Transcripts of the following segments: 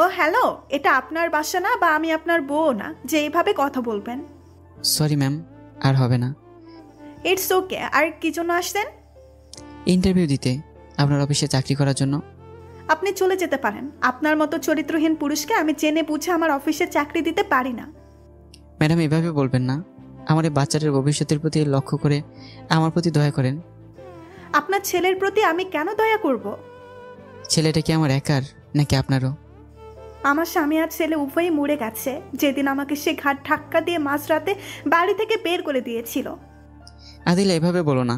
ও hello, এটা আপনার বাসা না বা আমি আপনার বউ না যে এইভাবে কথা বলবেন। সরি ম্যাম, আর হবে না। It's okay. আর কি জন্য আসছেন? ইন্টারভিউ দিতে, আপনার অফিসে চাকরি করার জন্য। আপনি চলে যেতে পারেন। আপনার মতো চরিত্রহীন পুরুষকে আমি জেনে বুঝে আমার অফিসে চাকরি দিতে পারি না। ম্যাডাম, এভাবে বলবেন না। আমার এই বাচ্চাটার ভবিষ্যতের প্রতি লক্ষ্য করে আমার প্রতি দয়া করেন। আপনার ছেলের প্রতি আমি কেন দয়া করব? ছেলেটা কি আমার একার নাকি আপনারও? আমার স্বামী আর ছেলে উভয়ই মরে গেছে যেদিন আমাকে সে ঘাট ধাক্কা দিয়ে মাঝরাতে বাড়ি থেকে বের করে দিয়েছিল। আদিলা, এভাবে বলো না।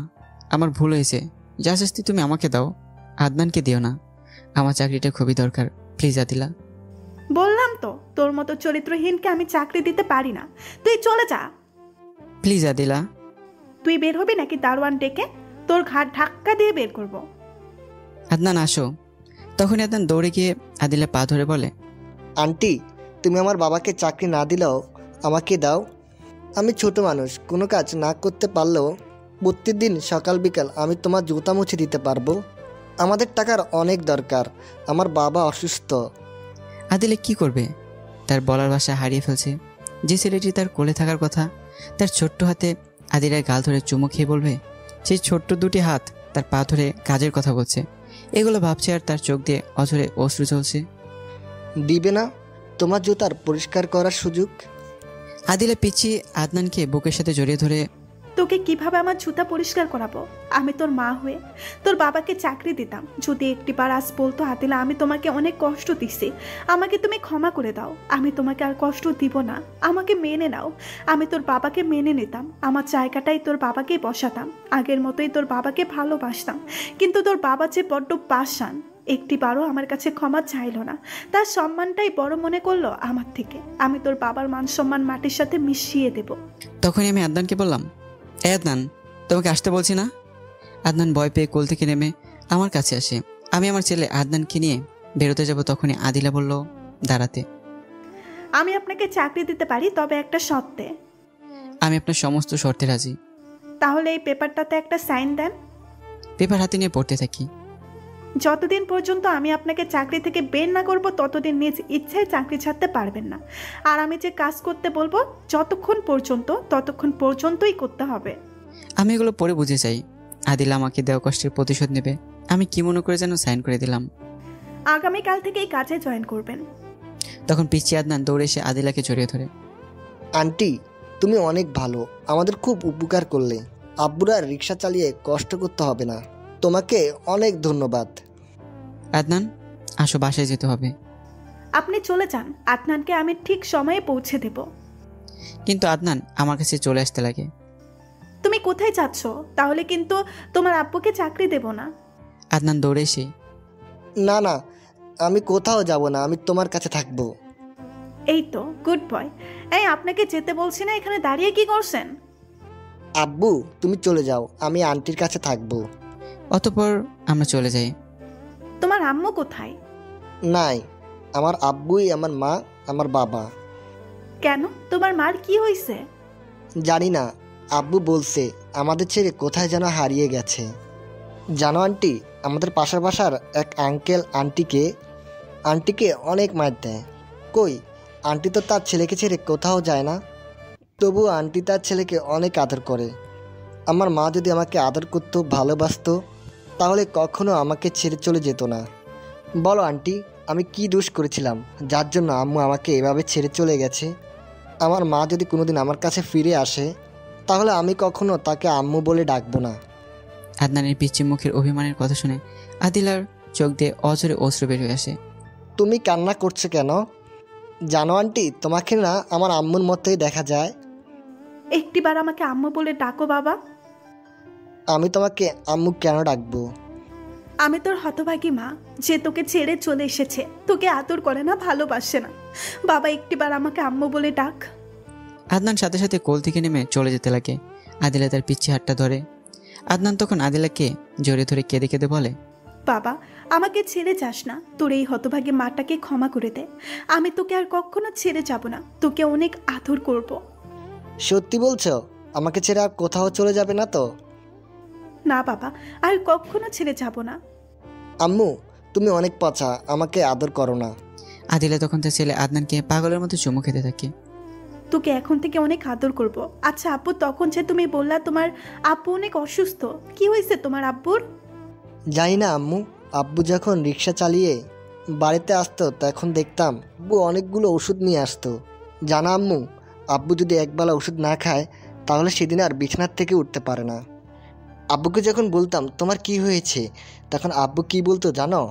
আমার ভুল হয়েছে। যা শাস্তি তুমি আমাকে দাও, আদনানকে দিও না। আমার চাকরিটা খুবই দরকার, প্লিজ আদিলা। বললাম তো, তোর মতো চরিত্রহীনকে আমি চাকরি দিতে পারি না। তুই চলে যা। প্লিজ আদিলা। তুই বের হবি নাকি দারোয়ান ডেকে তোর ঘাট ধাক্কা দিয়ে বের করব? আদনান আসো। তখনই আদনান দৌড়ে গিয়ে আদিলা পা ধরে বলে, আন্টি, তুমি আমার বাবাকে চাকরি না দিলেও আমাকে দাও। আমি ছোট মানুষ, কোনো কাজ না করতে পারলেও প্রতিদিন সকাল বিকাল আমি তোমার জুতা মুছে দিতে পারবো। আমাদের টাকার অনেক দরকার, আমার বাবা অসুস্থ। আদিলা কি করবে? তার বলার ভাষা হারিয়ে ফেলছে। যে ছেলেটি তার কোলে থাকার কথা, তার ছোট্ট হাতে আদিলার গাল ধরে চুমু খেয়ে বলবে, সেই ছোট্ট দুটি হাত তার পা ধরে কাজের কথা বলছে। এগুলো ভাবছে আর তার চোখ দিয়ে অঝরে অশ্রু চলছে। দিবে না তোমার জুতার পরিষ্কার করার সুযোগ? আদিলা পিছিয়ে আদনানকে বুকের সাথে জড়িয়ে ধরে, তোকে কিভাবে আমার জুতা পরিষ্কার করাবো? আমি তোর মা হয়ে তোর বাবাকে চাকরি দিতাম যদি একটিবার আজ বলতো, আদিলা আমি তোমাকে অনেক কষ্ট দিছি, আমাকে তুমি ক্ষমা করে দাও, আমি তোমাকে আর কষ্ট দিব না, আমাকে মেনে নাও। আমি তোর বাবাকে মেনে নিতাম, আমার জায়গাটাই তোর বাবাকেই বসাতাম, আগের মতোই তোর বাবাকে ভালোবাসতাম। কিন্তু তোর বাবা যে বড্ড পাষাণ, একটিবারও আমার কাছে ক্ষমা চাইলো না। তার সম্মানটাই বড় মনে করলো আমার থেকে। আমি তোর বাবার মান সম্মান মাটির সাথে মিশিয়ে দেব। তখনই আমি আদনানকে বললাম, এ আদনান, তোমাকে আসতে বলছি না? আদনান ভয় পেয়ে কোল থেকে নেমে আমার কাছে আসে। আমি আমার ছেলে আদনানকে নিয়ে বেরোতে যাব, তখনই আদিলা বলল দাঁড়াতে। আমি আপনাকে চাকরি দিতে পারি, তবে একটা শর্তে। আমি আপনার সমস্ত শর্তে রাজি। তাহলে এই পেপারটাতে একটা সাইন দেন। পেপার হাতে নিয়ে পড়তে থাকি। যতদিন পর্যন্ত আমি আপনাকে চাকরি থেকে বের না করব ততদিন নিজ ইচ্ছায় চাকরি ছাড়তে পারবেন না। আর আমি যে কাজ করতে বলবো যতক্ষণ পর্যন্ত ততক্ষণ পর্যন্তই করতে হবে। আমি এগুলো পড়ে বুঝে চাই আদিলা আমাকে দেওয়া কষ্টের প্রতিশোধ নেবে। আমি কি মনে করে যেন সাইন করে দিলাম। আগামীকাল থেকে এই কাজে জয়েন করবেন। তখন পিছিয়ে আদনান দৌড়ে এসে আদিলাকে জড়িয়ে ধরে, আন্টি, তুমি অনেক ভালো, আমাদের খুব উপকার করলে। আব্বুরা রিক্সা চালিয়ে কষ্ট করতে হবে না, তোমাকে অনেক ধন্যবাদ। আদনান আসো, বাসায় যেতে হবে। আপনি চলে যান, আদনানকে আমি ঠিক সময়ে পৌঁছে দেব। কিন্তু আদনান আমার কাছে চলে আসতে লাগে। তুমি কোথায় যাচ্ছ? তাহলে কিন্তু তোমার আব্বুকে চাকরি দেব না। আদনান দৌড়ে এসে, না না, আমি কোথাও যাব না, আমি তোমার কাছে থাকবো। এই তো গুড বয়। এই আপনাকে যেতে বলছি না, এখানে দাঁড়িয়ে কি করছেন? আব্বু, তুমি চলে যাও, আমি আন্টির কাছে থাকবো। অতঃপর আমরা চলে যাই। তোমার আম্মু কোথায়? নাই, আমার আব্বুই আমার মা, আমার বাবা। কেন, তোমার মার কি হয়েছে? জানি না, আব্বু বলছে আমাদের ছেড়ে কোথায় যেন হারিয়ে গেছে। জানো আন্টি, আমাদের পাশের বাসার এক আঙ্কেল আন্টিকে অনেক মার দেয়। কই, আন্টি তো তার ছেলেকে ছেড়ে কোথাও যায় না, তবু আন্টি তার ছেলেকে অনেক আদর করে। আমার মা যদি আমাকে আদর করতো, ভালোবাসতো, তাহলে কখনো আমাকে ছেড়ে চলে যেত না। বলো আন্টি, আমি কি দোষ করেছিলাম যার জন্য আম্মু আমাকে এভাবে ছেড়ে চলে গেছে? আমার মা যদি কোনোদিন আমার কাছে ফিরে আসে, তাহলে আমি কখনো তাকে আম্মু বলে ডাকবো না। আদনানের পিচ্ছি মুখের অভিমানের কথা শুনে আদিলার চোখ দিয়ে অঝরে অশ্রু বের হয়ে আসে। তুমি কান্না করছো কেন? জানো আন্টি, তোমাকে না আমার আম্মুর মতোই দেখা যায়। একটিবার আমাকে আম্মু বলে ডাকো বাবা। আমি তোমাকে আম্মু কেন ডাকবো? আমি তোর হতভাগী মা, যে তোকে ছেড়ে চলে এসেছে, তোকে আদর করে না, ভালোবাসে না। বাবা, একটিবার আমাকে আম্মু বলে ডাক। আদনান সাথে সাথে কোল থেকে নেমে চলে যেতে লাগে। আদিলা তার পিচ্ছি হাতটা ধরে। আদনান তখন আদিলাকে জড়িয়ে ধরে কেঁদে কেঁদে বলে, বাবা, আমাকে ছেড়ে যাস না, তোর এই হতভাগী মাটাকে ক্ষমা করে দে। আমি তোকে আর কখনো ছেড়ে যাব না, তোকে অনেক আদর করব। সত্যি বলছো? আমাকে ছেড়ে আর কোথাও চলে যাবে না তো? না বাবা, আর কখনো ছেড়ে যাব না। আম্মু, তুমি অনেক পচা, আমাকে আদর করো না। আদিলা তখন তার ছেলে আদনানকে পাগলের মতো চুমু খেতে থাকে। তোকে এখন থেকে অনেক আদর করব। আচ্ছা আপু, তখন যে তুমি বললা তোমার আব্বু অনেক অসুস্থ, কি হয়েছে তোমার আব্বুর? জানি না আম্মু, আব্বু যখন রিক্সা চালিয়ে বাড়িতে আসতো তখন দেখতাম আব্বু অনেকগুলো ওষুধ নিয়ে আসতো। জানা আম্মু, আব্বু যদি একবেলা ওষুধ না খায় তাহলে সেদিন আর বিছানার থেকে উঠতে পারে না। আব্বুকে যখন বলতাম তোমার কি হয়েছে, তখন আব্বু কি বলতো জানো?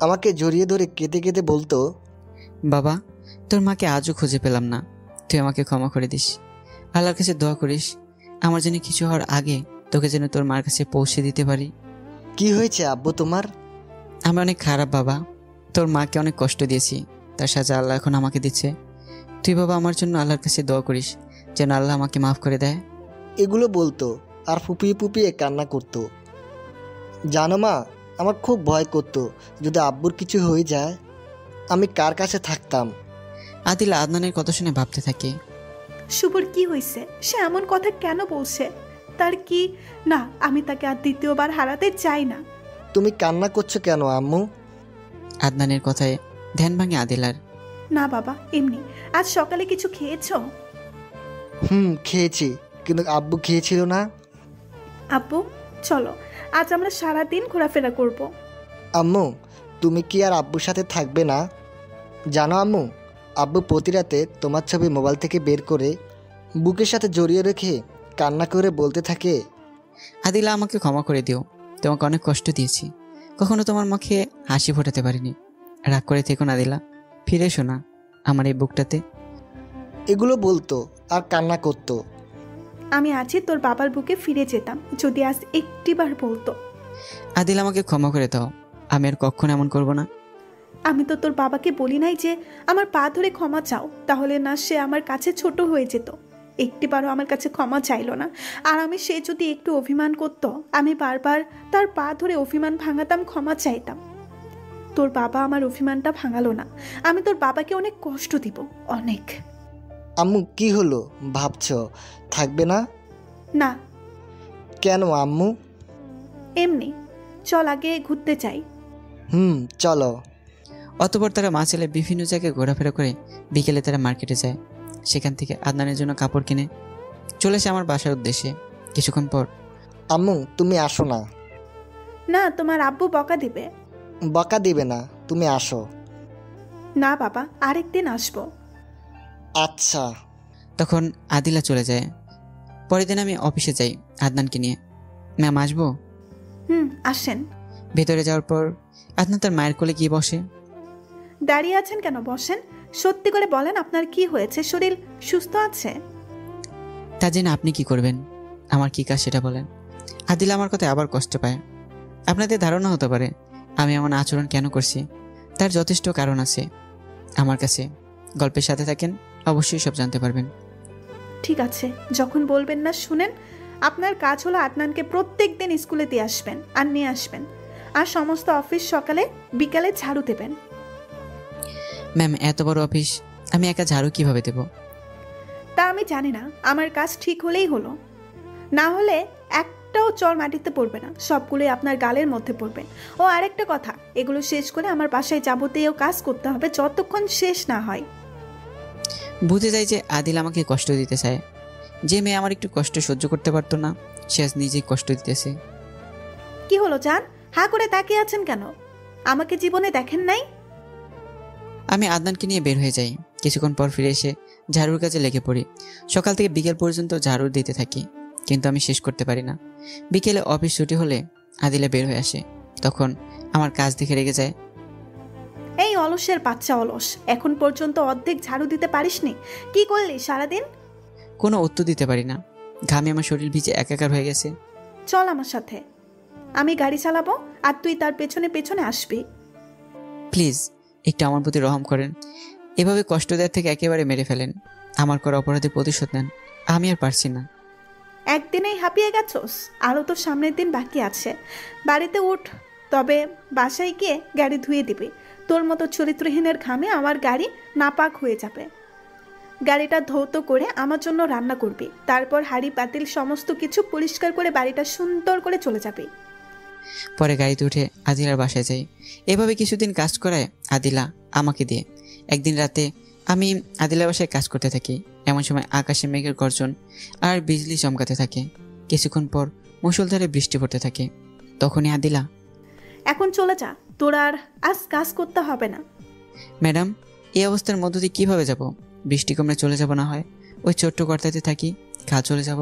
আমাকে জড়িয়ে ধরে কেঁদে কেঁদে বলতো, বাবা, তোর মাকে আজও খুঁজে পেলাম না, তুই আমাকে ক্ষমা করে দিস। আল্লাহর কাছে দোয়া করিস আমার যেন কিছু হওয়ার আগে তোকে যেন তোর মার কাছে পৌঁছে দিতে পারি। কি হয়েছে আব্বু তোমার? আমি অনেক খারাপ বাবা, তোর মাকে অনেক কষ্ট দিয়েছি, তার সাজা আল্লাহ এখন আমাকে দিচ্ছে। তুই বাবা আমার জন্য আল্লাহর কাছে দোয়া করিস যেন আল্লাহ আমাকে মাফ করে দেয়। এগুলো বলতো আর ফুপিয়ে ফুপিয়ে কান্না করতো। জানো মা, আমার খুব ভয় করতো যদি আব্বুর কিছু হয়ে যায় আমি কার কাছে থাকতাম। আদিলা আদনানের কথা শুনে ভাবতে থাকে, শুভর কি হয়েছে? সে এমন কথা কেন বলছে? তার কি? না, আমি তাকে আর দ্বিতীয়বার হারাতে চাই না। তুমি কান্না করছো কেন আম্মু? আদনানের কথায় ধ্যান ভাঙে আদিলার। না বাবা, এমনি। আজ সকালে কিছু খেয়েছো? খেয়েছি, কিন্তু আব্বু খেয়েছিল না। আব্বু চলো, আজ আমরা সারাদিন ঘোরাফেরা করব। আম্মু, তুমি কি আর আব্বুর সাথে থাকবে না? জানো আম্মু, আব্বু প্রতি রাতে তোমার ছবি মোবাইল থেকে বের করে বুকের সাথে জড়িয়ে রেখে কান্না করে বলতে থাকে, আদিলা আমাকে ক্ষমা করে দিও, তোমাকে অনেক কষ্ট দিয়েছি, কখনো তোমার মুখে হাসি ফোটাতে পারিনি। রাগ করে থেকো না আদিলা, ফিরে এসো না আমার এই বুকটাতে। এগুলো বলতো আর কান্না করতো। আমি আজই তোর বাবার বুকে ফিরে যেতাম যদি আজ একটিবার বলতো। আদিলা আমাকে ক্ষমা করে দাও, আমি আর কখনো এমন করব না। আমি তো তোর বাবাকে বলি নাই যে আমার পা ধরে ক্ষমা চাও, তাহলে না সে আমার কাছে ছোট হয়ে যেত। একটিবারও আমার কাছে ক্ষমা চাইলো না। আর আমি সে যদি একটু অভিমান করতো, আমি বারবার তার পা ধরে অভিমান ভাঙাতাম, ক্ষমা চাইতাম। তোর বাবা আমার অভিমানটা ভাঙালো না। আমি তোর বাবাকে অনেক কষ্ট দিব, অনেক। আম্মু কি হলো, ভাবছো থাকবে না? না, কেন আম্মু? এমনি। চল আগে ঘুরতে চাই। চলো। অতঃপর তারা মা ছেলে বিভিন্ন জায়গায় ঘোরাফেরা করে বিকেলে তারা মার্কেটে যায়। সেখান থেকে আদনানের জন্য কাপড় কিনে চলে আসে আমার বাসার উদ্দেশ্যে। কিছুক্ষণ পর, আম্মু তুমি আসো না। না, তোমার আব্বু বকা দিবে। বকা দিবে না, তুমি আসো। না বাবা, আরেকদিন আসবো। আচ্ছা। তখন আদিলা চলে যায়। পরের দিন আমি অফিসে যাই আদনানকে নিয়ে। ম্যাম আসবো? আসেন। ভেতরে যাওয়ার পর আদনান তার মায়ের কোলে গিয়ে বসে। দাঁড়িয়ে আছেন কেন? বসেন। সত্যি করে বলেন, আপনার কি হয়েছে? শরীর সুস্থ আছে? তা জেনে আপনি কি করবেন? আমার কি কাজ সেটা বলেন। আদিলা আমার কথায় আবার কষ্ট পায়। আপনাদের ধারণা হতে পারে আমি এমন আচরণ কেন করছি, তার যথেষ্ট কারণ আছে আমার কাছে। গল্পের সাথে থাকেন, অবশ্যই সব জানতে পারবেন। ঠিক আছে, যখন বলবেন না শুনেন। আপনার কাজ হলো আদনানকে প্রত্যেক দিন স্কুলে দিয়ে আসবেন আর নিয়ে আসবেন, আর সমস্ত অফিস সকালে বিকালে ঝাড়ু দেবেন। ম্যাম, এত বড় অফিস আমি একা ঝাড়ু কিভাবে দেব? তা আমি জানি না, আমার কাজ ঠিক হলেই হলো। না হলে একটাও চর মাটিতে পড়বে না, সবগুলোই আপনার গালের মধ্যে পড়বে। ও আরেকটা কথা, এগুলো শেষ করে আমার বাসায় যাবতীয় কাজ করতে হবে যতক্ষণ শেষ না হয়। বুঝে যায় যে আদিল আমাকে কষ্ট দিতে চায়। যে মেয়ে আমার একটু কষ্ট সহ্য করতে পারতো না, সে আজ নিজেই কষ্ট দিতেছে। কি হলো জান, হা করে তাকিয়ে আছেন কেন? আমাকে জীবনে দেখেন নাই? আমি আদনানকে নিয়ে বের হয়ে যাই। কিছুক্ষণ পর ফিরে এসে ঝাড়ুর কাজে লেগে পড়ি। সকাল থেকে বিকেল পর্যন্ত ঝাড়ু দিতে থাকি, কিন্তু আমি শেষ করতে পারি না। বিকেলে অফিস ছুটি হলে আদিলা বের হয়ে আসে। তখন আমার কাজ দেখে রেগে যায়। এই অলসের বাচ্চা অলস, এখন পর্যন্ত অর্ধেক ঝাড়ু দিতে পারিসনি? কি করলি সারাদিন? কোনো উত্তর দিতে পারি না, ঘামে আমার শরীর ভিজে একাকার হয়ে গেছে। চল আমার সাথে, আমি গাড়ি চালাবো আর তুই তার পেছনে পেছনে আসবি। প্লিজ একটু আমার প্রতি রহম করেন, এভাবে কষ্ট দেওয়ার থেকে একেবারে মেরে ফেলেন। আমার করা অপরাধের প্রতিশোধ নেন, আমি আর পারছি না। একদিনেই হাঁপিয়ে গেছোস? আরও তো সামনের দিন বাকি আছে। বাড়িতে উঠ, তবে বাসায় গিয়ে গাড়ি ধুয়ে দিবি। তোর মতো চরিত্রহীনের ঘামে আমার গাড়ি নাপাক হয়ে যাবে। গাড়িটা ধৌত করে আমার জন্য রান্না করবি, তারপর হাঁড়ি পাতিল সমস্ত কিছু পরিষ্কার করে বাড়িটা সুন্দর করে চলে যাবি। পরে গাড়িতে উঠে আদিলার বাসায় যাই। এভাবে কিছুদিন কাজ করায় আদিলা আমাকে দিয়ে। একদিন রাতে আমি আদিলার বাসায় কাজ করতে থাকি। এমন সময় আকাশে মেঘের গর্জন আর বিজলি চমকাতে থাকে। কিছুক্ষণ পর মুষলধারে বৃষ্টি পড়তে থাকে। তখনই আদিলা, এখন চলে যা, তোর আর আজ কাজ করতে হবে না। ম্যাডাম, এই অবস্থার মধ্য দিয়ে কীভাবে যাব? বৃষ্টি কমলে চলে যাব না হয়? ওই ছোট্ট কর্তাতে থাকি, কাজ চলে যাব।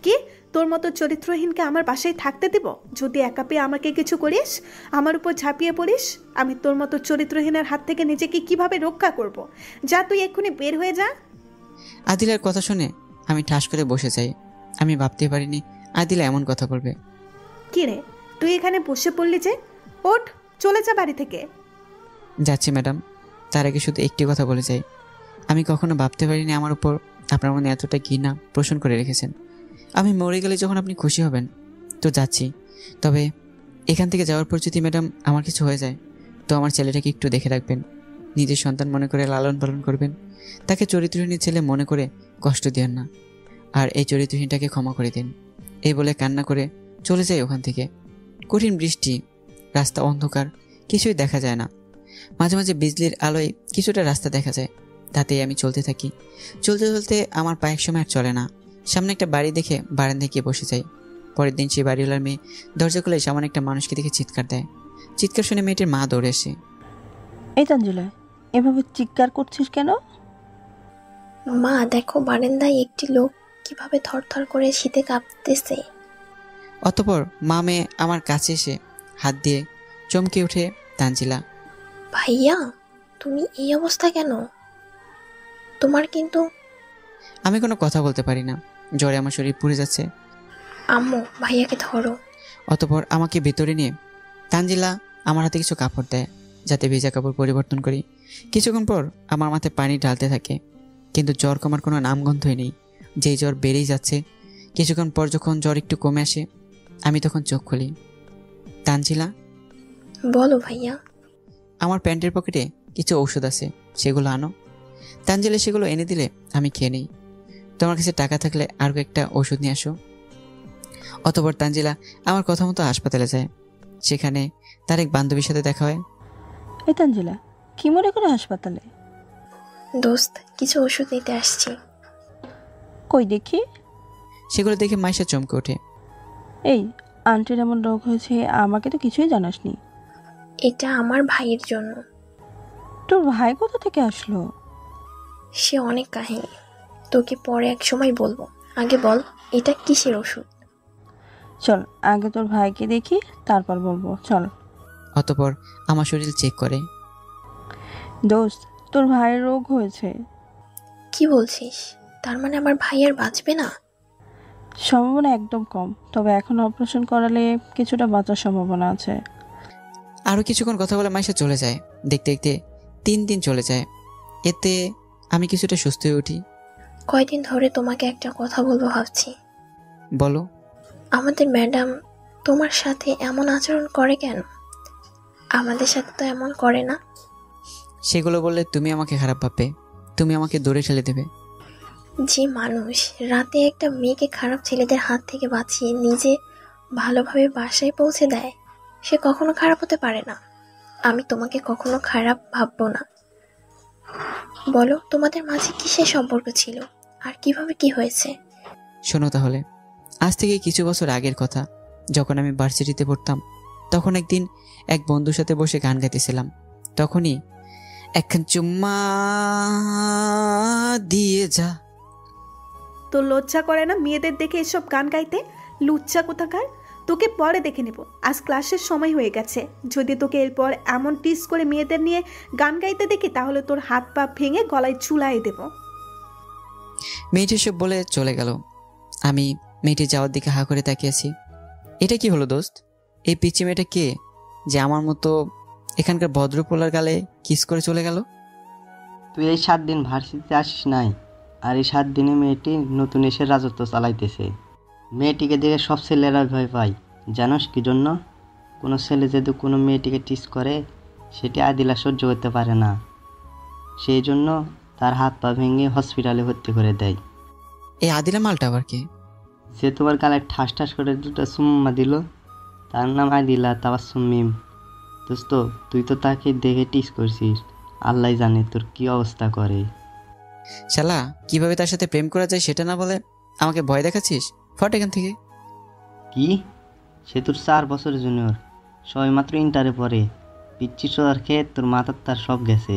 কি, তোর মতো চরিত্রহীনকে আমার বাসায় থাকতে দিব? যদি একা পেয়ে আমাকে কিছু করিস, আমার উপর ঝাঁপিয়ে পড়িস, আমি তোর মতো চরিত্রহীনের হাত থেকে নিজেকে কিভাবে রক্ষা করব? যা, তুই এক্ষুনি বের হয়ে যা। আদিলার কথা শুনে আমি ঠাস করে বসে যাই। আমি ভাবতে পারিনি আদিলা এমন কথা বলবে। কি রে, তুই এখানে বসে পড়লি যে? ওঠ, চলে যা বাড়ি থেকে। যাচ্ছি ম্যাডাম, তার আগে শুধু একটি কথা বলে যাই। আমি কখনো ভাবতে পারিনি আমার উপর আপনার মনে এতটা ঘৃণা পোষণ করে রেখেছেন। আমি মরে গেলে যখন আপনি খুশি হবেন তো যাচ্ছি। তবে এখান থেকে যাওয়ার পর যদি ম্যাডাম আমার কিছু হয়ে যায়, তো আমার ছেলেটাকে একটু দেখে রাখবেন। নিজের সন্তান মনে করে লালন পালন করবেন। তাকে চরিত্রহীন ছেলে মনে করে কষ্ট দিয়েন না। আর এই চরিত্রহীনটাকে ক্ষমা করে দিন। এই বলে কান্না করে চলে যাই ওখান থেকে। কঠিন বৃষ্টি, রাস্তা অন্ধকার, কিছুই দেখা যায় না। মাঝে মাঝে বিজলির আলোয় কিছুটা রাস্তা দেখা যায়, তাতেই আমি চলতে থাকি। চলতে চলতে আমার পা এক সময় আর চলে না। সামনে একটা বাড়ি দেখে বারান্দায় গিয়ে বসে যাই। পরের দিন সেই বাড়িওয়ালার মেয়ে দরজা খুলে সামনে একটা মানুষকে দেখে চিৎকার দেয়। চিৎকার শুনে মেয়েটির মা দৌড়ে আসে। এই তানজিলা, এভাবে চিৎকার করছিস কেন? মা দেখো, বারান্দায় একটি লোক কিভাবে থরথর করে শীতে কাঁপতেছে। অতঃপর মা মেয়ে আমার কাছে এসে হাত দিয়ে চমকে ওঠে তানজিলা। ভাইয়া, তুমি এই অবস্থা কেন? তোমার কিন্তু। আমি কোনো কথা বলতে পারি না, জ্বরে আমার শরীর পুড়ে যাচ্ছে। আম্মু, ভাইয়াকে ধরো। অতঃপর আমাকে ভেতরে নিয়ে তানজিলা আমার হাতে কিছু কাপড় দেয়, যাতে ভেজা কাপড় পরিবর্তন করি। কিছুক্ষণ পর আমার মাথায় পানি ঢালতে থাকে, কিন্তু জ্বর কমার কোনো নামগন্ধই নেই। যেই জ্বর বেড়েই যাচ্ছে। কিছুক্ষণ পর যখন জ্বর একটু কমে আসে, আমি তখন চোখ খুলি। তানজিলা, বলো ভাইয়া। আমার প্যান্টের পকেটে কিছু ঔষধ আছে, সেগুলো আনো। তানজিলা সেগুলো এনে দিলে আমি খেয়ে নিই। তোমার কাছে টাকা থাকলে আরও একটা ওষুধ নিয়ে আসো। অতঃপর তানজিলা আমার কথা মতো হাসপাতালে যায়। সেখানে তার এক বান্ধবীর সাথে দেখা হয়। এই তানজিলা, কি মনে করে হাসপাতালে? দোস্ত, কিছু ওষুধ নিতে আসছি। কই দেখি। সেগুলো দেখে মাইশা চমকে ওঠে। এই, আন্টির এমন রোগ হয়েছে, আমাকে তো কিছুই জানাসনি। এটা আমার ভাইয়ের জন্য। তোর ভাই কোথা থেকে আসলো? সে অনেক কাহিনী, তোকে পরে এক সময় বলবো। আগে বল, এটা কিসের ওষুধ? চল আগে তোর ভাইকে দেখি, তারপর বলবো, চল। অতঃপর আমার শরীর চেক করে। দোস্ত, তোর ভাইয়ের রোগ হয়েছে। কি বলছিস? তার মানে আমার ভাই আর বাঁচবে না? সম্ভাবনা একদম কম, তবে এখন অপারেশন করালে কিছুটা বাঁচার সম্ভাবনা আছে। আরও কিছুক্ষণ কথা বলে মাইশা চলে যায়। দেখতে দেখতে 3 দিন চলে যায়। এতে আমি কিছুটা সুস্থ হয়ে উঠি। কয়দিন ধরে তোমাকে একটা কথা বলবো ভাবছি। বলো। আমাদের ম্যাডাম তোমার সাথে এমন আচরণ করে কেন? আমাদের সাথে তো এমন করে না। সেগুলো বললে তুমি আমাকে খারাপ ভাববে, তুমি আমাকে দূরে ঠেলে দেবে। যে মানুষ রাতে একটা মেয়েকে খারাপ ছেলেদের হাত থেকে বাঁচিয়ে নিজে ভালোভাবে বাসায় পৌঁছে দেয়, সে কখনো খারাপ হতে পারে না। আমি তোমাকে কখনো খারাপ ভাববো না। বলো, তোমাদের মাঝে কিসের সম্পর্ক ছিল আর কিভাবে কি হয়েছে? শোনো তাহলে, আজ থেকে কিছু বছর আগের কথা। যখন আমি ভার্সিটিতে পড়তাম, তখন একদিন এক বন্ধুর সাথে বসে গান গাইতেছিলাম। তখনই একখান চুম্মা দিয়ে যা। তোর লজ্জা করে না মেয়েদের দেখে এসব গান গাইতে? লুচ্চা কোথাকার! তোকে পরে দেখে নেব, আজ ক্লাসের সময় হয়ে গেছে। যদি তোকে এরপর এমন টিস করে মেয়েদের নিয়ে গান গাইতে দেখি, তাহলে তোর হাত পা ভেঙে গলায় চুলায় দেব। মেয়েটি সব বলে চলে গেল। আমি মেয়েটি যাওয়ার দিকে হা করে তাকিয়েছি। এটা কি হলো দোস্ত? এই পিচি মেয়েটা কে যে আমার মতো এখানকার ভদ্রপোলার গালে কিস করে চলে গেল? তুই এই 7 দিন ভার্সিটিতে আসিস নাই, আর এই 7 দিনে মেয়েটি নতুন এসে রাজত্ব চালাইতেছে। মেয়েটিকে দেখে সব ছেলেরা ভয় পায়। জানোস কি জন্য? কোনো ছেলে যদি কোনো মেয়েটিকে টিস করে, সেটি আদিলা সহ্য করতে পারে না। সেই জন্য তার হাত পা ভেঙে হসপিটালে ভর্তি করে দেয়। এই আদিলা মালটা আবার কে? সে তোমার গালে ঠাস ঠাস করে 2টা চুম্মা দিল, তার নাম আদিলা তাবাসসুম মিম। দোস্ত, তুই তো তাকে দেখে টিস করছিস, আল্লাহ জানে তোর কি অবস্থা করে। শালা কিভাবে তার সাথে প্রেম করা যায় সেটা না বলে আমাকে ভয় দেখাচ্ছিস? ফট এখান থেকে। কি? সে তোর 4 বছরের জুনিয়র, সবাই মাত্র ইন্টারে পড়ে। পিচ্ছি সোদার খেয়ে তোর মাথার তার সব গেছে।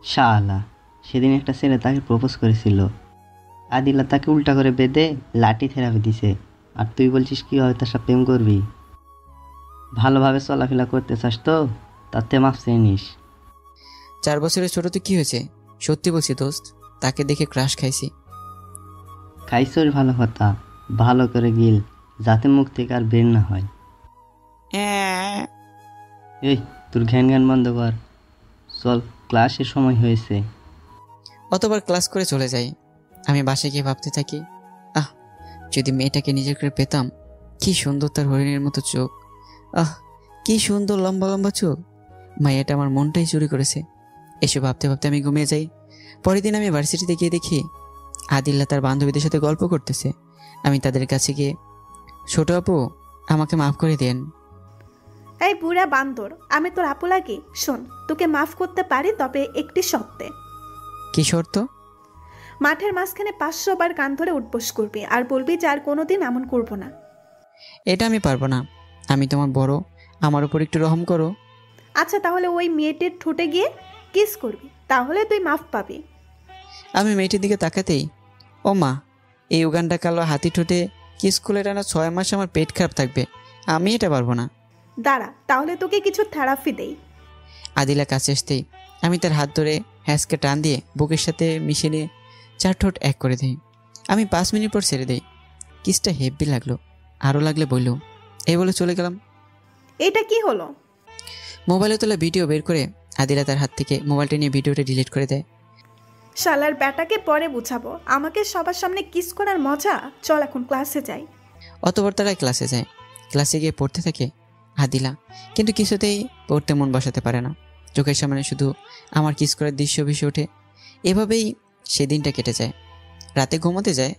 শালা, সেদিন একটা ছেলে তাকে প্রপোজ করেছিল, আদিলা তাকে উল্টা করে বেঁধে লাঠি থেরাপি দিছে, আর তুই বলছিস কীভাবে তার সাথে প্রেম করবি? ভালোভাবে চলাফেরা করতে চাস তো তাতে মাফ চেয়ে নিস। 4 বছরের ছোট তো কি হয়েছে? সত্যি বলছি দোস্ত, তাকে দেখে ক্রাশ খাইছি। খাইছর ভালো কথা, ভালো করে গিল, যাতে মুখ থেকে আর বের না হয়। এই তোর ঘ্যান ঘ্যান বন্ধ কর, চল ক্লাসের সময় হয়েছে। অতবার ক্লাস করে চলে যাই। আমি বাসায় গিয়ে ভাবতে থাকি, যদি মেয়েটাকে নিজের করে পেতাম। কি সুন্দর তার হরিণের মতো চোখ, কি সুন্দর লম্বা লম্বা চোখ। মাইয়াটা আমার মনটাই চুরি করেছে। এসব ভাবতে ভাবতে আমি ঘুমিয়ে যাই। পরের দিন আমি ভার্সিটিতে গিয়ে দেখি আদিল্লা তার বান্ধবীদের সাথে গল্প করতেছে। আমি তাদের কাছে গিয়ে, ছোট আপু আমাকে মাফ করে দেন। এই বুড়া বান্দর, আমি তোর আপু লাগি? শোন, তোকে মাফ করতে পারি, তবে একটি শর্তে। কি শর্ত? মাঠের মাঝখানে 500 বার কান ধরে উঠবোস করবি আর বলবি যে আর কোনোদিন এমন করবো না। এটা আমি পারবো না। আমি তোমার বড়, আমার উপর একটু রহম করো। আচ্ছা, তাহলে ওই মেয়েটির ঠোঁটে গিয়ে কিস করবি, তাহলে তুই মাফ পাবি। আমি মেয়েটির দিকে তাকাতেই, ও মা, এই উগানটা কালো হাতি ঠোঁটে কিস করে টানা 6 মাস আমার পেট খারাপ থাকবে। আমি এটা পারবো না। দাঁড়া, তাহলে তোকে কিছু থেরাপি দেই। আদিলা কাছে আসতেই আমি তার হাত ধরে হ্যাঁসকে টান দিয়ে বুকের সাথে মিশিয়ে নিয়ে 4 ঠোঁট এক করে দিই। আমি 5 মিনিট পর ছেড়ে দিই। কিসটা হেভি লাগলো, আরও লাগলে বললো। এই বলে চলে গেলাম। এটা কি হলো? মোবাইলে তোলা ভিডিও বের করে আদিলা তার হাত থেকে মোবাইলটা নিয়ে ভিডিওটা ডিলিট করে দেয়। শালার ব্যাটাকে পরে বুঝাবো, আমাকে সবার সামনে কিস করার মজা। চল এখন ক্লাসে যাই। অতবার তারা ক্লাসে যায়। ক্লাসে গিয়ে পড়তে থাকে আদিলা, কিন্তু কিছুতেই পড়তে মন বসাতে পারে না। চোখের সামনে শুধু আমার কিস করার দৃশ্য ভেসে ওঠে। এভাবেই সেদিনটা কেটে যায়। রাতে ঘুমোতে যায়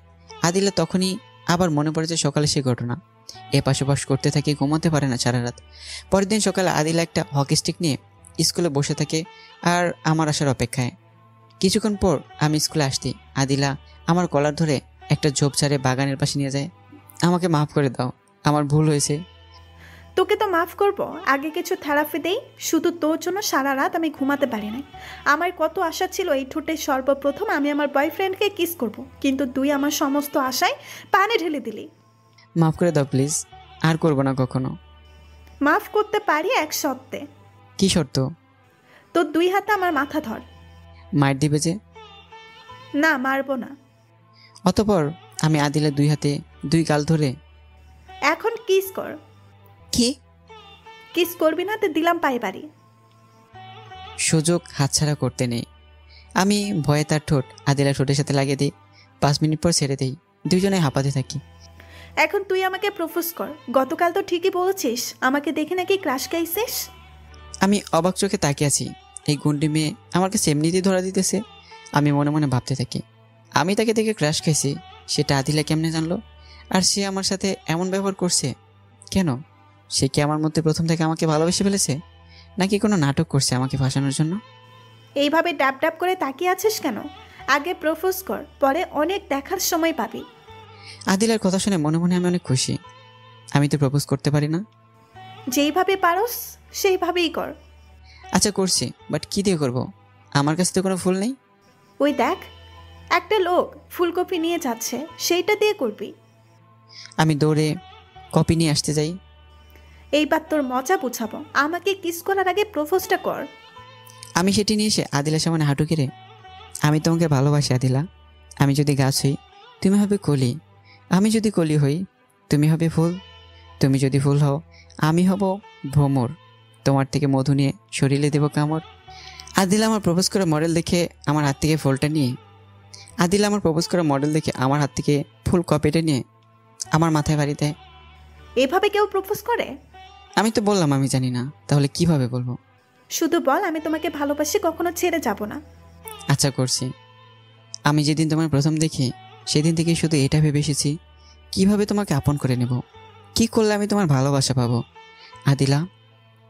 আদিলা, তখনই আবার মনে পড়ে যায় সকালে সেই ঘটনা। এপাশ ওপাশ করতে থাকে, ঘুমাতে পারে না সারা রাত। পরের দিন সকালে আদিলা একটা হকি স্টিক নিয়ে স্কুলে বসে থাকে আর আমার আসার অপেক্ষায়। কিছুক্ষণ পর আমি স্কুলে আসতেই আদিলা আমার কলার ধরে একটা ঝোপঝাড়ে বাগানের পাশে নিয়ে যায়। আমাকে মাফ করে দাও, আমার ভুল হয়েছে। তোকে তো মাফ করব, আগে কিছু থেরাপি দেই। শুধু তোর জন্য সারা রাত আমি ঘুমাতে পারি না। আমার কত আশা ছিল এই ঠোঁটে সর্বপ্রথম আমি আমার বয়ফ্রেন্ডকে কিস করব, কিন্তু তুই আমার সমস্ত আশায় পানি ঢেলে দিলি। মাফ করে দাও প্লিজ, আর করবো না কখনো। মাফ করতে পারি এক শর্তে। কি শর্ত? তোর 2 হাতে আমার মাথা ধর। মার দিবে যে? না, মারবো না। অতপর আমি আদিলা 2 হাতে 2 গাল ধরে, এখন কিস কর। কি? কিস করবি না তো দিলাম পায়ে বাড়ি। সুযোগ হাতছাড়া করতে নেই। আমি ভয়ে তার ঠোঁট আদিলা ঠোঁটের সাথে লাগিয়ে দিই। 5 মিনিট পর ছেড়ে দিই। দুজনে হাঁপাতে থাকি। এখন তুই আমাকে প্রপোজ কর। গতকাল তো ঠিকই বলেছিস, আমাকে দেখে নাকি ক্রাশ খাইছিস। আমি অবাক চোখে তাকিয়ে আছি। এই গুন্ডি মেয়ে আমার কাছে এমনিতেই ধরা দিতেছে। আমি মনে মনে ভাবতে থাকি, আমি তাকে দেখে ক্রাশ খাইছি, সেটা আদিলা কেমনে জানলো? আর সে আমার সাথে এমন ব্যবহার করছে কেন? সে কি আমার মধ্যে প্রথম থেকে আমাকে ভালোবেসে ফেলেছে, নাকি কোনো নাটক করছে আমাকে ফাঁসানোর জন্য? এইভাবে ডাব ডাব করে তাকিয়ে আছিস কেন? আগে প্রপোজ কর, পরে অনেক দেখার সময় পাবি। আদিলার কথা শুনে মনে মনে আমি অনেক খুশি। আমি তো প্রপোজ করতে পারি না। যেইভাবে পারস সেইভাবেই কর। আচ্ছা করছি, বাট কী দিয়ে করব? আমার কাছে তো কোনো ফুল নেই। ওই দেখ, একটা লোক ফুলকপি নিয়ে যাচ্ছে, সেইটা দিয়ে করবি। আমি দৌড়ে কপি নিয়ে আসতে যাই। এইবার তোর মজা বুঝাবো, আমাকে কিস করার আগে প্রপোজটা কর। আমি সেটি নিয়ে এসে আদিলার সামনে হাঁটু গেড়ে, আমি তোমাকে ভালোবাসি আদিলা। আমি যদি গাছ হই তুমি হবে কলি, আমি যদি কলি হই তুমি হবে ফুল, তুমি যদি ফুল হও আমি হব ভ্রমর, তোমার থেকে মধু নিয়ে শরীরে দেব কামড়। আদিলা আমার প্রপোজ করা মডেল দেখে আমার হাত থেকে ফুলটা নিয়ে আমার হাত থেকে ফুল কপিটা নিয়ে আমার মাথায় বাড়ি দেয়। এভাবে কেউ প্রপোজ করে? আমি তো বললাম আমি জানি না, তাহলে কিভাবে বলবো? শুধু বল, আমি তোমাকে ভালোবাসি, কখনো ছেড়ে যাব না। আচ্ছা করছি। আমি যেদিন তোমার প্রথম দেখি সেদিন থেকে শুধু এটা ভেবে এসেছি, কিভাবে তোমাকে আপন করে নেব, কি করলে আমি তোমার ভালোবাসা পাবো? আদিলা,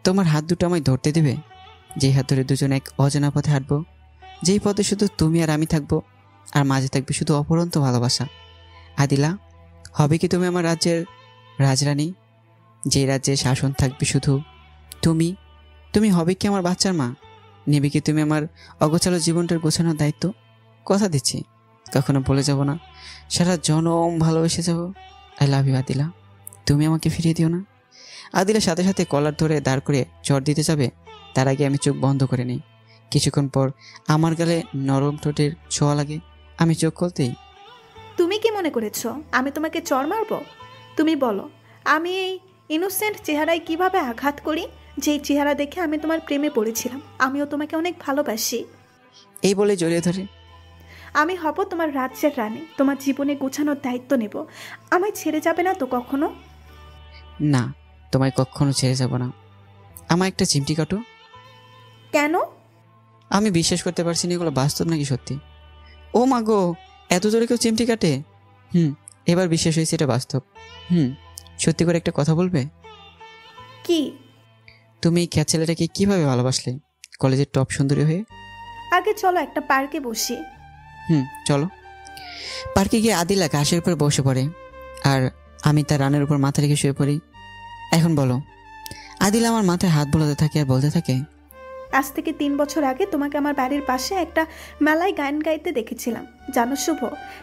তোমার হাত দুটো আমায় ধরতে দেবে? যেই হাত ধরে দুজন এক অজানা পথে হাঁটবো, যেই পথে শুধু তুমি আর আমি থাকবো, আর মাঝে থাকবে শুধু অপরন্ত ভালোবাসা। আদিলা, হবে কি তুমি আমার রাজ্যের রাজরানী? যে রাজ্যে শাসন থাকবে শুধু তুমি? তুমি হবে কি আমার বাচ্চার মা? নেবে কি তুমি আমার অগোছালো জীবনটার গোছানোর দায়িত্ব? কথা দিচ্ছি, কখনো বলে যাব না, সারা জনম ভালোবেসে যাব। আই লাভ ইউ আদিলা, তুমি আমাকে ফিরিয়ে দিও না। আদিলা সাথে সাথে কলার ধরে দাঁড় করে চড় দিতে যাবে, তার আগে আমি চোখ বন্ধ করে নিই। কিছুক্ষণ পর আমার গালে নরম ঠোঁটের ছোঁয়া লাগে। আমি চোখ খুলতেই, তুমি কি মনে করেছো আমি তোমাকে চড় মারবো? তুমি বলো, আমি এই ইনোসেন্ট চেহারায় কিভাবে আঘাত করি? যেই চেহারা দেখে আমি তোমার প্রেমে পড়েছিলাম। আমিও তোমাকে অনেক ভালোবাসি। এই বলে জড়িয়ে ধরে। আমি হব তোমার রাজ্যের রানী, তোমার জীবনে গোছানোর দায়িত্ব নেব। আমায় ছেড়ে যাবে না তো কখনো? না, তোমায় কখনো ছেড়ে যাব না। আমার একটা চিমটি কাটো। কেন? আমি বিশ্বাস করতে পারছি না এগুলো বাস্তব নাকি সত্যি। ও মা গো, এত জোরে কেউ চিমটি কাটে? এবার বিশ্বাস হয়েছে এটা বাস্তব। সত্যি করে একটা কথা বলবে? কি? তুমি এই খ্যাত ছেলেটাকে কিভাবে ভালোবাসলে, কলেজের টপ সুন্দরী হয়ে? আগে চলো একটা পার্কে বসি। চলো। পার্কে গিয়ে আদিলা ঘাসের উপর বসে পড়ে, আর আমি তার রানের উপর মাথা রেখে শুয়ে পড়ি। এখন বলো। আদিলা আমার মাথায় হাত বোলাতে থাকে আর বলতে থাকে, আজ থেকে 3 বছর আগে তোমাকে আমার বাড়ির পাশে একটা মেলায় গান গাইতে দেখেছিলাম। জানো শুভ,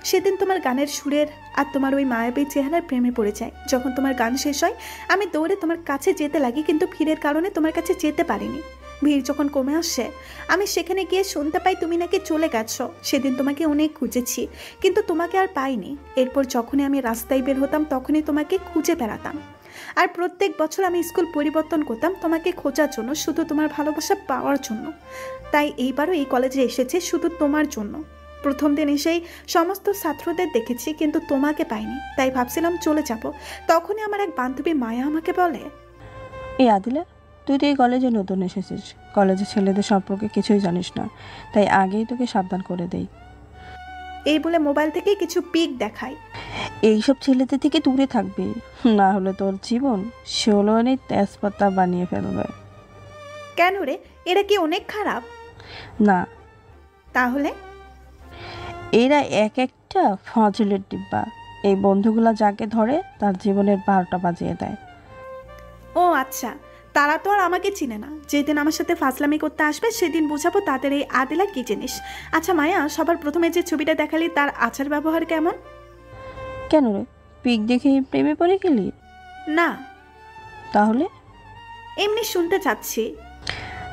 সেদিন তোমার গানের সুরের আর তোমার ওই মায়াবী চেহারার প্রেমে পড়ে যায়। যখন তোমার গান শেষ হয় আমি দৌড়ে তোমার কাছে যেতে লাগি, কিন্তু ভিড়ের কারণে তোমার কাছে যেতে পারিনি। ভিড় যখন কমে আসে আমি সেখানে গিয়ে শুনতে পাই তুমি নাকি চলে গেছো। সেদিন তোমাকে অনেক খুঁজেছি, কিন্তু তোমাকে আর পাইনি। এরপর যখনই আমি রাস্তায় বের হতাম তখনই তোমাকে খুঁজে বেড়াতাম। আর প্রত্যেক বছর আমি স্কুল পরিবর্তন করতাম তোমাকে খোঁজার জন্য, শুধু তোমার ভালোবাসা পাওয়ার জন্য। তাই এইবারও এই কলেজে এসেছে শুধু তোমার জন্য। প্রথম দিন এসেই সমস্ত ছাত্রদের দেখেছি, কিন্তু তোমাকে পাইনি। তাই ভাবছিলাম চলে যাব। তখনই আমার এক বান্ধবী মায়া আমাকে বলে, এই আদিলা, তুই তো এই কলেজে নতুন এসেছিস, কলেজের ছেলেদের সম্পর্কে কিছুই জানিস না, তাই আগেই তোকে সাবধান করে দেই। এই বলে মোবাইল থেকে কিছু পিক দেখায়। এইসব ছেলেদের থেকে দূরে থাকবি, না হলে তোর জীবন ষোলোনে তেজপাতা বানিয়ে ফেলবে। কেন রে, এরা কি অনেক খারাপ? না, তাহলে? এরা এক একটা ফাজলের ডিব্বা। এই বন্ধুগুলা যাকে ধরে তার জীবনের 12টা বাজিয়ে দেয়। ও আচ্ছা, তারা তো আর আমাকে চিনে না। যেদিন আমার সাথে ফাজলামি করতে আসবে সেদিন বুঝাবো তাদের এই আদিলা কি জিনিস। আচ্ছা মায়া, সবার প্রথমে যে ছবিটা দেখালি তার আচার ব্যবহার কেমন? কেন রে, পিক দেখে প্রেমে পড়ে গেলি? না, তাহলে? এমনি শুনতে চাচ্ছি।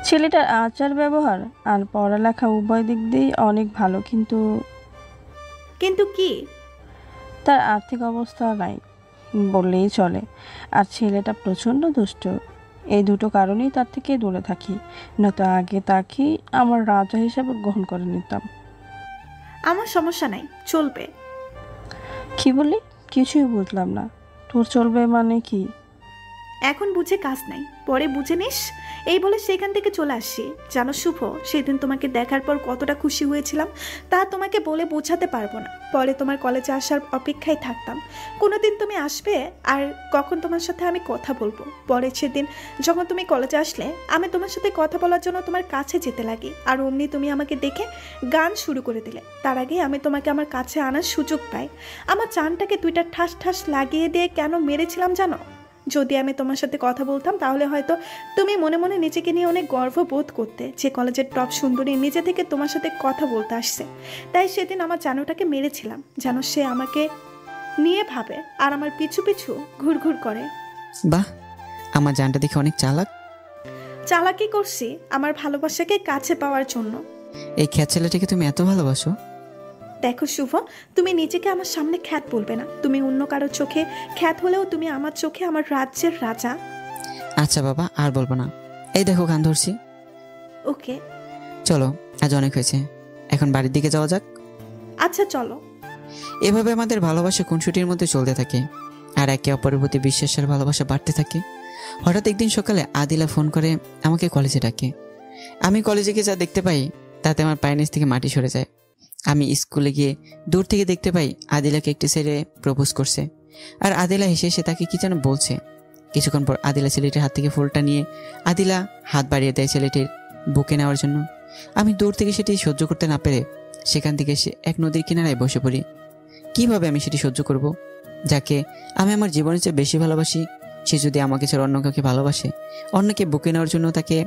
ছেলেটার আচার ব্যবহার আর পড়ালেখা উভয় দিক দিয়েই অনেক ভালো, কিন্তু কিন্তু কি? তার আর্থিক অবস্থা নাই বললেই চলে। আর ছেলেটা প্রচণ্ড দুষ্ট। এই দুটো কারণেই তার থেকে দূরে থাকি, নয়তো আগে তাকে আমার রাজা হিসাবে গ্রহণ করে নিতাম। আমার সমস্যা নাই, চলবে। কি বললি? কিছুই বুঝলাম না। তোর চলবে মানে কি? এখন বুঝে কাজ নাই, পরে বুঝে নিস। এই বলে সেখান থেকে চলে আসি। জানো শুভ, সেদিন তোমাকে দেখার পর কতটা খুশি হয়েছিলাম তা তোমাকে বলে বোঝাতে পারবো না। পরে তোমার কলেজে আসার অপেক্ষায় থাকতাম, কোনোদিন তুমি আসবে আর কখন তোমার সাথে আমি কথা বলবো। পরে সেদিন যখন তুমি কলেজে আসলে আমি তোমার সাথে কথা বলার জন্য তোমার কাছে যেতে লাগি, আর অমনি তুমি আমাকে দেখে গান শুরু করে দিলে। তার আগে আমি তোমাকে আমার কাছে আনার সুযোগ পাই। আমার চানটাকে 2টা ঠাস ঠাস লাগিয়ে দিয়ে কেন মেরেছিলাম জানো? যদি আমি তোমার সাথে কথা বলতাম তাহলে হয়তো তুমি মনে মনে নিজেকে নিয়ে অনেক গর্ববোধ করতে যে কলেজের টপ সুন্দরী নিজে থেকে তোমার সাথে কথা বলতে আসছে। তাই সেদিন আমার জানুটাকে মেরেছিলাম, যেন সে আমাকে নিয়ে ভাবে আর আমার পিছু পিছু ঘুরঘুর করে। বাহ, আমার জানটা দেখে অনেক চালাক। চালাকি করছি আমার ভালোবাসাকে কাছে পাওয়ার জন্য। এই খ্যাত ছেলেটাকে তুমি এত ভালোবাসো? দেখো শুভ, তুমি নিজেকে আমার সামনে খ্যাত বলবে না। তুমি অন্য কারোর চোখে খ্যাত হলেও তুমি আমার চোখে আমার রাজ্যের রাজা। আচ্ছা বাবা, আর বলবো না। এই দেখো গান ধরছি। ওকে চলো, আজ অনেক হয়েছে, এখন বাড়ির দিকে যাওয়া যাক। আচ্ছা চলো। এভাবে আমাদের ভালোবাসা খুনসুটির মধ্যে চলতে থাকে, আর একে অপরের প্রতি বিশ্বাসের ভালোবাসা বাড়তে থাকে। হঠাৎ একদিন সকালে আদিলা ফোন করে আমাকে কলেজে ডাকে। আমি কলেজে গিয়ে যা দেখতে পাই তাতে আমার পায়ের নিচ থেকে মাটি সরে যায়। আমি স্কুলে গিয়ে দূর থেকে দেখতে পাই আদিলাকে একটি ছেলে প্রপোজ করছে। আর আদিলা হেসে এসে তাকে কি যেন বলছে। কিছুক্ষণ পর আদিলা ছেলেটির হাত থেকে ফুলটা নিয়ে আদিলা হাত বাড়িয়ে দেয় ছেলেটির বুকে নেওয়ার জন্য। আমি দূর থেকে সেটি সহ্য করতে না পেরে সেখান থেকে এসে এক নদীর কিনারায় বসে পড়ি। কিভাবে আমি সেটি সহ্য করব? যাকে আমি আমার জীবনের চেয়ে বেশি ভালোবাসি, সে যদি আমাকে ছাড়া অন্য কাউকে ভালোবাসে, অন্যকে বুকে নেওয়ার জন্য, তাকে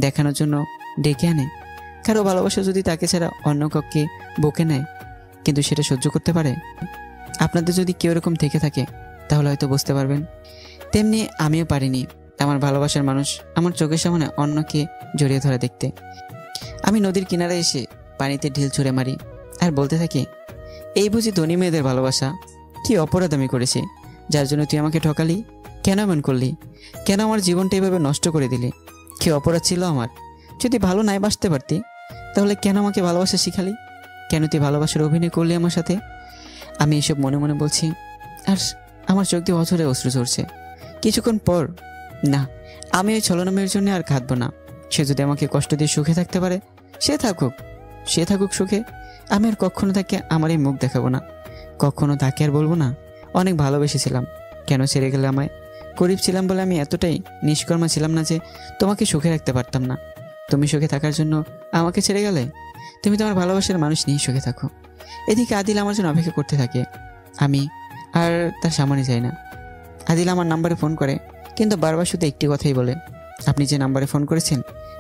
দেখানোর জন্য ডেকে আনে। কারো ভালোবাসা যদি তাকে ছাড়া অন্য কাউকে বুকে নেয় কিন্তু সেটা সহ্য করতে পারে। আপনাদের যদি কেউ এরকম থেকে থাকে তাহলে হয়তো বুঝতে পারবেন। তেমনি আমিও পারিনি আমার ভালোবাসার মানুষ আমার চোখের সামনে অন্যকে জড়িয়ে ধরা দেখতে। আমি নদীর কিনারে এসে পানিতে ঢিল ছুঁড়ে মারি আর বলতে থাকি, এই বুঝি ধনী মেয়েদের ভালোবাসা? কি অপরাধ আমি করেছি যার জন্য তুই আমাকে ঠকালি? কেন এমন করলি? কেন আমার জীবনটা এইভাবে নষ্ট করে দিলি? কি অপরাধ ছিল আমার? যদি ভালো নাই বাসতে পারতি তাহলে কেন আমাকে ভালোবাসা শিখালি? কেন তুই ভালোবাসার অভিনয় করলি আমার সাথে? আমি এসব মনে মনে বলছি আর আমার চোখ দিয়ে অঝরে অশ্রু ঝরছে। কিছুক্ষণ পর, না, আমি ওই ছলনা মেয়ের জন্য আর কাঁদবো না। সে যদি আমাকে কষ্ট দিয়ে সুখে থাকতে পারে সে থাকুক সুখে। আমি আর কখনো তাকে আমার এই মুখ দেখাবো না, কখনো তাকে আর বলবো না অনেক ভালোবেসেছিলাম, কেন ছেড়ে গেলে আমায়? গরিব ছিলাম বলে আমি এতটাই নিষ্কর্মা ছিলাম না যে তোমাকে সুখে রাখতে পারতাম না। তুমি সুখে থাকার জন্য আমাকে ছেড়ে গেলে। তুমি তোমার ভালোবাসার মানুষ নিয়ে সুখে থাকো। এদিকে আদিল আমার জন্য অপেক্ষা করতে থাকে। আমি আর তার সামনে যাই না। আদিল আমার নাম্বারে ফোন করে কিন্তু বারবার শুধু একটি কথাই বলে, আপনি যে নাম্বারে ফোন করেছেন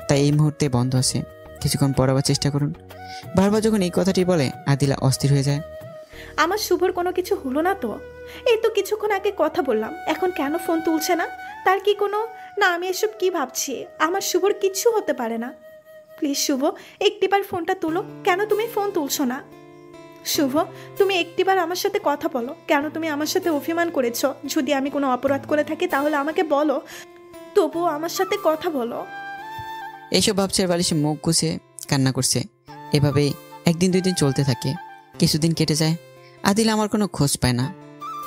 তা এই মুহূর্তে বন্ধ আছে, কিছুক্ষণ পর আবার চেষ্টা করুন। বারবার যখন এই কথাটি বলে আদিলা অস্থির হয়ে যায়। আমার শুভর কোনো কিছু হলো না তো? এই তো কিছুক্ষণ আগে কথা বললাম, এখন কেন ফোন তুলছে না? তার কি কোনো, না আমি এসব কি ভাবছি? আমার শুভর কিচ্ছু হতে পারে না। প্লিজ শুভ, একটিবার ফোনটা তুলো। কেন তুমি ফোন তুলছো না? শুভ, তুমি একটিবার আমার সাথে কথা বলো। কেন তুমি আমার সাথে অভিমান করেছো? যদি আমি কোনো অপরাধ করে থাকি তাহলে আমাকে বলো, তবুও আমার সাথে কথা বলো। এইসব ভাবছে আর বালিশে মুখ গুছে কান্না করছে। এভাবেই একদিন দুই দিন চলতে থাকে। কিছুদিন কেটে যায়, আদিল আমার কোনো খোঁজ পায় না।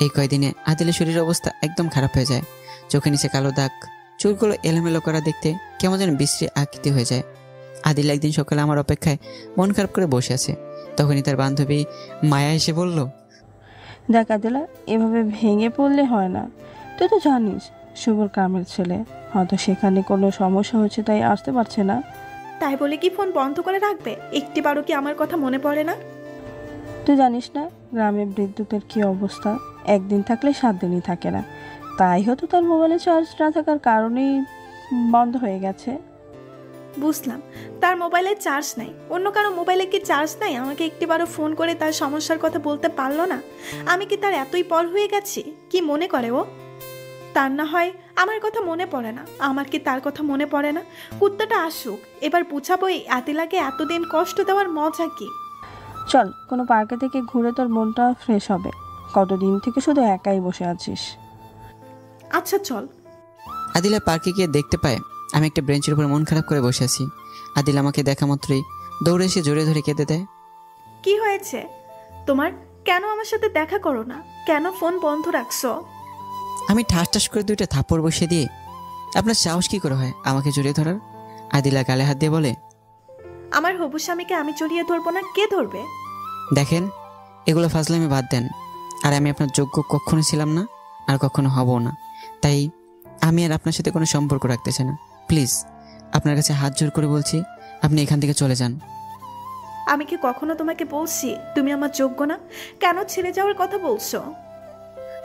এই কয়দিনে আদিলের শরীরের অবস্থা একদম খারাপ হয়ে যায়। চোখে নিচে কালো দাগ, চুলগুলো এলোমেলো করা দেখতে কেমন যেন বিশ্রী আকৃতি হয়ে যায়। আদিল একদিন সকালে আমার অপেক্ষায় মন খারাপ করে বসে আছে। তখনই তার বান্ধবী মায়া এসে বলল, দেখ আদিলা, এভাবে ভেঙে পড়লে হয় না। তুই তো জানিস শুভর কামের ছেলে, হয়তো সেখানে কোনো সমস্যা হচ্ছে তাই আসতে পারছে না। তাই বলে কি ফোন বন্ধ করে রাখবে? একটিবারও কি আমার কথা মনে পড়ে না? তুই জানিস না গ্রামে বিদ্যুতের কি অবস্থা? একদিন থাকলে 7 দিনই থাকে না। তাই হয়তো তার মোবাইলে চার্জ না থাকার কারণেই বন্ধ হয়ে গেছে। বুঝলাম, তার মোবাইলে চার্জ নাই। অন্য কারো মোবাইলে কি চার্জ নাই? আমাকে একটিবারও ফোন করে তার সমস্যার কথা বলতে পারলো না? আমি কি তার এতই পর হয়ে গেছি? কি মনে করে ও? তার না হয় আমার কথা মনে পড়ে না। আমার কি তার কথা মনে পড়ে না? কুত্তাটা আসুক, এবার বুঝাবো এই আদিলাকে এতদিন কষ্ট দেওয়ার মজা কি। চল কোনো পার্কে থেকে ঘুরে তোর মনটা ফ্রেশ হবে। কতদিন থেকে শুধু একাই বসে আছিস। আচ্ছা চল। আদিলা পার্কে গিয়ে দেখতে পায় আমি একটা বেঞ্চের উপর মন খারাপ করে বসে আছি। আদিল আমাকে দেখা মাত্রই দৌড়ে এসে জোরে ধরে কেঁদে দেয়। কি হয়েছে তোমার? কেন আমার সাথে দেখা করো না? কেন ফোন বন্ধ রাখছো? আমি ঠাস ঠাস করে 2টা থাপ্পড় বসিয়ে দিয়ে, আপনার সাহস কি করে হয় আমাকে জড়িয়ে ধরার? আদিলা গালে হাত দিয়ে বলে, আমার হবু স্বামীকে আমি জড়িয়ে ধরবো না, কে ধরবে? দেখেন, এগুলো ফাজলামি বাদ দেন। আর আমি আপনার যোগ্য কখনো ছিলাম না আর কখনো হবও না। তাই আমি আর আপনার সাথে কোনো সম্পর্ক রাখতে চাই না। প্লিজ আপনার কাছে হাত জোর করে বলছি, আপনি এখান থেকে চলে যান। আমি কি কখনো তোমাকে বলছি তুমি আমার যোগ্য না? কেন ছেড়ে যাওয়ার কথা বলছো?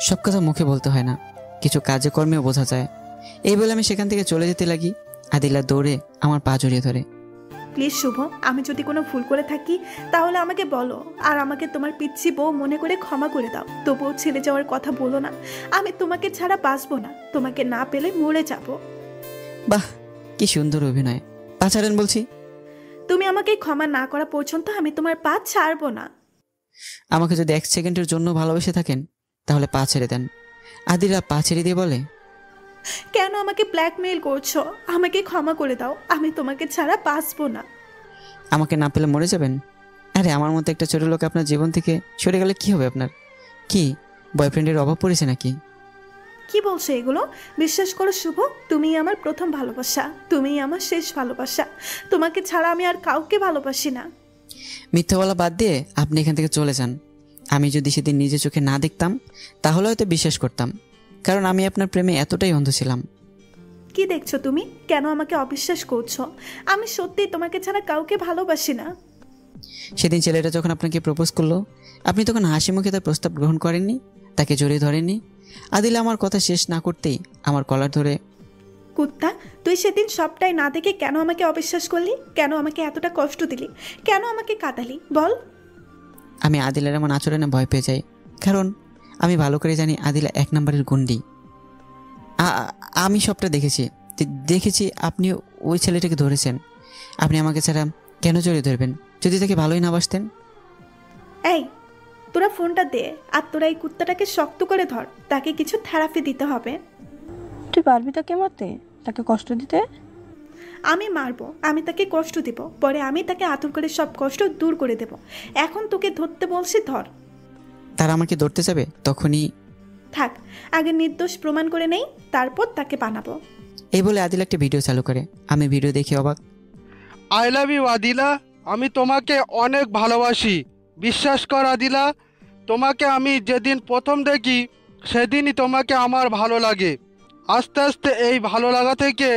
সব কথা মুখে বলতে হয় না, কিছু কাজে কর্মেও বোঝা যায়। এই বলে আমি সেখান থেকে চলে যেতে লাগি। আদিলা দৌড়ে আমার পা জড়িয়ে ধরে। প্লিজ শুভ, আমি যদি কোনো ভুল করে থাকি তাহলে আমাকে বলো, আর আমাকে তোমার পিচ্ছি বউ মনে করে ক্ষমা করে দাও। তবুও ছেড়ে যাওয়ার কথা বলো না। আমি তোমাকে ছাড়া বাঁচবো না, তোমাকে না পেলে মরে যাব। বাহ, কি সুন্দর অভিনয়! পা ছাড়েন বলছি। তুমি আমাকে ক্ষমা না করা পর্যন্ত আমি তোমার পা ছাড়বো না। আমাকে যদি 1 সেকেন্ডের জন্য ভালোবেসে থাকেন তাহলে পা ছেড়ে দেন। আদিলা পা ছেড়ে দিয়ে বলে, কেন আমাকে ব্ল্যাকমেইল করছো? আমাকে ক্ষমা করে দাও, আমি তোমাকে ছাড়া বাঁচবো না। আমাকে না পেলে মরে যাবেন? আরে আমার মতো একটা ছোট লোক আপনার জীবন থেকে সরে গেলে কি হবে আপনার? কি বয়ফ্রেন্ডের অভাব পড়েছে নাকি? কি বলছো এগুলো? বিশ্বাস করো শুভ, তুমিই আমার প্রথম ভালোবাসা, তুমিই আমার শেষ ভালোবাসা। তোমাকে ছাড়া আমি আর কাউকে ভালোবাসি না। মিথ্যা বলা বাদ দিয়ে আপনি এখান থেকে চলে যান। আমি যদি সেদিন নিজে চোখে না দেখতাম তাহলে হয়তো বিশ্বাস করতাম, কারণ আমি আপনার প্রেমে এতটাই অন্ধ ছিলাম। কি দেখছো তুমি? কেন আমাকে অবিশ্বাস করছো? আমি সত্যিই তোমাকে ছাড়া কাউকে ভালোবাসি না। সেদিন ছেলেটা যখন আপনাকে প্রপোজ করলো, আপনি তখন হাসি মুখে তার প্রস্তাব গ্রহণ করেননি, তাকে জড়িয়ে ধরেননি। আদিলা আমার কথা শেষ না করতেই আমার কলার ধরে, কুত্তা, তুই সেদিন সবটাই না দেখে কেন আমাকে অবিশ্বাস করলি? কেন আমাকে এতটা কষ্ট দিলি? কেন আমাকে কাঁদালি বল? আমি আদিলার এমন আচরণে ভয় পেয়ে যাই, কারণ আমি ভালো করে জানি আদিলা 1 নম্বরের গুন্ডি। আমি সবটা দেখেছি আপনি ওই ছেলেটাকে ধরেছেন। আপনি আমাকে ছাড়া কেন জড়িয়ে ধরবেন যদি তাকে ভালোই না বাসতেন? এই, তোরা ফোনটা দে, আর তোরা এই কুত্তাটাকে শক্ত করে ধর, তাকে কিছু থেরাপি দিতে হবে। তুই পারবি তাকে মারতে, তাকে কষ্ট দিতে? আমি মারবো, আমি তাকে কষ্ট দিব, পরে আমি তাকে আতুর করে সব কষ্ট দূর করে দেব। এখন তোকে ধরতে বলছি, ধর। তারা আমাকে ধরতে যাবে তখনই, থাক, আগে নির্দোষ প্রমাণ করে নেই, তারপর তাকে বানাবো। এই বলে আদিলা একটা ভিডিও চালু করে। আমি ভিডিও দেখে অবাক। আই লাভ ইউ আদিলা, আমি তোমাকে অনেক ভালোবাসি। বিশ্বাস কর আদিলা, তোমাকে আমি যেদিন প্রথম দেখি সেদিনই তোমাকে আমার ভালো লাগে। আস্তে আস্তে এই ভালো লাগা থেকে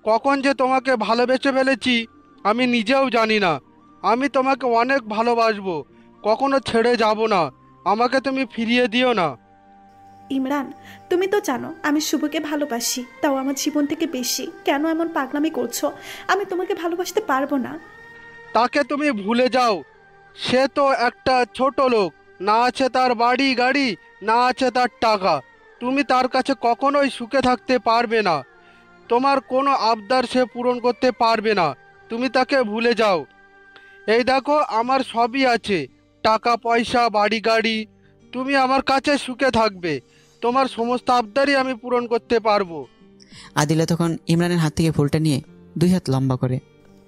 কখন যে তোমাকে ভালোবেসে ফেলেছি আমি নিজেও জানি না। আমি তোমাকে অনেক ভালোবাসবো, কখনো ছেড়ে যাব না। আমাকে তুমি ফিরিয়ে দিও না। ইমরান, তুমি তো জানো আমি শুভকে ভালোবাসি, তাও আমার জীবন থেকে বেশি। কেন এমন পাগলামি করছো? আমি তোমাকে ভালোবাসতে পারবো না। তাকে তুমি ভুলে যাও। সে তো একটা ছোট লোক, না আছে তার বাড়ি গাড়ি, না আছে তার টাকা। তুমি তার কাছে কখনোই সুখে থাকতে পারবে না। তোমার কোনো আবদার সে পূরণ করতে পারবে না। তুমি তাকে ভুলে যাও। এই দেখো, আমার সবই আছে, টাকা পয়সা বাড়ি গাড়ি। তুমি আমার কাছে সুখে থাকবে, তোমার সমস্ত আবদারই আমি পূরণ করতে পারবো। আদিলা তখন ইমরানের হাত থেকে ফুলটা নিয়ে 2 হাত লম্বা করে,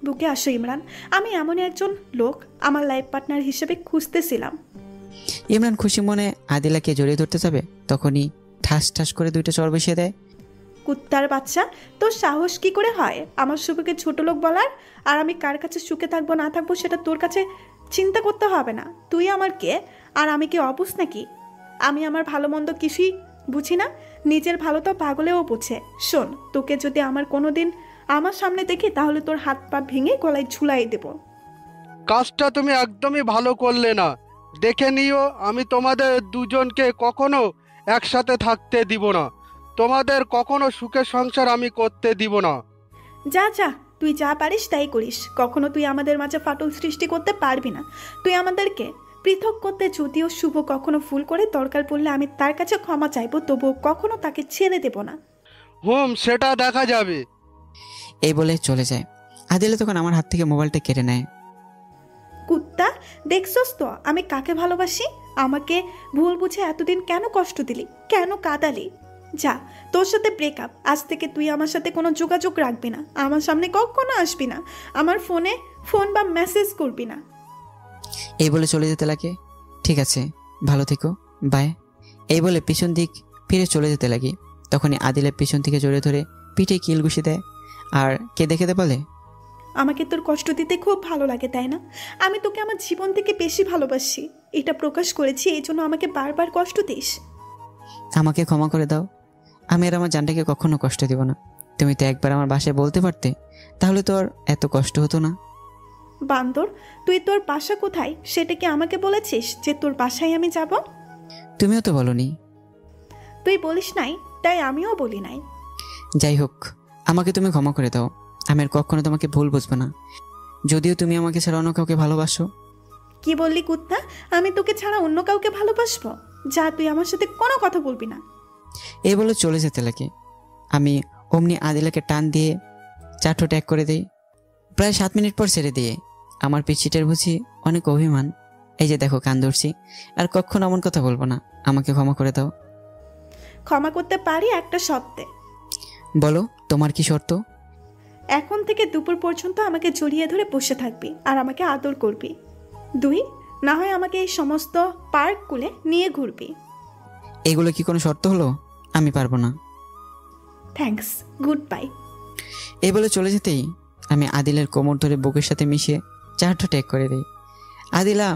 বুকে আসো ইমরান, আমি এমনই একজন লোক আমার লাইফ পার্টনার হিসেবে খুঁজতেছিলাম। ইমরান খুশি মনে আদিলাকে জড়িয়ে ধরতে যাবে, তখনই ঠাস ঠাস করে 2টা চড় বসিয়ে দেয়। কুত্তার বাচ্চা, তোর সাহস কি করে হয় আমার শুভকে ছোট লোক বলার? আর আমি কার কাছে সুখে থাকবো না থাকবো সেটা তোর কাছে চিন্তা করতে হবে না। তুই আমার কে, আর আমি কি অবুঝ নাকি? আমি আমার ভালো মন্দ কিছুই বুঝি না, নিজের ভালো তো পাগলেও বুঝে। শোন, তোকে যদি আমার কোনো দিন আমার সামনে দেখি তাহলে তোর হাত পা ভেঙে গলায় ঝুলাই দেব। কাজটা তুমি একদমই ভালো করলে না। দেখে নিও, আমি তোমাদের দুজনকে কখনো একসাথে থাকতে দিব না। তোমাদের কখনো সুখের সংসার আমি করতে দিব না। যা যা, তুই যা পারিস তাই করিস, কখনো তুই আমাদের মাঝে ফাটল সৃষ্টি করতে পারবি না। তুই আমাদেরকে পৃথক করতে যদিও শুভ কখনো ভুল করে, দরকার পড়লে আমি তার কাছে ক্ষমা চাইবো, তবুও কখনো তাকে ছেড়ে দেব না। সেটা দেখা যাবে। এই বলে চলে যায়। আদিলা তখন আমার হাত থেকে মোবাইলটা কেড়ে নেয়। কুত্তা, দেখছস তো আমি কাকে ভালোবাসি? আমাকে ভুল বুঝে এতদিন কেন কষ্ট দিলি, কেন কাঁদালি? যা, তোর সাথে ব্রেকআপ। আজ থেকে তুই আমার সাথে কোনো যোগাযোগ রাখবি না, আমার সামনে কখনো আসবি না, আমার ফোন বা মেসেজ করবি না। এই বলে চলে যেতে লাগে। ঠিক আছে, ভালো থেকো, বাই। এই বলে পিছন দিক ফিরে চলে যেতে লাগি। তখনই আদিলা পিছন থেকে জড়িয়ে ধরে পিঠে কিল ঘুষি দেয়, আর কেঁদে কেঁদে বলে, আমাকে তোর কষ্ট দিতে খুব ভালো লাগে তাই না? আমি তোকে আমার জীবন থেকে বেশি ভালোবাসি, এটা প্রকাশ করেছি, এই জন্য আমাকে বারবার কষ্ট দিস। আমাকে ক্ষমা করে দাও। আমি আর আমার জানটাকে কখনো কষ্ট দিব না। তুমি তো একবার আমার বাসায় বলতে পারতে, তাহলে তো আর এত কষ্ট হতো না। বান্দর, তুই তোর বাসা কোথায় সেটা কি আমাকে বলেছিস যে তোর বাসায় আমি যাব? তুমিও তো বলনি। তুই বলিস নাই, তাই আমিও বলি নাই। যাই হোক, আমাকে তুমি ক্ষমা করে দাও। আমি আর কখনো তোমাকে ভুল বুঝবো না, যদিও তুমি আমাকে ছাড়া অন্য কাউকে ভালোবাসো। কি বললি কুত্তা? আমি তোকে ছাড়া অন্য কাউকে ভালোবাসবো? যা, তুই আমার সাথে কোনো কথা বলবি না। এই বলে চলে যেতে লাগে। আমি অমনি আদিলাকে টান দিয়ে 4 ঠোঁট এক করে দিই। প্রায় 7 মিনিট পর ছেড়ে দিয়ে আমার পিছিটার বুঝি অনেক অভিমান। এই যে দেখো, কান ধরছি, আর কখনো এমন কথা বলবো না। আমাকে ক্ষমা করে দাও। ক্ষমা করতে পারি একটা শর্তে। বলো, তোমার কি শর্ত? এখন থেকে দুপুর পর্যন্ত আমাকে জড়িয়ে ধরে বসে থাকবি আর আমাকে আদর করবি। 2, না হয় আমাকে এই সমস্ত পার্কগুলো নিয়ে ঘুরবি। এগুলো কি কোনো শর্ত হলো? আমি পারবো না। Thanks, good bye. এই বলে চলে যেতেই আমি আদিলের কোমর ধরে বুকের সাথে মিশিয়ে 4 ঠোঁট এক করে দিই। আদিলা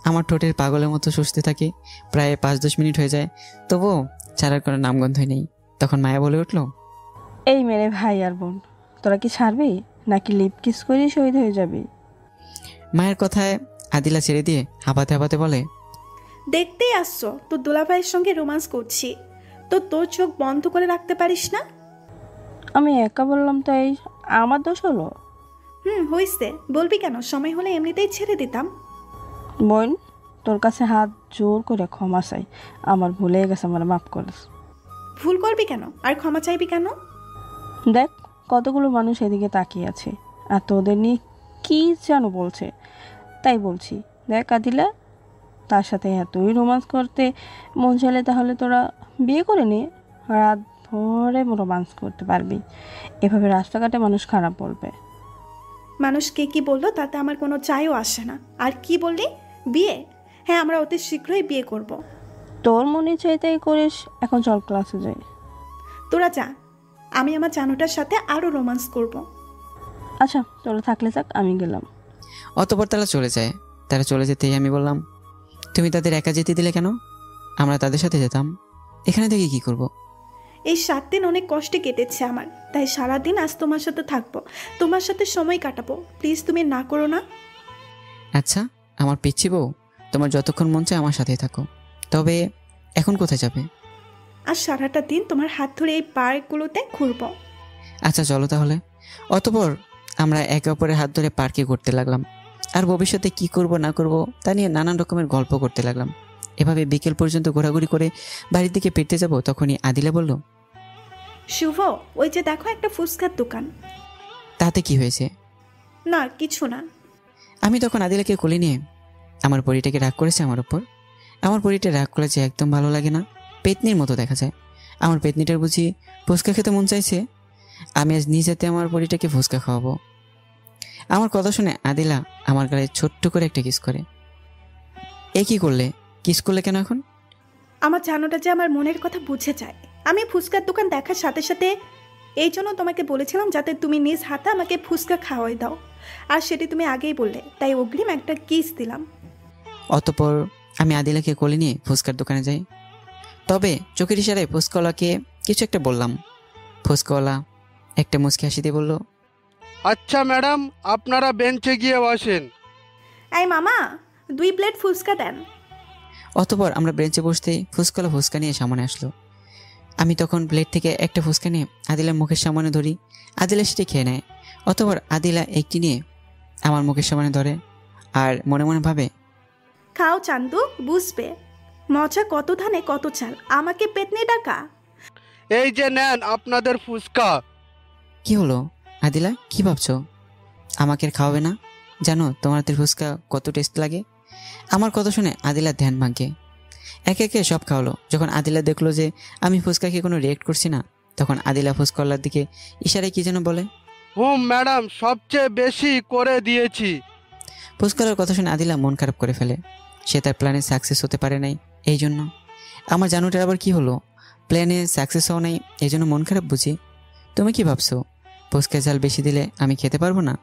আমার ঠোঁটের পাগলের মতো সুস্থে থাকে। প্রায় 5-10 মিনিট হয়ে যায়, তবুও ছাড়ার কোনো নামগন্ধই নেই। তখন মায়া বলে উঠল, এই মেরে ভাই আর বোন, তোরা কি ছাড়বি নাকি লিপ কিস করে শহীদ হয়ে যাবি? মায়ের কথায় আদিলা ছেড়ে দিয়ে হাঁপাতে হাঁপাতে বলে, দেখতেই আসছো তোর দুলাভাইয়ের সঙ্গে রোমান্স করছি, তো তোর চোখ বন্ধ করে রাখতে পারিস না? আমি একা বললাম তাই আমার দোষ হলো? হইছে, বলবি কেন? সময় হলে এমনিতেই ছেড়ে দিতাম। বোন, তোর কাছে হাত জোর করে ক্ষমা চাই, আমার ভুলে গেছে, আমার মাফ করিস। ভুল করবি কেন আর ক্ষমা চাইবি কেন? দেখ কতগুলো মানুষ এদিকে তাকিয়ে আছে আর তোদের নিয়ে কি যেন বলছে, তাই বলছি। দেখ আদিলা, তার সাথে এতই রোমান্স করতে মন চাইলে তাহলে তোরা বিয়ে করে নে, রাত ভরে রোমান্স করতে পারবি। এভাবে রাস্তাঘাটে মানুষ খারাপ বলবে। মানুষ কে কি বললো তাতে আমার কোনো চাইও আসে না। আর কি বললি? বিয়ে? হ্যাঁ, আমরা অতি শীঘ্রই বিয়ে করব। তোর মনে চাইতেই করিস, এখন চল ক্লাসে যাই। তোরা যা, আমি আমার জানুটার সাথে আরও রোমান্স করব। আচ্ছা তোরা থাকলে যাক, আমি গেলাম। অতপর তারা চলে যায়। তারা চলে যেতেই আমি বললাম, তুমি তাদের একা যেতে দিলে কেন? আমরা তাদের সাথে যেতাম। এখানে থেকে কি করব? এই 7 দিন অনেক কষ্টে কেটেছে আমার, তাই সারাদিন আজ তোমার সাথে থাকবো, তোমার সাথে সময় কাটাবো। প্লিজ তুমি না করো না। আচ্ছা, আমার পিচ্ছি বউ, তোমার যতক্ষণ মন চায় আমার সাথেই থাকো। তবে এখন কোথায় যাবে? আর সারাটা দিন তোমার হাত ধরে এই পার্কগুলোতে ঘুরবো। আচ্ছা চলো তাহলে। অতপর আমরা একে অপরের হাত ধরে পার্কে ঘুরতে লাগলাম, আর ভবিষ্যতে কি করব না করব তা নিয়ে নানান রকমের গল্প করতে লাগলাম। এভাবে বিকেল পর্যন্ত ঘোরাঘুরি করে বাড়ির দিকে ফিরতে যাব, তখনই আদিলা বলল, শুভ, ওই যে দেখো একটা ফুচকার দোকান। তাতে কি হয়েছে? না কিছু না। আমি তখন আদিলাকে কোলে নিয়ে, আমার পরিটাকে রাগ করেছে আমার ওপর। আমার পরিটা রাগ করেছে একদম ভালো লাগে না, পেতনির মতো দেখা যায়। আমার পেতনিটার বুঝি ফুচকা খেতে মন চাইছে। আমি আজ নিজ হাতে আমার পরিটাকে ফুচকা খাওয়াবো। আমার কথা শুনে আদিলা আমার গায়ে ছোট্ট করে একটা কিস করে। এ কি করলে? কিস করলে কেন এখন? আমার জানোটা যে আমার মনের কথা বুঝে যায়। আমি ফুচকার দোকান দেখার সাথে সাথে এই জন্য তোমাকে বলেছিলাম যাতে তুমি নিজ হাতে আমাকে ফুচকা খাওয়াই দাও, আর সেটি তুমি আগেই বললে, তাই অগ্রিম একটা কিস দিলাম। অতপর আমি আদিলাকে কোলে নিয়ে ফুচকার দোকানে যাই। তবে চোখের ইশারায় ফুচকাওয়ালাকে কিছু একটা বললাম। ফুচকাওয়ালা একটা মুচকি হাসি দিয়ে বলল, আচ্ছা ম্যাডাম, আপনারা বেঞ্চে গিয়ে বসেন। এই মামা, 2 প্লেট ফুচকা দেন। অতপর আমরা বেঞ্চে বসতেই ফুচকাওয়ালা ফুচকা নিয়ে সামনে আসলো। আমি তখন প্লেট থেকে একটা ফুচকা নিয়ে আদিলার মুখের সামনে ধরি। আদিলা সেটি খেয়ে নেয়। অতপর আদিলা একটি নিয়ে আমার মুখের সামনে ধরে আর মনে মনে ভাবে, খাও চান্দু, বুঝবে মজা কত ধানে কত চাল, আমাকে পেতনি ডাকা। এই যে নেন আপনাদের ফুচকা। কি হলো আদিলা, কি ভাবছো? আমাকে আর খাওয়াবে না? জানো তোমার হাতের ফুচকা কত টেস্ট লাগে? আমার কথা শুনে আদিলা ধ্যান ভাঙে। একে একে সব খাওয়ালো। যখন আদিলা দেখলো যে আমি ফুচকাকে কোনো রিয়েক্ট করছি না, তখন আদিলা ফুচকাওয়ালার দিকে ইশারায় কি যেন বলে। ম্যাডাম, সবচেয়ে বেশি করে দিয়েছি। ফুচকাওয়ালার কথা শুনে আদিলা মন খারাপ করে ফেলে। সে তার প্ল্যানে সাকসেস হতে পারে নাই, এই জন্য। আমার জানুটার আবার কি হলো? প্ল্যানে সাকসেস হওয়া নাই, এই জন্য মন খারাপ বুঝি? তুমি কি ভাবছো ফুচকার ঝাল বেশি দিলে আমি খেতে পারবো না?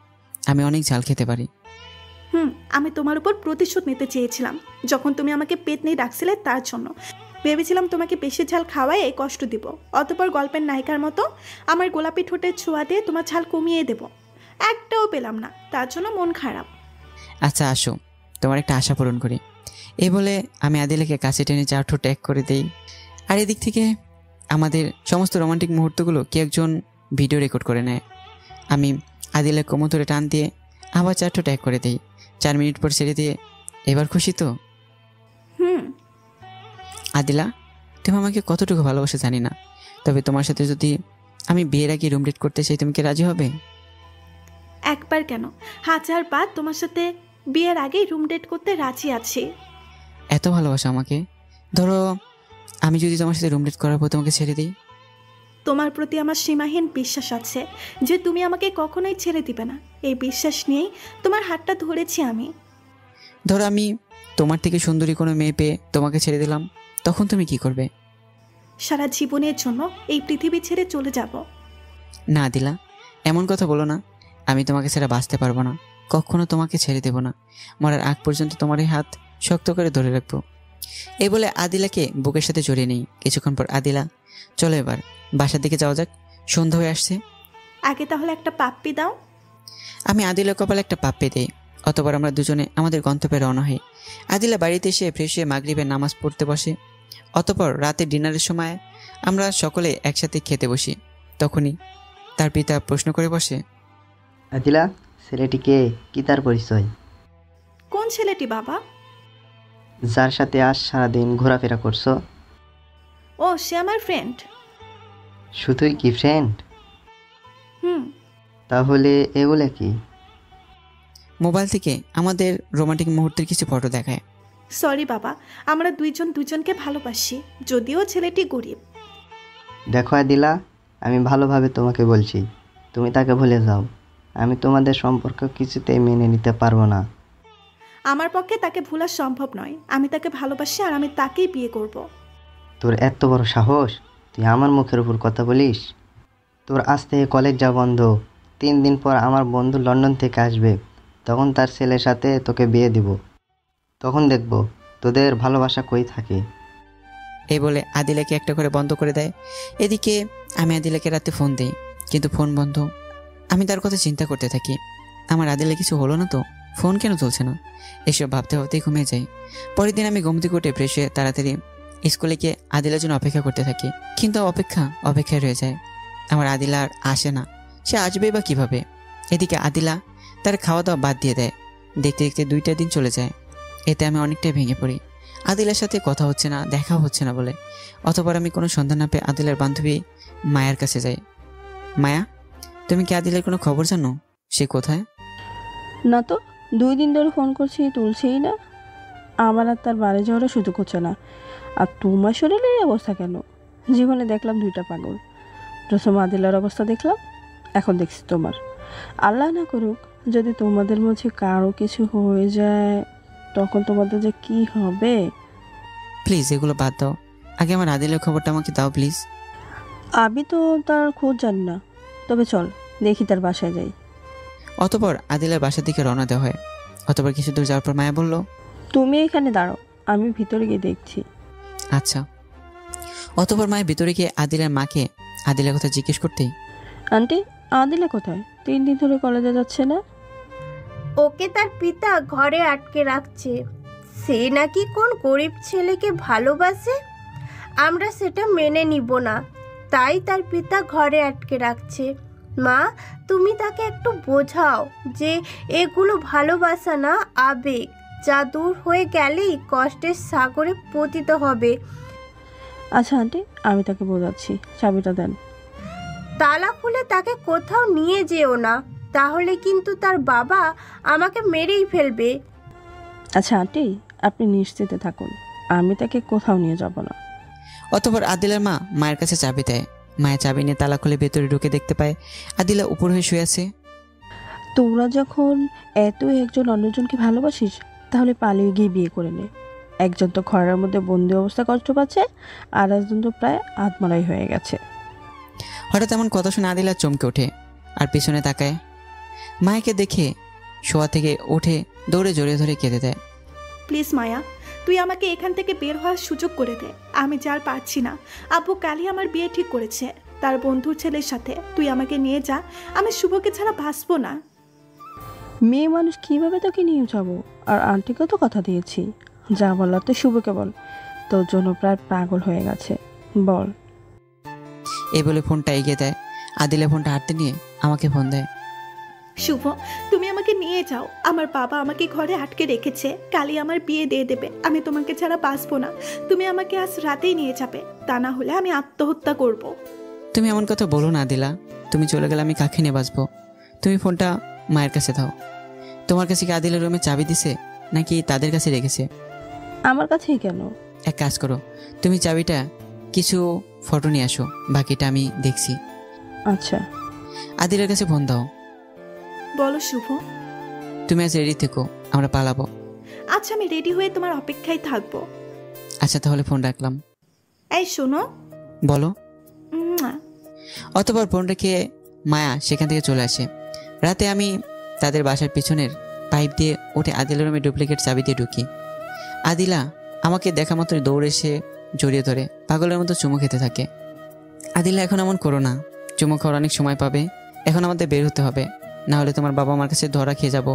আমি অনেক ঝাল খেতে পারি। আমি তোমার উপর প্রতিশোধ নিতে চেয়েছিলাম যখন তুমি আমাকে পেতনি ডাকছিলে, তার জন্য ভেবেছিলাম তোমাকে বেশি ঝাল খাওয়ায় কষ্ট দিব। অতপর গল্পের নায়িকার মতো আমার গোলাপি ঠোঁটের ছোঁয়া দিয়ে তোমার ঝাল কমিয়ে দেব। একটাও পেলাম না, তার জন্য মন খারাপ। আচ্ছা আসো, তোমার একটা আশা পূরণ করি। এই বলে আমি আদিলাকে কাছে টেনে 4 ঠোঁট ট্যাগ করে দেই। আর এদিক থেকে আমাদের সমস্ত রোমান্টিক মুহূর্তগুলো কে একজন ভিডিও রেকর্ড করে নেয়। আমি আদিলের কোমর ধরে টান দিয়ে আবার 4 ঠোঁট ট্যাগ করে দিই। 4 মিনিট পর ছেড়ে দিয়ে, এবার খুশি তো? আদিলা, তুমি আমাকে কতটুকু ভালোবাসো জানি না, তবে তোমার সাথে যদি আমি বিয়ের আগে রুম ডেট করতে চাই, তুমি কি রাজি হবে? একবার কেন, 1000 বার তোমার সাথে বিয়ের আগেই রুম ডেট করতে রাজি আছি। এত ভালোবাসো আমাকে? ধরো আমি যদি তোমার সাথে রুম ডেট করার পর তোমাকে ছেড়ে দিই? তোমার প্রতি আমার সীমাহীন বিশ্বাস আছে যে তুমি আমাকে কখনোই ছেড়ে দিবে না। এই বিশ্বাস নিয়েই তোমার হাতটা ধরেছি আমি। ধরো আমি তোমার থেকে সুন্দরী কোনো মেয়ে পেয়ে তোমাকে ছেড়ে দিলাম, তখন তুমি কি করবে? সারা জীবনের জন্য এই পৃথিবী ছেড়ে চলে যাব। না দিলা, এমন কথা বলো না। আমি তোমাকে ছাড়া বাঁচতে পারবো না, কখনো তোমাকে ছেড়ে দেব না। মরার আগ পর্যন্ত তোমার এই হাত শক্ত করে ধরে রাখবো। এই বলে আদিলাকে বুকের সাথে জড়িয়ে নেই। কিছুক্ষণ পর আদিলা, চলো এবার বাসার দিকে যাওয়া যাক, সন্ধ্যা হয়ে আসছে। আগে তাহলে একটা পাপ্পি দাও। আমি আদিলার কপালে একটা পাপ্পি দিই। অতপর আমরা দুজনে আমাদের গন্তব্যে রওনা হই। আদিলা বাড়িতে এসে ফ্রেশ হয়ে মাগরিবের নামাজ পড়তে বসে। অতপর রাতে ডিনারের সময় আমরা সকলে একসাথে খেতে বসি। তখনই তার পিতা প্রশ্ন করে বসে, আদিলা, ছেলেটি কে? কি তার পরিচয়? কোন ছেলেটি বাবা? যার সাথে আজ সারাদিন ঘোরাফেরা করছো? ও, সে আমার ফ্রেন্ড। শুধুই কি ফ্রেন্ড? হুম। তাহলে এগুলো কি? মোবাইল থেকে আমাদের রোমান্টিক মুহূর্তের কিছু ফটো দেখায়। সরি বাবা, আমরা দুইজন দুজনকে ভালোবাসি, যদিও ছেলেটি গরিব। দেখো আদিলা, আমি ভালোভাবে তোমাকে বলছি, তুমি তাকে ভুলে যাও। আমি তোমাদের সম্পর্ক কিছুতেই মেনে নিতে পারবো না। আমার পক্ষে তাকে ভোলা সম্ভব নয়। আমি তাকে ভালোবাসি আর আমি তাকেই বিয়ে করব। তোর এত বড় সাহস, তুই আমার মুখের উপর কথা বলিস? তোর আজ থেকে কলেজ যা বন্ধ। 3 দিন পর আমার বন্ধু লন্ডন থেকে আসবে, তখন তার ছেলের সাথে তোকে বিয়ে দিব। তখন দেখব তোদের ভালোবাসা কই থাকে। এই বলে আদিলাকে একটা করে বন্ধ করে দেয়। এদিকে আমি আদিলাকে রাতে ফোন দিই, কিন্তু ফোন বন্ধ। আমি তার কথা চিন্তা করতে থাকি, আমার আদিলা কিছু হলো না তো, ফোন কেন তুলছে না, এসব ভাবতে ভাবতেই ঘুমিয়ে যাই। পরের দিন আমি ঘুম থেকে উঠে ফ্রেশ হয়ে তাড়াতাড়ি স্কুলে গিয়ে আদিলার জন্য অপেক্ষা করতে থাকি। কিন্তু অপেক্ষায় রয়ে যায়। আমার আদিলা আর আসে না, সে আসবেই বা কীভাবে? এদিকে আদিলা তার খাওয়া দাওয়া বাদ দিয়ে দেয়। দেখতে দেখতে 2টা দিন চলে যায়। এতে আমি অনেকটাই ভেঙে পড়ি। আদিলার সাথে কথা হচ্ছে না, দেখাও হচ্ছে না বলে। অতপর আমি কোনো সন্ধান না পেয়ে আদিলার বান্ধবী মায়ার কাছে যাই। মায়া, তুমি কি আদিলার কোনো খবর জানো? সে কোথায়? না তো, 2 দিন ধরে ফোন করছি, তুলছেই না। আমার আর তার বাড়ি যাওয়ারও সুযোগ হচ্ছে না। আর তোমার শরীরের এই অবস্থা কেন? জীবনে দেখলাম 2টা পাগল। প্রথম আদিলার অবস্থা দেখলাম, এখন দেখছি তোমার। আল্লাহ না করুক, যদি তোমাদের মধ্যে কারো কিছু হয়ে যায়, তখন তোমাদের যে কি হবে। প্লিজ এগুলো বাদ দাও, আগে আমার আদিলের খবরটা আমাকে দাও প্লিজ। আমি তো তার খোঁজ জানি না, তবে চল দেখি তার বাসায় যাই। অতপর আদিলার বাসার দিকে রওনা দেওয়া হয়। অতপর কিছু দূর যাওয়ার পর মায়া বলল, তুমি এখানে দাঁড়াও, আমি ভিতরে গিয়ে দেখছি। আচ্ছা। অতপর মায়ের ভিতরে গিয়ে আদিলার মাকে আদিলার কথা জিজ্ঞেস করতেই, আন্টি, আদিলা কোথায়? 3 দিন ধরে কলেজে যাচ্ছে না। ওকে তার পিতা ঘরে আটকে রাখছে। সে নাকি কোন গরিব ছেলেকে ভালোবাসে। আমরা সেটা মেনে নিব না, তাই তার পিতা ঘরে আটকে রাখছে। মা, তুমি তাকে একটু বোঝাও যে এগুলো ভালোবাসা না, আবেগ, যা দূর হয়ে গেলেই কষ্টের সাগরে পতিত হবে। আচ্ছা আন্টি, আমি তাকে বোঝাচ্ছি, চাবিটা দেন। তালা খুলে তাকে কোথাও নিয়ে যেও না, তাহলে কিন্তু তার বাবা আমাকে মেরেই ফেলবে। আচ্ছা আন্টি, আপনি নিশ্চিন্তে থাকুন, আমি তাকে কোথাও নিয়ে যাব না। অতপর আদিলার মা মায়ের কাছে চাবি দেয়। মায়ের চাবি নিয়ে তালা খুলে ভেতরে ঢুকে দেখতে পায় আদিলা উপর হয়ে শুয়ে আছে। তোরা যখন এতই একজন অন্যজনকে ভালোবাসিস, তাহলে পালিয়ে গিয়ে বিয়ে করে নে। একজন তো ঘরের মধ্যে বন্দি অবস্থা কষ্ট পাচ্ছে, আর একজন তো প্রায় আত্মরাই হয়ে গেছে। হঠাৎ এমন কথা শুনে আদিলা চমকে ওঠে আর পিছনে তাকায়। মায়াকে দেখে শোয়া থেকে উঠে দৌড়ে জড়িয়ে ধরে কেঁদে দেয়। প্লিজ মায়া, তুই আমাকে এখান থেকে বের হওয়ার সুযোগ করে দে। আমি যার পারছি না। আব্বু কালই আমার বিয়ে ঠিক করেছে তার বন্ধুর ছেলের সাথে। তুই আমাকে নিয়ে যা, আমি শুভকে ছাড়া বাঁচবো না। মেয়ে মানুষ কীভাবে তোকে নিয়ে যাবো? আর আন্টিকেও তো কথা দিয়েছি, যা বলার তো শুভকে বল, তোর জন্য প্রায় পাগল হয়ে গেছে, বল। এই বলে ফোনটা এগিয়ে দেয়। আদিলা ফোনটা হাতে নিয়ে আমাকে ফোন দেয়। শুভ, তুমি আমাকে নিয়ে যাও। আমার বাবা আমাকে ঘরে আটকে রেখেছে, কালই আমার বিয়ে দিয়ে দেবে। আমি তোমাকে ছাড়া বাঁচবো না। তুমি আমাকে আজ রাতেই নিয়ে যাবে, তা না হলে আমি আত্মহত্যা করব। তুমি এমন কথা বলো না আদিলা, তুমি চলে গেলে আমি কাকে নিয়ে বাঁচবো? তুমি ফোনটা মায়ের কাছে দাও। তোমার কাছে কি আদিলের রুমে চাবি দিছে নাকি তাদের কাছে রেখেছে? আমার কাছেই কেন? এক কাজ করো, তুমি চাবিটা কিছু ফটো নিয়ে আসো, বাকিটা আমি দেখছি। আচ্ছা। আদিলের কাছে ফোন দাও। বলো শুভ। তুমি আজ রেডি থেকো, আমরা পালাবো। আচ্ছা, আমি রেডি হয়ে তোমার অপেক্ষায় থাকবো। আচ্ছা তাহলে ফোন রাখলাম। এই শোনো। বলো। উম্মা। অতপর ফোন রেখে মায়া সেখান থেকে চলে আসে। রাতে আমি তাদের বাসার পিছনের পাইপ দিয়ে উঠে আদিলের রুমে ডুপ্লিকেট চাবি দিয়ে ঢুকি। আদিলা আমাকে দেখা মাত্রই দৌড়ে এসে জড়িয়ে ধরে পাগলের মতো চুমু খেতে থাকে। আদিলা, এখন এমন করো না, চুমু খাওয়ার অনেক সময় পাবে, এখন আমাদের বের হতে হবে, না হলে তোমার বাবা আমার কাছে ধরা খেয়ে যাব,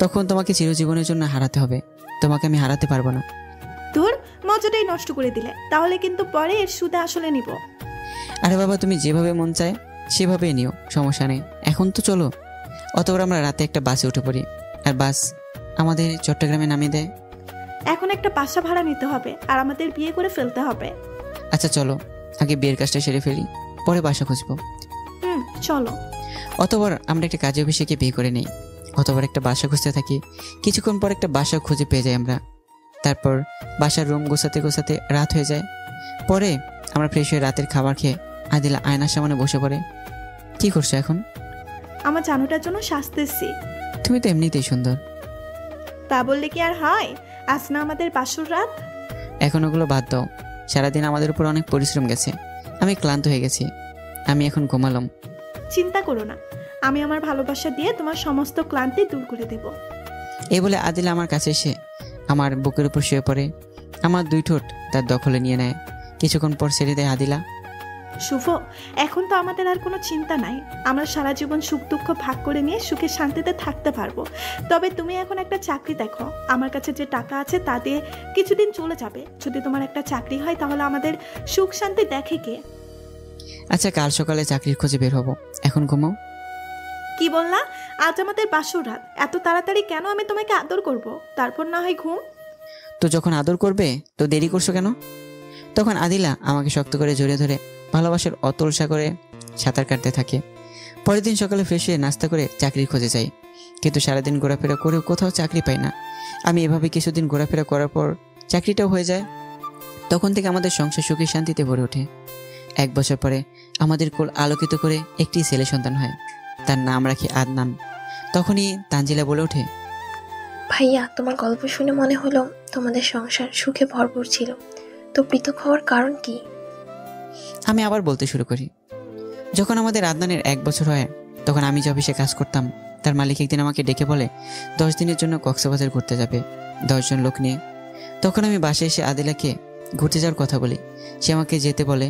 তখন তোমাকে চিরজীবনের জন্য হারাতে হবে, তোমাকে আমি হারাতে পারবো না। তোর মজাটাই নষ্ট করে দিলে, তাহলে কিন্তু পরে এর সুদে আসলে নিব। আরে বাবা, তুমি যেভাবে মন চায় সেভাবেই নিও, সমস্যা নেই, এখন তো চলো। অতবার আমরা রাতে একটা বাসে উঠে পড়ি, আর বাস আমাদের চট্টগ্রামে নামিয়ে দেয়। এখন একটা বাসা ভাড়া নিতে হবে আর আমাদের বিয়ে করে ফেলতে হবে। আচ্ছা চলো, আগে বিয়ের কাজটা সেরে ফেলি, পরে বাসা খুঁজবো। চলো। অতবার আমরা একটা কাজে অফিসে গিয়ে বিয়ে করে নিই। অতবার একটা বাসা খুঁজতে থাকি, কিছুক্ষণ পর একটা বাসা খুঁজে পেয়ে যাই আমরা। তারপর বাসার রুম গোছাতে গোছাতে রাত হয়ে যায়। পরে আমরা ফ্রেশ হয়ে রাতের খাবার খেয়ে আদিলা আয়নার সামনে বসে পড়ে। কি করছো এখন? আমার জানুটার জন্য সাজতেছি। তুমি তো এমনিতেই সুন্দর। তা বললে কি আর হয়? আজ না আমাদের বাসর রাত। এখন ওগুলো বাদ দাও, সারাদিন আমাদের উপর অনেক পরিশ্রম গেছে, আমি ক্লান্ত হয়ে গেছি, আমি এখন ঘুমালাম। চিন্তা করো না, আমি আমার ভালোবাসা দিয়ে তোমার সমস্ত ক্লান্তি দূর করে দেব। এই বলে আদিলা আমার কাছে এসে আমার বুকের উপর শুয়ে পড়ে, আমার দুই ঠোঁট তার দখলে নিয়ে নেয়। কিছুক্ষণ পর ছেড়ে দেয় আদিলা। শুভ, এখন তো আমাদের আর কোনো চিন্তা নাই, আমরা সারা জীবন সুখ দুঃখ ভাগ করে নিয়ে সুখে শান্তিতে থাকতে পারবো। তবে তুমি এখন একটা চাকরি দেখো, আমার কাছে যে টাকা আছে তা দিয়ে কিছুদিন চলে যাবে। যদি তোমার একটা চাকরি হয় তাহলে আমাদের সুখ শান্তি দেখে কে? আচ্ছা, কাল সকালে চাকরির খোঁজে বের হবো, এখন ঘুমাও। কি বললা? আজ আমাদের বাসর রাত, এত তাড়াতাড়ি কেন? আমি তোমাকে আদর করব, তারপর না হয় ঘুম। তো যখন আদর করবে তো দেরি করছো কেন? তখন আদিলা আমাকে শক্ত করে জড়িয়ে ধরে ভালোবাসার অতল সাগরে সাঁতার কাটতে থাকে। পরের দিন সকালে ফ্রেশ হয়ে নাস্তা করে চাকরির খোঁজে যাই, কিন্তু সারাদিন ঘোরাফেরা করেও কোথাও চাকরি পাই না। আমি এভাবে কিছুদিন ঘোরাফেরা করার পর চাকরিটাও হয়ে যায়। তখন থেকে আমাদের সংসার সুখী শান্তিতে ভরে ওঠে। 1 বছর পরে আমাদের কোল আলোকিত করে একটি ছেলে সন্তান হয়, তার নাম রাখি আদনান। তখনই তানজিলা বলে ওঠে, ভাইয়া, তোমার গল্প শুনে মনে হলো তোমাদের সংসার সুখে ভরপুর ছিল, তো পৃথক হওয়ার কারণ কি? আমি আবার বলতে শুরু করি। যখন আমাদের আদনানের 1 বছর হয়, তখন আমি যে অফিসে কাজ করতাম তার মালিক একদিন আমাকে ডেকে বলে 10 দিনের জন্য কক্সবাজার ঘুরতে যাবে 10 জন লোক নিয়ে। তখন আমি বাসায় এসে আদিলাকে ঘুরতে যাওয়ার কথা বলি, সে আমাকে যেতে বলে।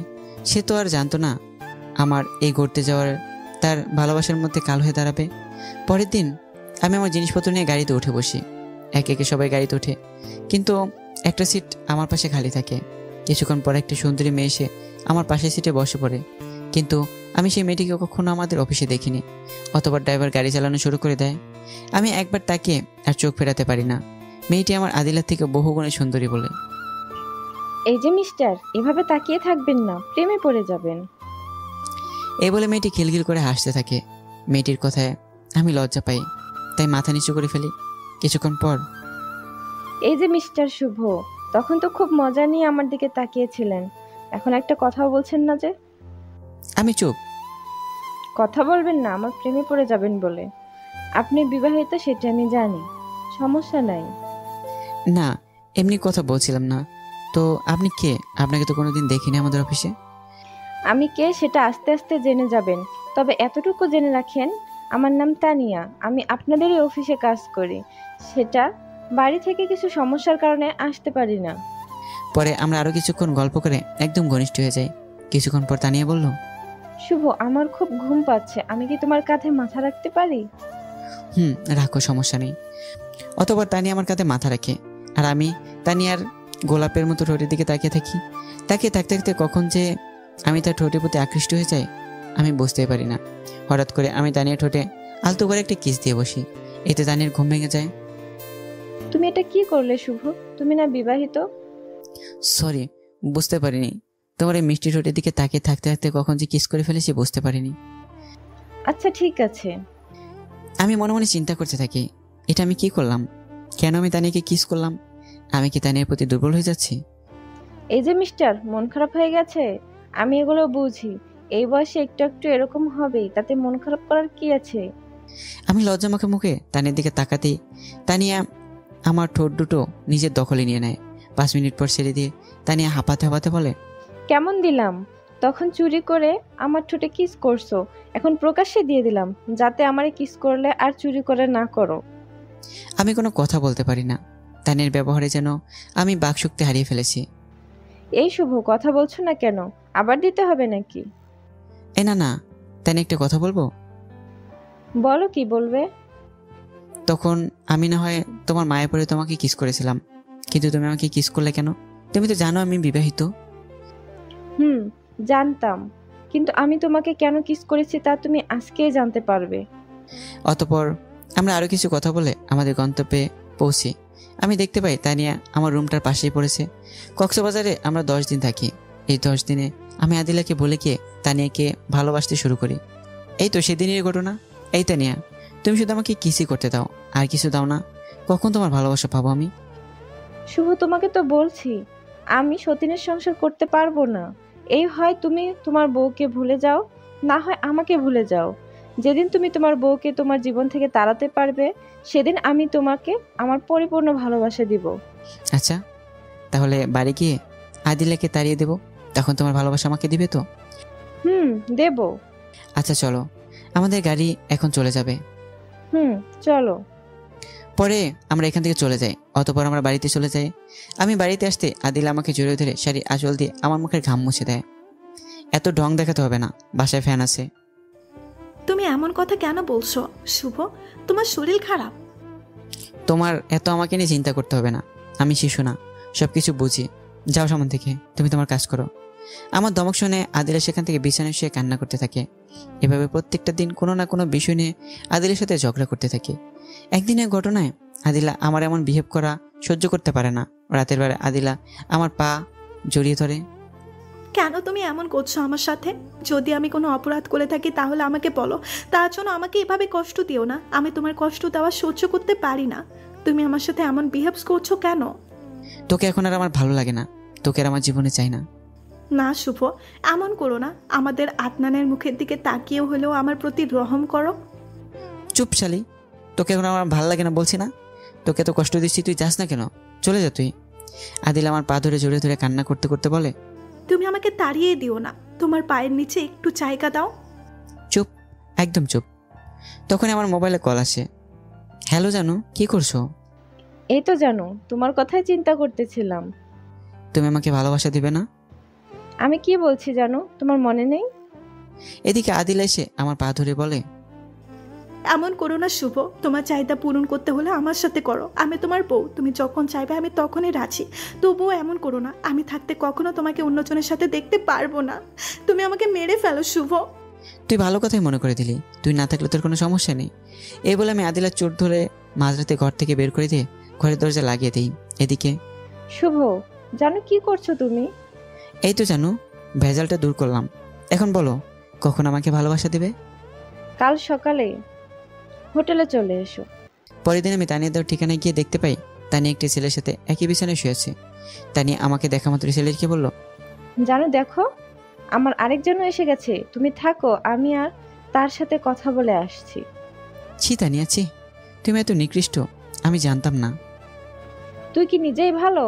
সে তো আর জানতো না আমার এই ঘুরতে যাওয়ার তার ভালোবাসার মধ্যে কাল হয়ে দাঁড়াবে। পরের দিন আমি আমার জিনিসপত্র নিয়ে গাড়িতে উঠে বসি। একে একে সবাই গাড়িতে ওঠে, কিন্তু একটা সিট আমার পাশে খালি থাকে। কিছুক্ষণ পর একটা সুন্দরী মেয়ে এসে আমার পাশের সিটে বসে পড়ে, কিন্তু আমি সেই মেয়েটিকে কখনো আমাদের অফিসে দেখিনি। অতবার ড্রাইভার গাড়ি চালানো শুরু করে দেয়। আমি একবার তাকিয়ে আর চোখ ফেরাতে পারি না। মেয়েটি আমার আদিলার থেকে বহুগুণে সুন্দরী বলে। এই যে মিস্টার, এভাবে তাকিয়ে থাকবেন না, প্রেমে পড়ে যাবেন। এই বলে মেয়েটি খিলখিল করে হাসতে থাকে। মেয়েটির কথায় আমি লজ্জা পাই, তাই মাথা নিচু করে ফেলি। কিছুক্ষণ পর, এই যে মিস্টার শুভ, তখন তো খুব মজা নিয়ে আমার দিকে তাকিয়েছিলেন, এখন একটা কথাও বলছেন না যে? আমি চুপ। কথা বলবেন না, আমার প্রেমে পড়ে যাবেন বলে। আপনি বিবাহিত সেটা আমি জানি, সমস্যা নাই। না, এমনি কথা বলছিলাম না। তো আপনি কে? আপনাকে তো কোনোদিন দেখিনি আমাদের অফিসে। আমি কে সেটা আস্তে আস্তে জেনে যাবেন, তবে এতটুকু জেনে রাখেন, আমার নাম তানিয়া, আমি আপনাদেরই অফিসে কাজ করি। সেটা বাড়ি থেকে কিছু সমস্যার কারণে আসতে পারি না। পরে আমরা আরো কিছুক্ষণ গল্প করে একদম ঘনিষ্ঠ হয়ে যাই। কিছুক্ষণ পর তানিয়া বলল, শুভ, আমার খুব ঘুম পাচ্ছে, আমি কি তোমার কাঁধে মাথা রাখতে পারি? রাখো, সমস্যা নেই। অতবার তানিয়া আমার কাঁধে মাথা রাখে, আর আমি তানিয়ার গোলাপের মতো ঠোঁটের দিকে তাকিয়ে থাকি। তাকিয়ে থাকতে থাকতে কখন যে আমি তার ঠোঁটের প্রতি আকৃষ্ট হয়ে যাই আমি বুঝতেই পারি না। হঠাৎ করে আমি তানিয়ার ঠোঁটে আলতো করে একটা কিস দিয়ে বসি, এতে তানিয়ার ঘুম ভেঙে যায়। তুমি এটা কি করলে শুভ? তুমি না বিবাহিত? সরি, বুঝতে পারিনি। তোমার এই মিষ্টি ঠোঁটের দিকে তাকিয়ে থাকতে থাকতে কখন যে কিস করে ফেলেছি বুঝতে পারিনি। আচ্ছা ঠিক আছে। আমি মনে মনে চিন্তা করতে থাকি, এটা আমি কি করলাম? কেন আমি তানিয়াকে কিস করলাম? আমি কি তানিয়ার প্রতি দুর্বল হয়ে যাচ্ছি? এই যে মিস্টার, মন খারাপ হয়ে গেছে, আমি এগুলো বুঝি। এই বয়সে একটু একটু এরকম হবেই, তাতে মন খারাপ করার কি আছে? আমি লজ্জা মুখে মুখে তানিয়ার দিকে তাকাতেই তানিয়া আমার ঠোঁট দুটো নিজের দখলে নিয়ে নেয়। 5 মিনিট পর ছেড়ে দিয়ে তানিয়া হাঁপাতে হাঁপাতে বলে, কেমন দিলাম? তখন চুরি করে আমার ঠোঁটে কিস করছো, এখন প্রকাশ্যে দিয়ে দিলাম, যাতে আমারে কিস করলে আর চুরি করে না করো। আমি কোনো কথা বলতে পারি না। তানিয়ার ব্যবহারে যেন আমি বাকশক্তি হারিয়ে ফেলেছি। এই শুভ, কথা বলছো না কেন? আবার দিতে হবে নাকি? না না, তানি একটা কথা বলবো? বলো, কি বলবে? তখন আমি না হয় তোমার মায়ের পরে তোমাকে কিস করেছিলাম, কিন্তু তুমি আমাকে কিস করলে কেন? তুমি তো জানো আমি বিবাহিত। জানতাম, কিন্তু আমি তোমাকে কেন কিস করেছি তা তুমি আজকেই জানতে পারবে। অতপর আমরা আরও কিছু কথা বলে আমাদের গন্তব্যে পৌঁছি। আমি দেখতে পাই তানিয়া আমার রুমটার পাশেই পড়েছে। কক্সবাজারে আমরা 10 দিন থাকি। এই 10 দিনে আমি আদিলাকে বলে গিয়ে তানিয়াকে ভালোবাসতে শুরু করি। এই তো সেদিনের ঘটনা। এই তানিয়া, তুমি শুধু আমাকে কিসই করতে দাও, আর কিছু দাও না। কখন তোমার ভালোবাসা পাবো আমি? শুভ, তোমাকে তো বলছি আমি সতীনের সংসার করতে পারবো না। এই হয় তুমি তোমার বউকে ভুলে যাও, না হয় আমাকে ভুলে যাও। যেদিন তুমি তোমার বউকে তোমার জীবন থেকে তাড়াতে পারবে, সেদিন আমি তোমাকে আমার পরিপূর্ণ ভালোবাসা দিব। আচ্ছা, তাহলে বাড়ি গিয়ে আদিলাকে তাড়িয়ে দেবো, তখন তোমার ভালোবাসা আমাকে দিবে তো? দেব। আচ্ছা চলো, আমাদের গাড়ি এখন চলে যাবে। চলো। পরে আমরা এখান থেকে চলে যাই। অতপর আমরা বাড়িতে চলে যাই। আমি বাড়িতে আসতে আদিলা আমাকে জড়িয়ে ধরে শাড়ির আঁচল দিয়ে আমার মুখের ঘাম মুছে দেয়। এত ঢং দেখাতে হবে না, বাসায় ফ্যান আছে। তুমি এমন কথা কেন বলছো শুভ? তোমার শরীর খারাপ। তোমার এত আমাকে নিয়ে চিন্তা করতে হবে না, আমি শিশু না, সব কিছু বুঝি। যাও সামনে থেকে, তুমি তোমার কাজ করো। আমার দমক শুনে আদিলা সেখান থেকে বিছানায় শুয়ে কান্না করতে থাকে। এভাবে প্রত্যেকটা দিন কোনো না কোনো বিষয় নিয়ে আদিলের সাথে ঝগড়া করতে থাকে। একদিনের ঘটনায় আদিলা আমার এমন বিহেভ করা সহ্য করতে পারে না। রাতের বেলা আদিলা আমার পা জড়িয়ে ধরে। কেন তুমি এমন করছো আমার সাথে? যদি আমি কোনো অপরাধ করে থাকি তাহলে আমাকে বলো, তার জন্য আমাকে এভাবে কষ্ট দিও না। আমি তোমার কষ্ট দেওয়া সহ্য করতে পারি না। তুমি আমার সাথে এমন বিহেভ করছো কেন? তোকে এখন আর আমার ভালো লাগে না, তোকে আর আমার জীবনে চাই না। না শুভ, এমন করো না। আমাদের আদনানের মুখের দিকে তাকিয়েও হলেও আমার প্রতি রহম করো। চুপ শালি, তোকে এখন আমার ভালো লাগে না বলছি না? তোকে এত কষ্ট দিচ্ছি, তুই যাস না কেন? চলে যা তুই। আদিল আমার পা ধরে জড়িয়ে ধরে কান্না করতে করতে বলে, তুমি আমাকে তাড়িয়ে দিও না, তোমার পায়ের নিচে একটু জায়গা দাও। চুপ, একদম চুপ। তখন আমার মোবাইলে কল আসে। হ্যালো জানু, কি করছো? এই তো জানো, তোমার কথাই চিন্তা করতেছিলাম। তুমি আমাকে ভালোবাসা দিবে না? আমি কি বলছি জানো, তোমার মনে নেই? এদিকে আদিল এসে আমার পা ধরে বলে, এমন করো না শুভ। তোমার চাহিদা পূরণ করতে হলে আমার সাথে করো। আমি তোমার বউ, তুমি যখন চাইবে আমি তখনই রাজি। তবুও এমন করো না। আমি থাকতে কখনো তোমাকে অন্যজনের সাথে দেখতে পারবো না। তুমি আমাকে মেরে ফেলো শুভ। তুই ভালো কথাই মনে করে দিলি, তুই না থাকলে তোর কোনো সমস্যা নেই। এই বলে আমি আদিলার চোট ধরে মাঝরাতে ঘর থেকে বের করে দিয়ে ঘরের দরজা লাগিয়ে দিই। এদিকে শুভ, জানো কি করছো তুমি? এই তো জানু, ভেজালটা দূর করলাম। এখন বলো, কখন আমাকে ভালোবাসা দেবে? কাল সকালে হোটেলে চলে এসো। পরের দিন আমি তানিয়া দেওয়ার ঠিকানায় গিয়ে দেখতে পাই তানিয়া একটি ছেলের সাথে একই বিছানায় শুয়েছে। তানিয়া আমাকে দেখা মাত্র ছেলেকে বলল, জানো দেখো, আমার আরেকজনও এসে গেছে। তুমি থাকো, আমি আর তার সাথে কথা বলে আসছি। ছি তানিয়া, ছি, তুমি এত নিকৃষ্ট, আমি জানতাম না। তুই কি নিজেই ভালো?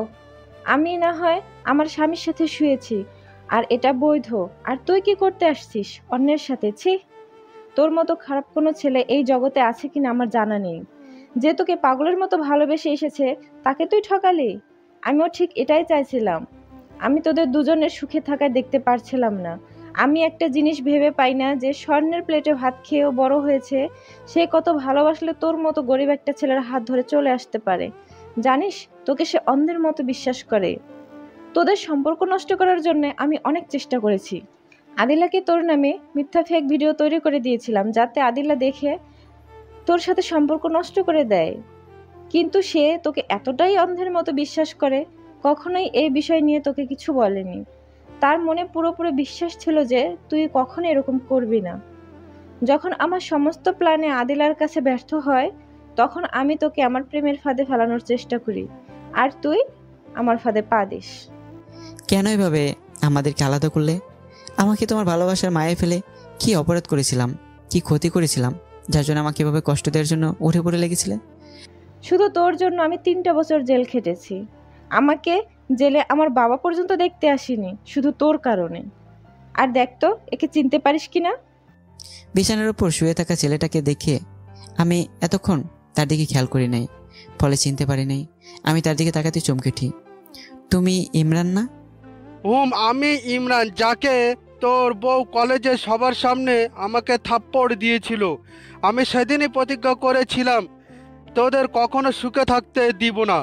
আমি না হয় আমার স্বামীর সাথে শুয়েছি, আর এটা বৈধ, আর তুই কি করতে আসছিস অন্যের সাথে? ছি, তোর মতো খারাপ কোনো ছেলে এই জগতে আছে কিনা আমার জানা নেই। যে তোকে পাগলের মতো ভালোবেসে এসেছে তাকে তুই ঠকালি। আমিও ঠিক এটাই চাইছিলাম। আমি তোদের দুজনের সুখে থাকায় দেখতে পারছিলাম না। আমি একটা জিনিস ভেবে পাই না, যে স্বর্ণের প্লেটে ভাত খেয়েও বড় হয়েছে, সে কত ভালোবাসলে তোর মতো গরিব একটা ছেলের হাত ধরে চলে আসতে পারে। জানিস, তোকে সে অন্ধের মতো বিশ্বাস করে। তোদের সম্পর্ক নষ্ট করার জন্য আমি অনেক চেষ্টা করেছি। আদিলাকে তোর নামে মিথ্যা ফেক ভিডিও তৈরি করে দিয়েছিলাম, যাতে আদিলা দেখে তোর সাথে সম্পর্ক নষ্ট করে দেয়। কিন্তু সে তোকে এতটাই অন্ধের মতো বিশ্বাস করে, কখনোই এই বিষয় নিয়ে তোকে কিছু বলেনি। তার মনে পুরোপুরি বিশ্বাস ছিল যে তুই কখনো এরকম করবি না। যখন আমার সমস্ত প্ল্যানে আদিলার কাছে ব্যর্থ হয়, তখন আমি তোকে আমার প্রেমের ফাঁদে ফেলানোর চেষ্টা করি, আর তুই আমার ফাঁদে পা দিস। কেন এভাবে আমাদেরকে আলাদা করলে? আমাকে তোমার ভালোবাসার মায়ে ফেলে কি অপরাধ করেছিলাম, কি ক্ষতি করেছিলাম, যার জন্য আমাকে এভাবে কষ্ট দেওয়ার জন্য উঠে পড়ে লেগেছিলে? শুধু তোর জন্য আমি 3টা বছর জেল খেটেছি। আমাকে জেলে আমার বাবা পর্যন্ত দেখতে আসেনি, শুধু তোর কারণে। আর দেখ তো, একে চিনতে পারিস কিনা? বিছানার উপর শুয়ে থাকা ছেলেটাকে দেখে আমি এতক্ষণ তার দিকে খেয়াল করি নাই। ফলে চিনতে পারি নাই। আমি তার দিকে তাকাতে চমকে উঠি। তুমি ইমরান না? আমি ইমরান, যাকে তোর বউ কলেজে সবার সামনে আমাকে থাপ্পড় দিয়েছিল। আমি সেদিনই প্রতিজ্ঞা করেছিলাম তোদের কখনো সুখে থাকতে দিব না,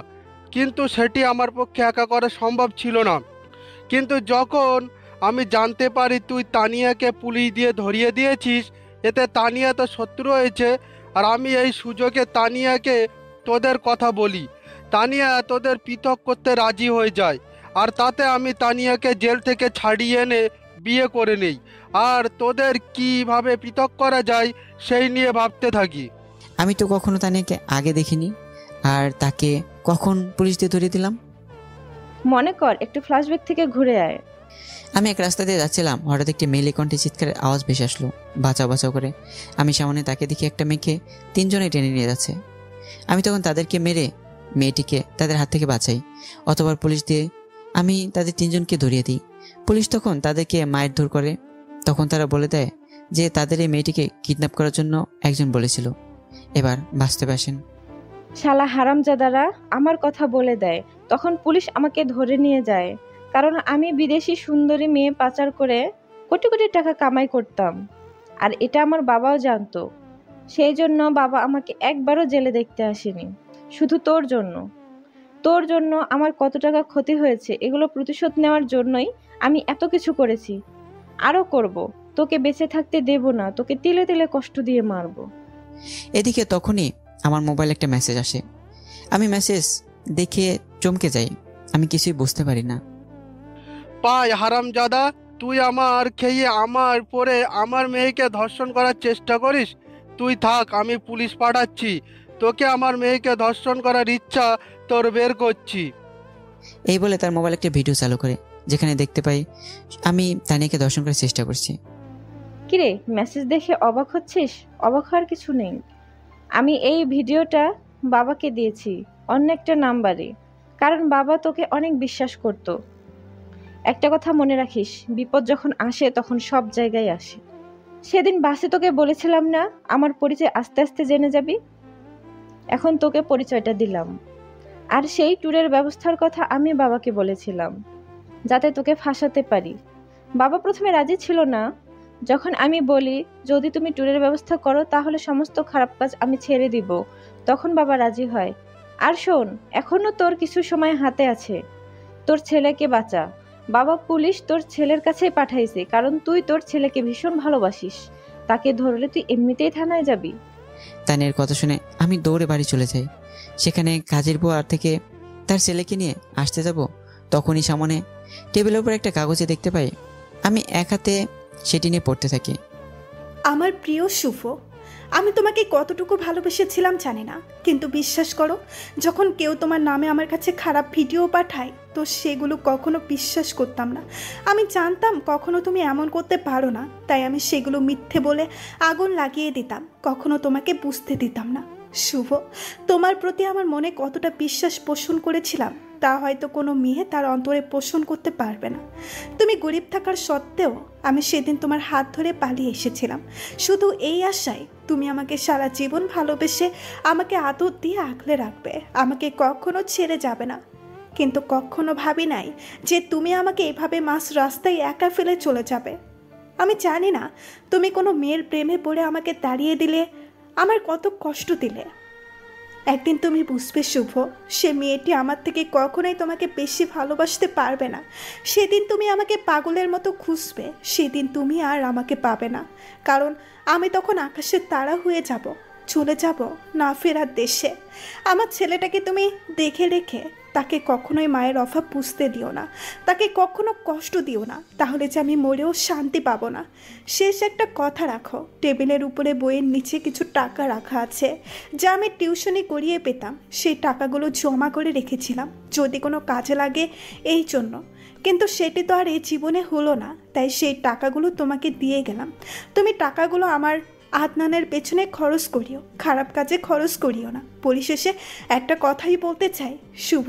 কিন্তু সেটি আমার পক্ষে একা করা সম্ভব ছিল না। কিন্তু যখন আমি জানতে পারি তুই তানিয়াকে পুলিশ দিয়ে ধরিয়ে দিয়েছিস, এতে তানিয়া তো শত্রু হয়েছে। আর আমি এই সুযোগে তানিয়াকে তোদের কথা বলি। তানিয়া তোদের পৃথক করতে রাজি হয়ে যায়, আর তাতে আমি তানিয়াকে জেল থেকে ছাড়িয়ে এনে বিয়ে করে নেই। আর তোদের কিভাবে পৃথক করা যায় সেই নিয়ে ভাবতে থাকি। আমি তো কখনো তানিয়াকে আগে দেখিনি, আর তাকে কখন পুলিশ দিয়ে ধরিয়ে দিলাম? মনে কর, একটু ফ্ল্যাশব্যাক থেকে ঘুরে আয়। আমি এক রাস্তা দিয়ে যাচ্ছিলাম, হঠাৎ একটি মেয়েলি কণ্ঠে চিৎকারের আওয়াজ ভেসে আসলো, বাঁচাও বাঁচাও করে। আমি সামনে তাকে দেখি একটা মেয়েকে তিনজনে টেনে নিয়ে যাচ্ছে। আমি তখন তাদেরকে মেরে মেয়েটিকে তাদের হাত থেকে বাঁচাই, অথবা পুলিশ দিয়ে আমি তাদের তিনজনকে ধরিয়ে দিই। পুলিশ তখন তাদেরকে মারধর করে। তখন তারা বলে দেয় যে তাদের এই মেয়েটিকে কিডন্যাপ করার জন্য একজন বলেছিল। এবার বাস্তবে আসেন। শালা হারামজাদারা আমার কথা বলে দেয়, তখন পুলিশ আমাকে ধরে নিয়ে যায়, কারণ আমি বিদেশি সুন্দরী মেয়ে পাচার করে কোটি কোটি টাকা কামাই করতাম। আর এটা আমার বাবাও জানতো। সেই জন্য বাবা আমাকে একবারও জেলে দেখতে আসেনি। শুধু তোর জন্য আমার কত টাকা ক্ষতি হয়েছে, এগুলো প্রতিশোধ নেওয়ার জন্যই আমি এত কিছু করেছি, আরও করব। তোকে বেঁচে থাকতে দেব না, তোকে তিলে তিলে কষ্ট দিয়ে মারব। এদিকে তখনই আমার মোবাইলে একটা মেসেজ আসে। আমি মেসেজ দেখে চমকে যাই। আমি কিছুই বুঝতে পারি না। পাই হারামজাদা, তুই আমার খেয়ে আমার পরে আমার মেয়েকে ধর্ষণ করার চেষ্টা করিস? তুই থাক, আমি পুলিশ পাঠাচ্ছি। তোকে আমার মেয়েকে ধর্ষণ করার ইচ্ছা তোর বের করছি। এই বলে তার মোবাইল একটা ভিডিও চালু করে, যেখানে দেখতে পাই আমি তানিয়াকে ধর্ষণ করার চেষ্টা করছি। কিরে, মেসেজ দেখে অবাক হচ্ছিস? অবাক হওয়ার কিছু নেই। আমি এই ভিডিওটা বাবাকে দিয়েছি অন্য একটা নাম্বারে, কারণ বাবা তোকে অনেক বিশ্বাস করত। একটা কথা মনে রাখিস, বিপদ যখন আসে তখন সব জায়গায় আসে। সেদিন বাসে তোকে বলেছিলাম না আমার পরিচয় আস্তে আস্তে জেনে যাবি? এখন তোকে পরিচয়টা দিলাম। আর সেই ট্যুরের ব্যবস্থার কথা আমি বাবাকে বলেছিলাম, যাতে তোকে ফাঁসাতে পারি। বাবা প্রথমে রাজি ছিল না। যখন আমি বলি যদি তুমি ট্যুরের ব্যবস্থা করো তাহলে সমস্ত খারাপ কাজ আমি ছেড়ে দিব, তখন বাবা রাজি হয়। আর শোন, এখনো তোর কিছু সময় হাতে আছে, তোর ছেলেকে বাঁচা। বাবা পুলিশ তোর ছেলের কাছেই পাঠাইছে, কারণ তুই তোর ছেলেকে ভীষণ ভালোবাসিস। তাকে ধরলে তুই এমনিতেই থানায় যাবি। তানিয়ার কথা শুনে আমি দৌড়ে বাড়ি চলে যাই। সেখানে কাজের বুয়া থেকে তার ছেলেকে নিয়ে আসতে যাব, তখনই সামনে টেবিলের উপর একটা কাগজে দেখতে পাই। আমি এক হাতে সেটি নিয়ে পড়তে থাকি। আমার প্রিয় শুভ, আমি তোমাকে কতটুকু ভালোবেসেছিলাম জানি না, কিন্তু বিশ্বাস করো, যখন কেউ তোমার নামে আমার কাছে খারাপ ভিডিও পাঠায় তো সেগুলো কখনো বিশ্বাস করতাম না। আমি জানতাম কখনো তুমি এমন করতে পারো না, তাই আমি সেগুলো মিথ্যে বলে আগুন লাগিয়ে দিতাম, কখনো তোমাকে বুঝতে দিতাম না। শুভ, তোমার প্রতি আমার মনে কতটা বিশ্বাস পোষণ করেছিলাম তা হয়তো কোনো মেয়ে তার অন্তরে পোষণ করতে পারবে না। তুমি গরিব থাকার সত্ত্বেও আমি সেদিন তোমার হাত ধরে পালিয়ে এসেছিলাম, শুধু এই আশায় তুমি আমাকে সারা জীবন ভালোবেসে আমাকে আদর দিয়ে আগলে রাখবে, আমাকে কখনো ছেড়ে যাবে না। কিন্তু কখনো ভাবি নাই যে তুমি আমাকে এভাবে মাঝ রাস্তায় একা ফেলে চলে যাবে। আমি জানি না তুমি কোনো মেয়ের প্রেমে পড়ে আমাকে তাড়িয়ে দিলে, আমার কত কষ্ট দিলে। একদিন তুমি বুঝবে শুভ, সে মেয়েটি আমার থেকে কখনোই তোমাকে বেশি ভালোবাসতে পারবে না। সেদিন তুমি আমাকে পাগলের মতো খুঁজবে, সেদিন তুমি আর আমাকে পাবে না, কারণ আমি তখন আকাশের তারা হয়ে যাব, চলে যাব না ফেরার দেশে। আমার ছেলেটাকে তুমি দেখে রেখে তাকে কখনোই মায়ের অভাব বুঝতে দিও না, তাকে কখনো কষ্ট দিও না, তাহলে যে আমি মরেও শান্তি পাবো না। শেষ একটা কথা রাখো, টেবিলের উপরে বইয়ের নিচে কিছু টাকা রাখা আছে, যা আমি টিউশনি করিয়ে পেতাম। সেই টাকাগুলো জমা করে রেখেছিলাম যদি কোনো কাজে লাগে এই জন্য, কিন্তু সেটি তো আর এই জীবনে হলো না, তাই সেই টাকাগুলো তোমাকে দিয়ে গেলাম। তুমি টাকাগুলো আমার আদনানের পেছনে খরচ করিও, খারাপ কাজে খরচ করিও না। পরিশেষে একটা কথাই বলতে চাই শুভ,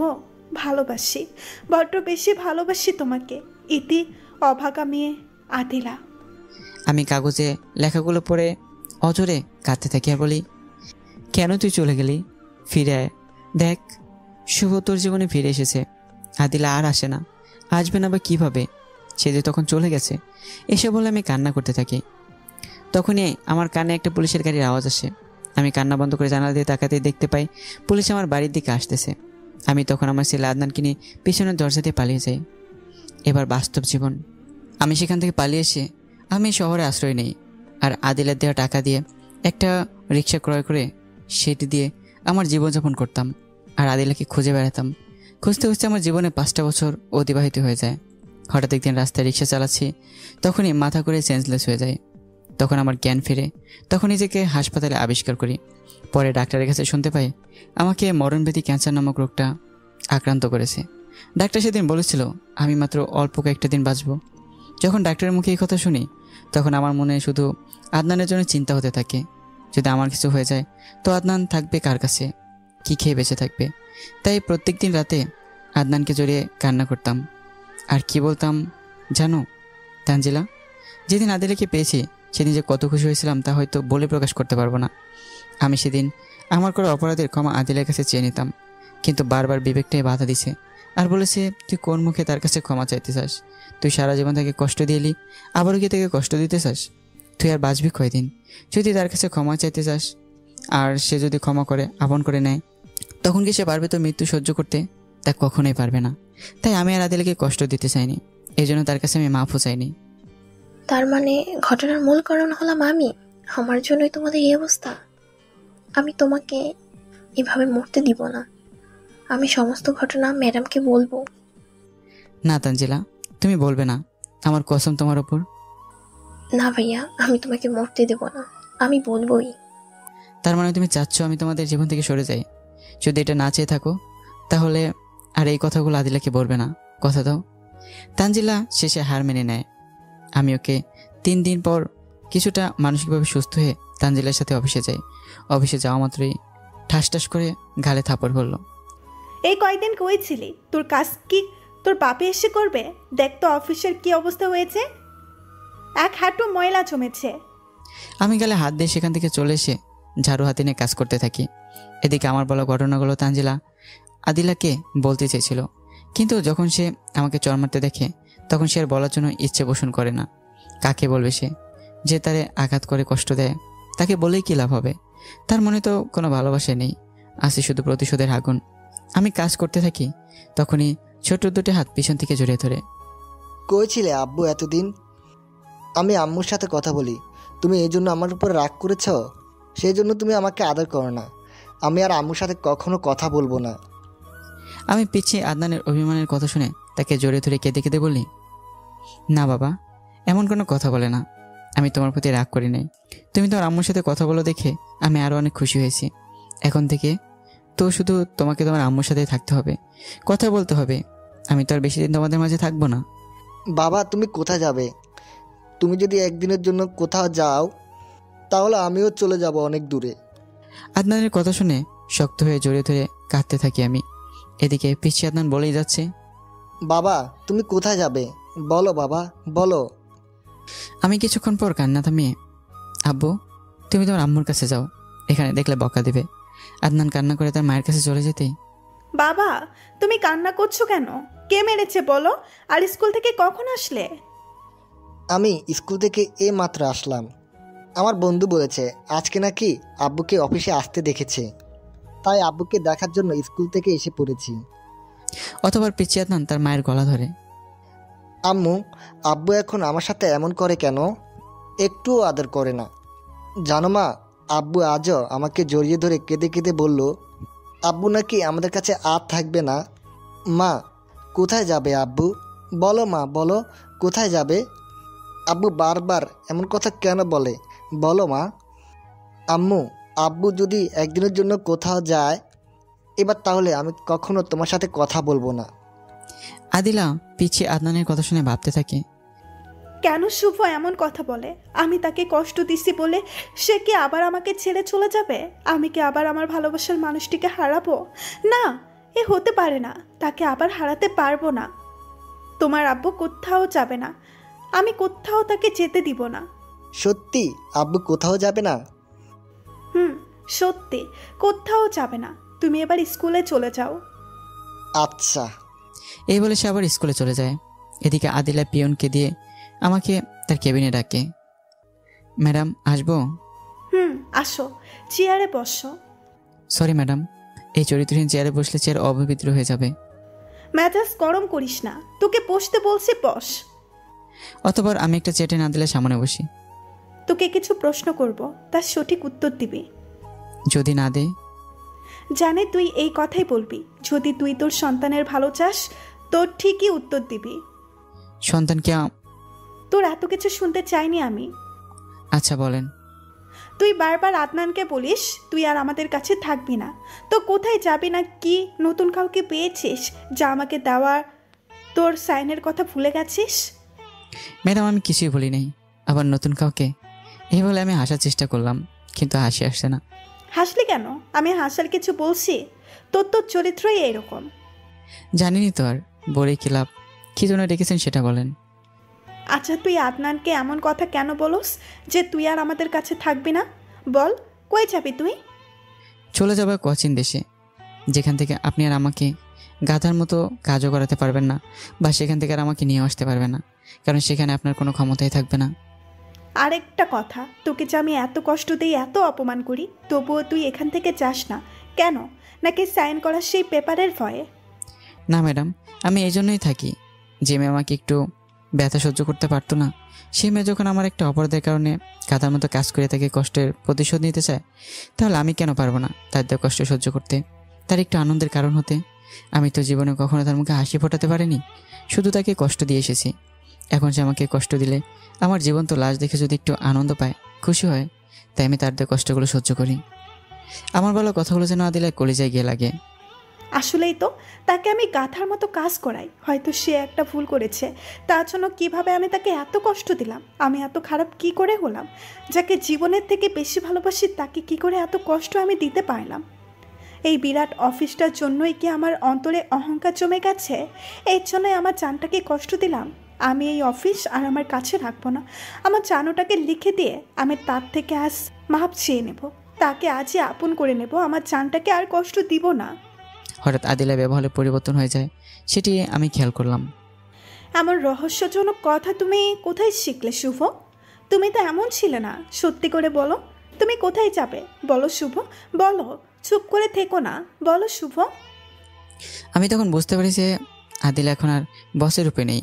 ভালোবাসি, বড্ড বেশি ভালোবাসি তোমাকে। ইতি অভাগা মেয়ে আদিলা। আমি কাগজে লেখাগুলো পড়ে অজরে কাঁদতে থাকি আর বলি, কেন তুই চলে গেলি? ফিরে আয়, দেখ, শুভ তোর জীবনে ফিরে এসেছে। আদিলা আর আসে না, আসবে না বা কীভাবে? সে যে তখন চলে গেছে। এসে বলে আমি কান্না করতে থাকি। তখনই আমার কানে একটা পুলিশের গাড়ির আওয়াজ আসে। আমি কান্না বন্ধ করে জানালা দিয়ে তাকাতেই দেখতে পাই পুলিশ আমার বাড়ির দিকে আসতেছে। আমি তখন আমার ছেলে আদনানকে নিয়ে পিছনের দরজা দিয়ে পালিয়ে যাই। এবার বাস্তব জীবন। আমি সেখান থেকে পালিয়ে এসে আমি শহরে আশ্রয় নেই, আর আদিলের দেওয়া টাকা দিয়ে একটা রিক্সা ক্রয় করে সেটি দিয়ে আমার জীবনযাপন করতাম, আর আদিলাকে খুঁজে বেড়াতাম। খুঁজতে খুঁজতে আমার জীবনে 5টা বছর অতিবাহিত হয়ে যায়। হঠাৎ একদিন রাস্তায় রিক্সা চালাচ্ছি, তখনই মাথা করে সেন্সলেস হয়ে যায়। তখন আমার জ্ঞান ফিরে, তখন নিজেকে হাসপাতালে আবিষ্কার করি। পরে ডাক্তারের কাছে শুনতে পাই আমাকে মরণব্যাধি ক্যান্সার নামক রোগটা আক্রান্ত করেছে। ডাক্তার সেদিন বলেছিল আমি মাত্র অল্প কয়েকটা দিন বাঁচব। যখন ডাক্তারের মুখে এই কথা শুনি, তখন আমার মনে শুধু আদনানের জন্য চিন্তা হতে থাকে। যদি আমার কিছু হয়ে যায় তো আদনান থাকবে কার কাছে, কী খেয়ে বেঁচে থাকবে? তাই প্রত্যেক দিন রাতে আদনানকে জড়িয়ে কান্না করতাম। আর কি বলতাম জানো তানজিলা? যেদিন আদিলাকে পেয়েছি সেদিন যে কত খুশি হয়েছিলাম তা হয়তো বলে প্রকাশ করতে পারবো না। আমি সেদিন আমার করা অপরাধের ক্ষমা আদিলের কাছে চেয়ে নিতাম, কিন্তু বারবার বিবেকটাই বাধা দিছে আর বলেছে তুই কোন মুখে তার কাছে ক্ষমা চাইতে চাস? তুই সারা জীবন তাকে কষ্ট দিয়েলি, আবারও কি তাকে কষ্ট দিতে চাস? তুই আর বাঁচবি কয়দিন? যদি তার কাছে ক্ষমা চাইতে চাস আর সে যদি ক্ষমা করে আপন করে নেয়, তখন কি সে পারবে তোর মৃত্যু সহ্য করতে? তা কখনোই পারবে না। তাই আমি আর আদিলকে কষ্ট দিতে চাইনি, এই জন্য তার কাছে আমি মাফও চাইনি। তার মানে ঘটনার মূল কারণ হলাম আমি? আমার জন্যই তোমাদের এই অবস্থা? আমি তোমাকে এভাবে মরতে দিব না। আমি সমস্ত ঘটনা ম্যাডামকে বলবো। না তানজিলা, তুমি বলবে না, আমার কসম তোমার ওপর। না ভাইয়া, আমি তোমাকে মরতে দেব না, আমি বলবোই। তার মানে তুমি চাচ্ছ আমি তোমাদের জীবন থেকে সরে যাই? যদি এটা না চেয়ে থাকো তাহলে আর এই কথাগুলো আদিলাকে বলবে না, কথা দাও। তানজিলা শেষে হার মেনে নেয়। আমি ওকে 3 দিন পর কিছুটা মানসিকভাবে সুস্থ হয়ে তানজিলার সাথে অফিসে যাই। অফিসে যাওয়া মাত্রই ঠাস ঠাস করে গালে থাপড় পড়ল। এই কয়দিন কই ছিলি? তোর কাজ কি তোর বাপে এসে করবে? দেখ তো অফিসের কি অবস্থা হয়েছে, এক হাঁটু ময়লা জমেছে। আমি গালে হাত দিয়ে সেখান থেকে চলে এসে ঝাড়ু হাতে নিয়ে কাজ করতে থাকি। এদিকে আমার বলা ঘটনাগুলো তানজিলা আদিলাকে বলতে চেয়েছিল, কিন্তু যখন সে আমাকে চড় মারতে দেখে তখন সে আর বলার জন্য ইচ্ছে পোষণ করে না। কাকে বলবে সে? যে তারে আঘাত করে কষ্ট দেয় তাকে বলেই কী লাভ হবে? তার মনে তো কোনো ভালোবাসা নেই, আছে শুধু প্রতিশোধের আগুন। আমি কাজ করতে থাকি, তখনই ছোট দুটি হাত পিছন থেকে জড়িয়ে ধরে। কই ছিলে আব্বু এতদিন? আমি আম্মুর সাথে কথা বলি, তুমি এই জন্য আমার উপর রাগ করেছ? সেই জন্য তুমি আমাকে আদর করো না। আমি আর আম্মুর সাথে কখনো কথা বলবো না। আমি পিছিয়ে আদনানের অভিমানের কথা শুনে তাকে জড়িয়ে ধরে কেঁদে কেঁদে বলি, না বাবা, এমন কোনো কথা বলে না। আমি তোমার প্রতি রাগ করি নাই। তুমি তোমার আম্মুর সাথে কথা বলো দেখে আমি আরও অনেক খুশি হয়েছি। এখন থেকে তো শুধু তোমাকে তোমার আম্মুর সাথেই থাকতে হবে, কথা বলতে হবে। আমি তো আর বেশি দিন তোমাদের মাঝে থাকবো না। বাবা তুমি কোথায় যাবে? তুমি যদি একদিনের জন্য কোথাও যাও তাহলে আমিও চলে যাব অনেক দূরে। আদনানের কথা শুনে শক্ত হয়ে জড়িয়ে ধরে কাঁদতে থাকি আমি। এদিকে পিছিয়ে আদনান বলেই যাচ্ছে, বাবা তুমি কোথায় যাবে? বলো বাবা, বলো। আমি কিছুক্ষণ পর কান্না থামিয়ে, আব্বু তুমি তোমার আম্মুর কাছে যাও, এখানে দেখলে বকা দেবে। আদনান কান্না করে তার মায়ের কাছে চলে যেতেই, বাবা তুমি কান্না করছো কেন? কে মেরেছে বলো? আর স্কুল থেকে কখন আসলে? আমি স্কুল থেকে এই মাত্র আসলাম। আমার বন্ধু বলেছে আজকে নাকি আব্বুকে অফিসে আসতে দেখেছে, তাই আব্বুকে দেখার জন্য স্কুল থেকে এসে পড়েছি। অতবার পিছিয়ে আদনান তার মায়ের গলা ধরে, আম্মু আব্বু এখন আমার সাথে এমন করে কেন? একটুও আদর করে না। জানো মা, আব্বু আজও আমাকে জড়িয়ে ধরে কেঁদে কেঁদে বলল আব্বু নাকি আমাদের কাছে আর থাকবে না। মা কোথায় যাবে আব্বু? বলো মা, বলো কোথায় যাবে? আব্বু বারবার এমন কথা কেন বলে বলো মা? আম্মু আব্বু যদি একদিনের জন্য কোথাও যায় এবার, তাহলে আমি কখনো তোমার সাথে কথা বলবো না। আদিলা পিছিয়ে আদনানের কথা শুনে ভাবতে থাকে, কেন শুভ এমন কথা বলে? আমি তাকে কষ্ট দিছি বলে সে কি আবার আমাকে ছেড়ে চলে যাবে? আমি কি আবার আমার ভালোবাসার মানুষটিকে হারাবো? না, এ হতে পারে না। তাকে আবার হারাতে পারবো না। তোমার আব্বু কোথাও যাবে না, আমি কোথাও তাকে যেতে দিব না। সত্যি আব্বু কোথাও যাবে না? সত্যি কোথাও যাবে না। তুমি এবার স্কুলে চলে যাও। আচ্ছা। এই বলে সে আবার স্কুলে চলে যায়। এদিকে আদিলা পিয়নকে দিয়ে আমাকে তার কেবিনে ডাকে। ম্যাডাম আসবো? আসো, চেয়ারে বসো। সরি ম্যাডাম, এই চরিত্রহীন চেয়ারে বসলে চেয়ার অপবিত্র হয়ে যাবে। মেজাজ গরম করিস না, তোকে বসতে বলছি, বস। অতঃপর আমি একটা চেয়ার টেনে আদিলার সামনে বসি। তোকে কিছু প্রশ্ন করব, তার সঠিক উত্তর দিবি। যদি না দে? জানে তুই এই কথাই বলবি। যদি তুই তোর সন্তানের ভালো চাস, তোর ঠিকই উত্তর দিবি। সন্তানকে তোর এত কিছু শুনতে চাইনি আমি। আচ্ছা বলেন। তুই বারবার আদনানকে বলিস তুই আর আমাদের কাছে থাকবি না, তো কোথায় যাবি না কি নতুন কাউকে পেয়েছিস যা আমাকে দেওয়ার তোর সাইনের কথা ভুলে গেছিস? ম্যাডাম আমি কিছুই বলি নাই। আবার নতুন কাউকে? এই বলে আমি হাসার চেষ্টা করলাম, কিন্তু হাসি আসছে না। হাসলি কেন? আমি হাসার কিছু বলছি? তোর তোর চরিত্রই এরকম। জানিনি তো, আর বলে কি লাভ? কী জন্য ডেকেছেন সেটা বলেন। আচ্ছা তুই আদনানকে এমন কথা কেন বলস যে তুই আর আমাদের কাছে থাকবি না? বল, কই যাবি তুই? চলে যাবে কোচিন দেশে, যেখান থেকে আপনি আর আমাকে গাধার মতো কাজও করাতে পারবেন না, বা সেখান থেকে আর আমাকে নিয়ে আসতে পারবেন না, কারণ সেখানে আপনার কোনো ক্ষমতাই থাকবে না। আরেকটা কথা, তোকে যে আমি এত কষ্ট দিই, এত অপমান করি, তবুও তুই এখান থেকে যাস না কেন? নাকি সাইন করার সেই পেপারের ভয়ে? না ম্যাডাম, আমি এই জন্যই থাকি। যে মেয়ে আমাকে একটু ব্যথা সহ্য করতে পারতো না, সেই মেয়ে যখন আমার একটা অপরাধের কারণে গাধার মতো কাজ করে তাকে কষ্টের প্রতিশোধ নিতে চায়, তাহলে আমি কেন পারবো না তার দিয়ে কষ্ট সহ্য করতে, তার একটু আনন্দের কারণ হতে? আমি তো জীবনে কখনো তার মুখে হাসি ফোটাতে পারিনি, শুধু তাকে কষ্ট দিয়ে এসেছি। এখন সে আমাকে কষ্ট দিলে আমার জীবন তো লাশ দেখে যদি একটু আনন্দ পায়, খুশি হয়, তাই আমি তার দিয়ে কষ্টগুলো সহ্য করি। আমার বলা কথাগুলো যেন আদিলায় কলিজায় গিয়ে লাগে। আসলেই তো, তাকে আমি গাধার মতো কাজ করাই। হয়তো সে একটা ভুল করেছে, তার জন্য কিভাবে আমি তাকে এত কষ্ট দিলাম? আমি এত খারাপ কি করে হলাম? যাকে জীবনের থেকে বেশি ভালোবাসি তাকে কি করে এত কষ্ট আমি দিতে পারলাম? এই বিরাট অফিসটার জন্যই কি আমার অন্তরে অহংকার জমে গেছে? এর জন্যই আমার জানটাকে কষ্ট দিলাম। আমি এই অফিস আর আমার কাছে রাখবো না। আমার জানোটাকে লিখে দিয়ে আমি তার থেকে আজ মাপ চেয়ে নেব, তাকে আজই আপন করে নেব। আমার জানটাকে আর কষ্ট দিব না। হঠাৎ আদিলা ব্যবহারে পরিবর্তন হয়ে যায়, সেটি আমি খেয়াল করলাম। এমন রহস্যজনক কথা তুমি কোথায় শিখলে শুভ? তুমি তো এমন ছিলে না। সত্যি করে বলো, তুমি কোথায় যাবে? বলো শুভ, বলো। চুপ করে থেকো না, বলো শুভ। আমি তখন বুঝতে পারি যে আদিলা এখন আর বসের রূপে নেই।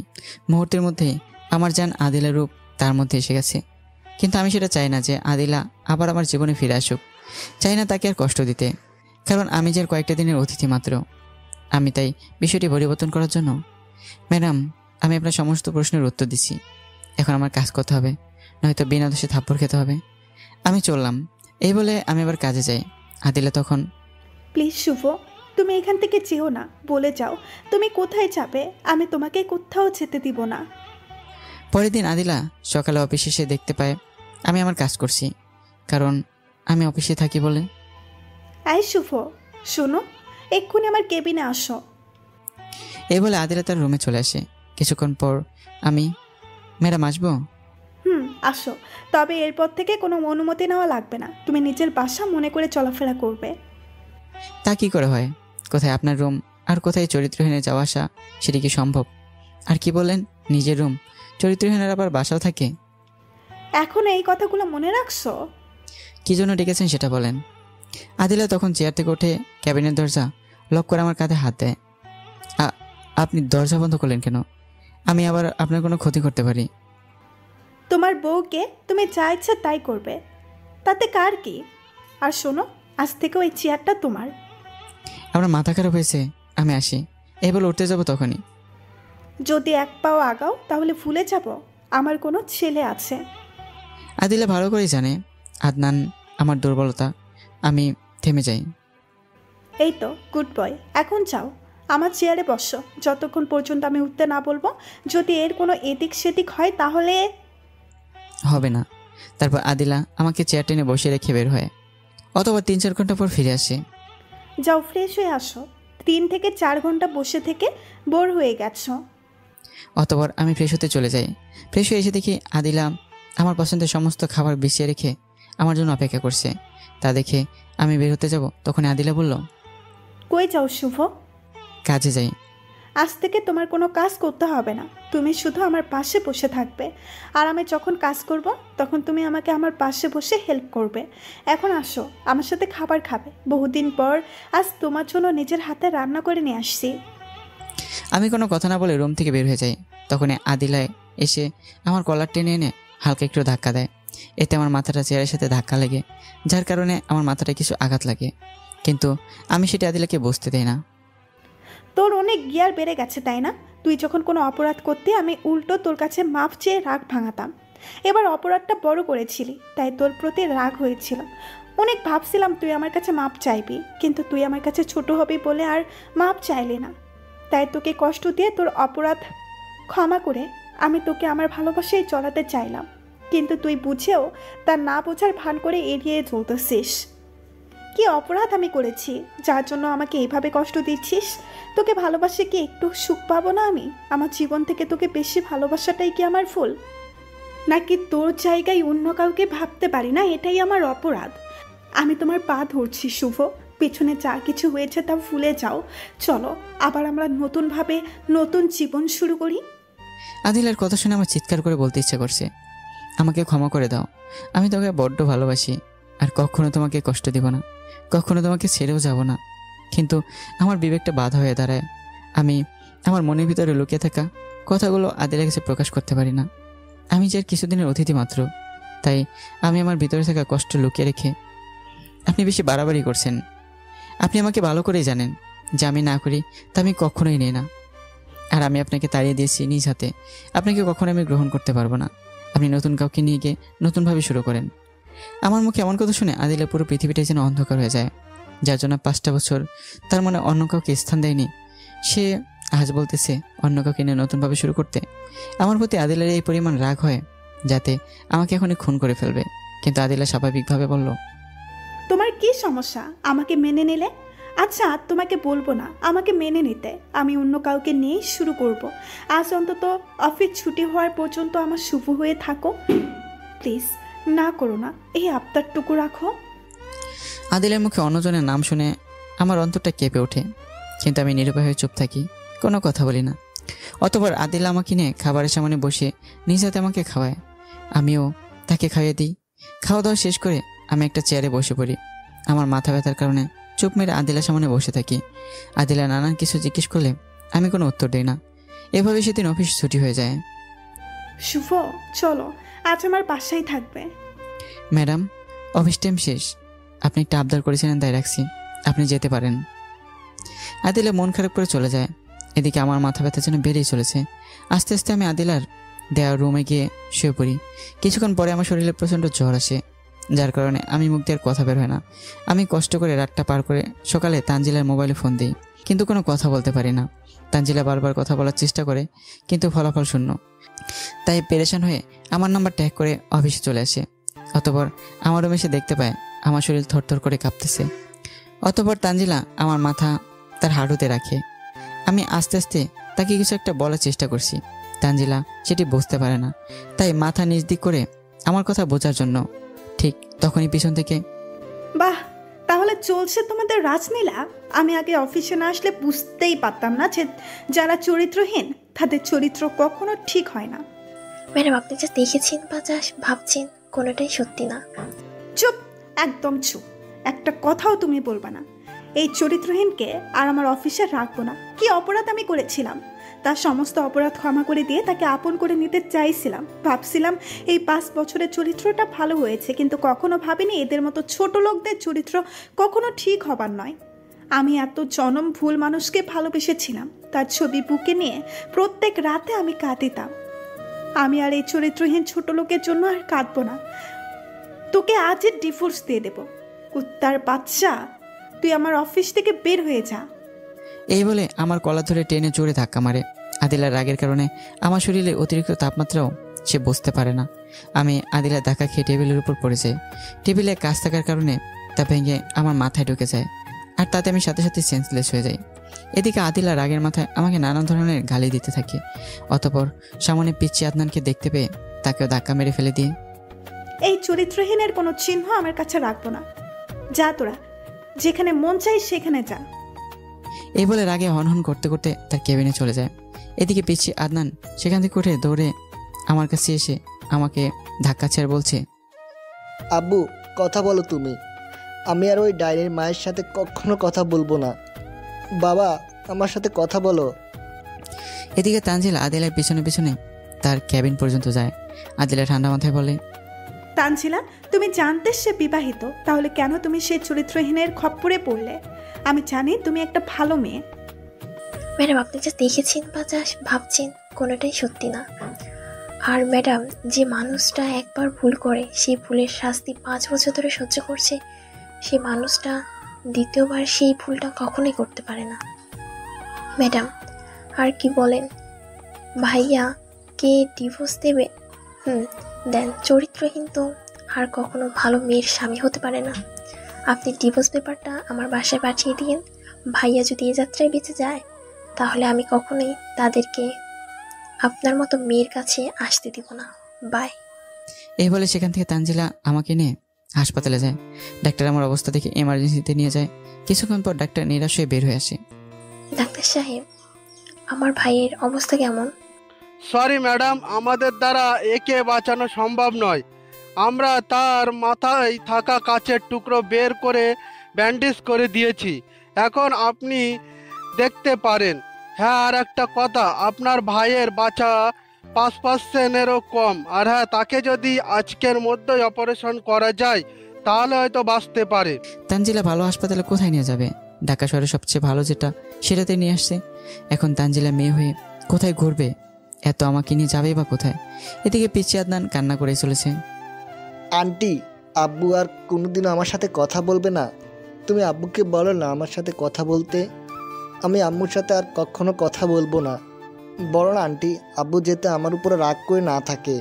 মুহূর্তের মধ্যেই আমার জান আদিলার রূপ তার মধ্যে এসে গেছে। কিন্তু আমি সেটা চাই না যে আদিলা আবার আমার জীবনে ফিরে আসুক। চাই না তাকে আর কষ্ট দিতে, কারণ আমি যে কয়েকটা দিনের অতিথি মাত্র। আমি তাই বিষয়টি পরিবর্তন করার জন্য, ম্যাডাম আমি আপনার সমস্ত প্রশ্নের উত্তর দিচ্ছি। এখন আমার কাজ করতে হবে, নয়তো বিনা দোষে থাপ্পড় খেতে হবে। আমি চললাম। এই বলে আমি আবার কাজে যাই। আদিলা তখন, প্লিজ শুভ, তুমি এখান থেকে যেও না, বলে যাও তুমি কোথায় যাবে। আমি তোমাকে কোথাও যেতে দিব না। পরের দিন আদিলা সকালে অফিসে এসে দেখতে পায় আমি আমার কাজ করছি, কারণ আমি অফিসে থাকি বলে। এই শুভ, শোনো, এক্ষুনি আমার কেবিনে আসো। এই বলে আদিলা তার রুমে চলে আসে। কিছুক্ষণ পর আমি, ম্যাডাম আসবো? আসো, তবে এরপর থেকে কোনো অনুমতি নেওয়া লাগবে না। তুমি নিজের বাসা মনে করে চলাফেরা করবে। তা কি করে হয়? কোথায় আপনার রুম আর কোথায় চরিত্রহীনে যাওয়া আসা, সেটি কি সম্ভব? আর কি বলেন, নিজের রুম, চরিত্রহীনের আবার বাসাও থাকে? এখন এই কথাগুলো মনে রাখছো? কি জন্য ডেকেছেন সেটা বলেন। আদিলা তখন চেয়ার থেকে উঠে ক্যাবিনের দরজা লক করে আমার কাঁধে হাত দেয়। আপনি দরজা বন্ধ করলেন কেন? আমি আবার আপনার কোনো ক্ষতি করতে পারি। তোমার বউকে তুমি যা ইচ্ছা তাই করবে, তাতে কার কি? আর শোনো, আজ থেকে ওই চেয়ারটা তোমার। আপনার মাথা খারাপ হয়েছে? আমি আসি। এই বলে উঠতে যাবো, তখনই যদি এক পাও আগাও তাহলে ভুলে যাব আমার কোনো ছেলে আছে। আদিলা ভালো করেই জানে আদনান আমার দুর্বলতা। আমি থেমে যাই। এই তো গুড বয়, এখন যাও, আমার চেয়ারে বসো যতক্ষণ পর্যন্ত আমি উঠতে না বলবো। যদি এর কোনো এদিক সেদিক হয় তাহলে হবে না। তারপর আদিলা আমাকে চেয়ার টেনে বসে রেখে বের হয়। অথবা 3-4 ঘন্টা পর ফিরে আসে। যাও ফ্রেশ হয়ে আসো, 3 থেকে 4 ঘন্টা বসে থেকে বোর হয়ে গেছো। অতঃপর আমি ফ্রেশ হতে চলে যাই। ফ্রেশ হয়ে এসে দেখি আদিলা আমার পছন্দের সমস্ত খাবার বিছিয়ে রেখে আমার জন্য অপেক্ষা করছে। তা দেখে আমি বের হতে যাব, তখন আদিলা বলল, কই যাও শুভ? কাজে যাই। আজ থেকে তোমার কোনো কাজ করতে হবে না, তুমি শুধু আমার পাশে বসে থাকবে। আর আমি যখন কাজ করব তখন তুমি আমাকে আমার পাশে বসে হেল্প করবে। এখন আসো, আমার সাথে খাবার খাবে। বহুদিন পর আজ তোমার জন্য নিজের হাতে রান্না করে নিয়ে আসছি। আমি কোনো কথা না বলে রুম থেকে বের হয়ে যাই। তখনই আদিলায় এসে আমার কলার টেনে এনে হালকা একটু ধাক্কা দেয়। এতে আমার মাথাটা চেয়ারের সাথে ধাক্কা লাগে, যার কারণে আমার মাথাটা কিছু আঘাত লাগে, কিন্তু আমি সেটা আদিলাকে বুঝতে দেই না। তোর অনেক গিয়ার বেড়ে গেছে তাই না? তুই যখন কোনো অপরাধ করতে আমি উল্টো তোর কাছে মাপ চেয়ে রাগ ভাঙাতাম। এবার অপরাধটা বড় করেছিলি, তাই তোর প্রতি রাগ হয়েছিল। অনেক ভাবছিলাম তুই আমার কাছে মাপ চাইবি, কিন্তু তুই আমার কাছে ছোট হবি বলে আর মাপ চাইলি না। তাই তোকে কষ্ট দিয়ে তোর অপরাধ ক্ষমা করে আমি তোকে আমার ভালোবাসায় চলাতে চাইলাম, কিন্তু তুই বুঝেও তার না বোঝার ভান করে এড়িয়ে চলতেছিস। কি অপরাধ আমি করেছি যার জন্য আমাকে এইভাবে কষ্ট দিচ্ছিস? তোকে ভালোবাসে কি একটু সুখ পাবো না আমি? আমার জীবন থেকে তোকে বেশি ভালোবাসাটাই কি আমার ভুল? নাকি তোর জায়গায় অন্য কাউকে ভাবতে পারি না, এটাই আমার অপরাধ? আমি তোমার পা ধরছি শুভ, পেছনে যা কিছু হয়েছে তা ভুলে যাও। চলো আবার আমরা নতুনভাবে নতুন জীবন শুরু করি। আদিলার কথা শুনে আমার চিৎকার করে বলতে ইচ্ছা করছে, আমাকে ক্ষমা করে দাও। আমি তোকে বড্ড ভালোবাসি, আর কখনো তোমাকে কষ্ট দিব না, কখনো তোমাকে ছেড়েও যাব না। কিন্তু আমার বিবেকটা বাধা হয়ে দাঁড়ায়। আমি আমার মনের ভিতরে লুকিয়ে থাকা কথাগুলো আদিলের কাছে প্রকাশ করতে পারি না। আমি যে আর কিছুদিনের অতিথি মাত্র, তাই আমি আমার ভিতরে থাকা কষ্ট লুকিয়ে রেখে। আপনি বেশি বাড়াবাড়ি করছেন। আপনি আমাকে ভালো করেই জানেন যে আমি না করি তা আমি কখনোই নিই না। আর আমি আপনাকে তাড়িয়ে দিয়েছি নিজ হাতে। আপনাকে কখনো আমি গ্রহণ করতে পারবো না। আপনি নতুন কাউকে নিয়ে গিয়ে নতুনভাবে শুরু করেন। আমার মুখে এমন কথা শুনে আদিলের পুরো পৃথিবীটাই যেন অন্ধকার হয়ে যায়। যার জন্য 5টা বছর তার মনে অন্য কাউকে স্থান দেয়নি, সে আজ বলতেছে অন্য কাউকে নিয়ে নতুনভাবে শুরু করতে। আমার প্রতি আদিলের এই পরিমাণ রাগ হয় যাতে আমাকে এখনই খুন করে ফেলবে। কিন্তু আদিলা স্বাভাবিকভাবে বলল, তোমার কি সমস্যা আমাকে মেনে নিলে? আচ্ছা তোমাকে বলবো না আমাকে মেনে নিতে, আমি অন্য কাউকে নিয়েই শুরু করব। আজ অন্তত অফিস ছুটি হওয়ার পর্যন্ত আমার শুভ হয়ে থাকো। প্লিজ না করো না, এই আবদারটুকু রাখো। আদিলের মুখে অন্যজনের নাম শুনে আমার অন্তরটা কেঁপে ওঠে, কিন্তু আমি নিরুপায় হয়ে চুপ থাকি, কোনো কথা বলি না। অতঃপর আদিলা আমাকে নিয়ে খাবারের সামনে বসে নিজ হাতে আমাকে খাওয়ায়, আমিও তাকে খাইয়ে দিই। খাওয়া দাওয়া শেষ করে আমি একটা চেয়ারে বসে পড়ি। আমার মাথা ব্যথার কারণে চুপ মেরে আদিলার সামনে বসে থাকি। আদিলা নানান কিছু জিজ্ঞেস করলে আমি কোনো উত্তর দিই না। এভাবে সেদিন অফিস ছুটি হয়ে যায়। শুভ চলো, আজ আমার বাসায় থাকবে। ম্যাডাম, অফিস টাইম শেষ, আপনি একটা আবদার করেছিলেন তাই রাখছি, আপনি যেতে পারেন। আদিলা মন খারাপ করে চলে যায়। এদিকে আমার মাথা ব্যথা যেন বেড়েই চলেছে। আস্তে আস্তে আমি আদিলার দেওয়া রুমে গিয়ে শুয়ে পড়ি। কিছুক্ষণ পরে আমার শরীরে প্রচণ্ড জ্বর আসে, যার কারণে আমি মুখ দিয়ে আর কথা বের হয় না। আমি কষ্ট করে রাতটা পার করে সকালে তানজিলার মোবাইলে ফোন দিই, কিন্তু কোনো কথা বলতে পারি না। তানজিলা বারবার কথা বলার চেষ্টা করে, কিন্তু ফলাফল শূন্য। তাই পেরেশান হয়ে আমার নাম্বার ট্যাগ করে অফিসে চলে আসে। অতঃপর আমার রুমে এসে দেখতে পায় আমার শরীর থরথর করে কাঁপতেছে। অতঃপর তানজিলা আমার মাথা তার হাঁটুতে রাখে। আমি আস্তে আস্তে তাকে কিছু একটা বলার চেষ্টা করছি। তানজিলা সেটি বুঝতে পারে না, তাই মাথা নিচ দিক করে আমার কথা বোঝার জন্য। ঠিক তখনই পিছন থেকে, বাহ, তাহলে চলছে তোমাদের রাজনীলা। আমি আগে অফিসে না আসলে বুঝতেই পারতাম না যে যারা চরিত্রহীন তাদের চরিত্র কখনো ঠিক হয় না। ম্যাডাম, আপনি যা দেখেছেন বা যা ভাবছেন কোনোটাই সত্যি না। চুপ, একদম চুপ, একটা কথাও তুমি বলবা না। এই চরিত্রহীনকে আর আমার অফিসে রাখবো না। কি অপরাধ আমি করেছিলাম? তার সমস্ত অপরাধ ক্ষমা করে দিয়ে তাকে আপন করে নিতে চাইছিলাম। ভাবছিলাম এই 5 বছরের চরিত্রটা ভালো হয়েছে, কিন্তু কখনো ভাবিনি এদের মতো ছোট লোকদের চরিত্র কখনো ঠিক হবার নয়। আমি এত জনম ভুল মানুষকে ভালোবেসেছিলাম, তার ছবি বুকে নিয়ে প্রত্যেক রাতে আমি কাঁদিতাম। আমি আর এই চরিত্রহীন ছোট লোকের জন্য আর কাঁদবো না। তোকে আজই ডিভোর্স দিয়ে দেব। কুত্তার বাচ্চা, তুই আমার অফিস থেকে বের হয়ে যা। এই বলে আমার কলা ধরে টেনে জোরে ধাক্কা মারে। আদিলার রাগের কারণে আমার শরীরে অতিরিক্ত তাপমাত্রাও সে বুঝতে পারে না। আমি আদিলার ধাক্কা খেয়ে টেবিলের উপর পড়ে যাই। টেবিলে কাজ থাকার কারণে তা ভেঙে আমার মাথায় ঢুকে যায়, আর তাতে আমি সাথে সাথে সেন্সলেস হয়ে যাই। এদিকে আদিলা রাগের মাথায় আমাকে নানান ধরনের গালি দিতে থাকে। অতঃপর সামনে পিচ্ছি আদনানকে দেখতে পেয়ে তাকেও ধাক্কা মেরে ফেলে দিয়ে, এই চরিত্রহীনের কোনো চিহ্ন আমার কাছে রাখবো না। যা তোরা, যেখানে মন চাই সেখানে যা। এই বলে রাগে হনহন করতে করতে তার কেবিনে চলে যায়। এদিকে পিচ্ছি আদনান সেখান থেকে উঠে দৌড়ে আমার কাছে এসে আমাকে ধাক্কাচ্ছে আর বলছে, আব্বু কথা বলো তুমি, আমি আর ওই ডাইনির মায়ের সাথে কখনো কথা বলবো না। বাবা আমার সাথে কথা বলো। এদিকে তানজিলা আদিলার পিছনে পিছনে তার ক্যাবিন পর্যন্ত যায়। আদিলা ঠান্ডা মাথায় বলে, তানজিলা, তুমি জানতে সে বিবাহিত, তাহলে কেন তুমি সেই চরিত্রহীনের খপ্পরে পড়লে? আমি জানি তুমি একটা ভালো মেয়ে। ম্যাডাম, আপনি যা দেখেছেন বা যা ভাবছেন কোনোটাই সত্যি না। আর ম্যাডাম, যে মানুষটা একবার ভুল করে সেই ভুলের শাস্তি 5 বছর ধরে সহ্য করছে, সেই মানুষটা দ্বিতীয়বার সেই ভুলটা কখনোই করতে পারে না। ম্যাডাম, আর কি বলেন, ভাইয়া কে ডিভোর্স দেবে? দেন, চরিত্রহীন তো আর কখনো ভালো মেয়ের স্বামী হতে পারে না। আপনি ডিভোর্স পেপারটা আমার বাসায় পাঠিয়ে দিন। ভাইয়া যদি এই যাত্রায় বেঁচে যায়, তাহলে আমি কখনোই তাদেরকে আপনার মতো মেয়ের কাছে আসতে দিব না। বাই। এই বলে সেখান থেকে তানজিলা আমাকে নিয়ে হাসপাতালে যায়। ডাক্তার আমার অবস্থা দেখে এমার্জেন্সিতে নিয়ে যায়। কিছুক্ষণ পর ডাক্তার নিরাশ হয়ে বের হয়ে আসে। ডাক্তার সাহেব, আমার ভাইয়ের অবস্থা কেমন? সরি ম্যাডাম, আমাদের দ্বারা একে বাঁচানো সম্ভব নয়। আমরা তার মাথায় থাকা কাচের টুকরো বের করে ব্যান্ডেজ করে দিয়েছি। এখন আপনি দেখতে পারেন। হ্যাঁ, আর একটা কথা, আপনার ভাইয়ের বাঁচা 5%-এরও কম। আর হ্যাঁ, তাকে যদি আজকের মধ্যেই অপারেশন করা যায় তাহলে হয়তো বাঁচতে পারে। তানজিলা ভালো হাসপাতালে কোথায় নিয়ে যাবে? ঢাকা শহরে সবচেয়ে ভালো যেটা সেটাতে নিয়ে আসছে। এখন তানজিলা মেয়ে হয়ে কোথায় ঘুরবে? এত আমাকে নিয়ে যাবেই বা কোথায়? এদিকে পিচ্ছি আদনান কান্না করে চলেছে। আন্টি, আব্বু আর কোনোদিনও আমার সাথে কথা বলবে না? তুমি আব্বুকে বলো না আমার সাথে কথা বলতে। আমি আম্মুর সাথে আর কখনো কথা বলবো না। বলো না আন্টি, আব্বু যাতে আমার উপরে রাগ করে না থাকে,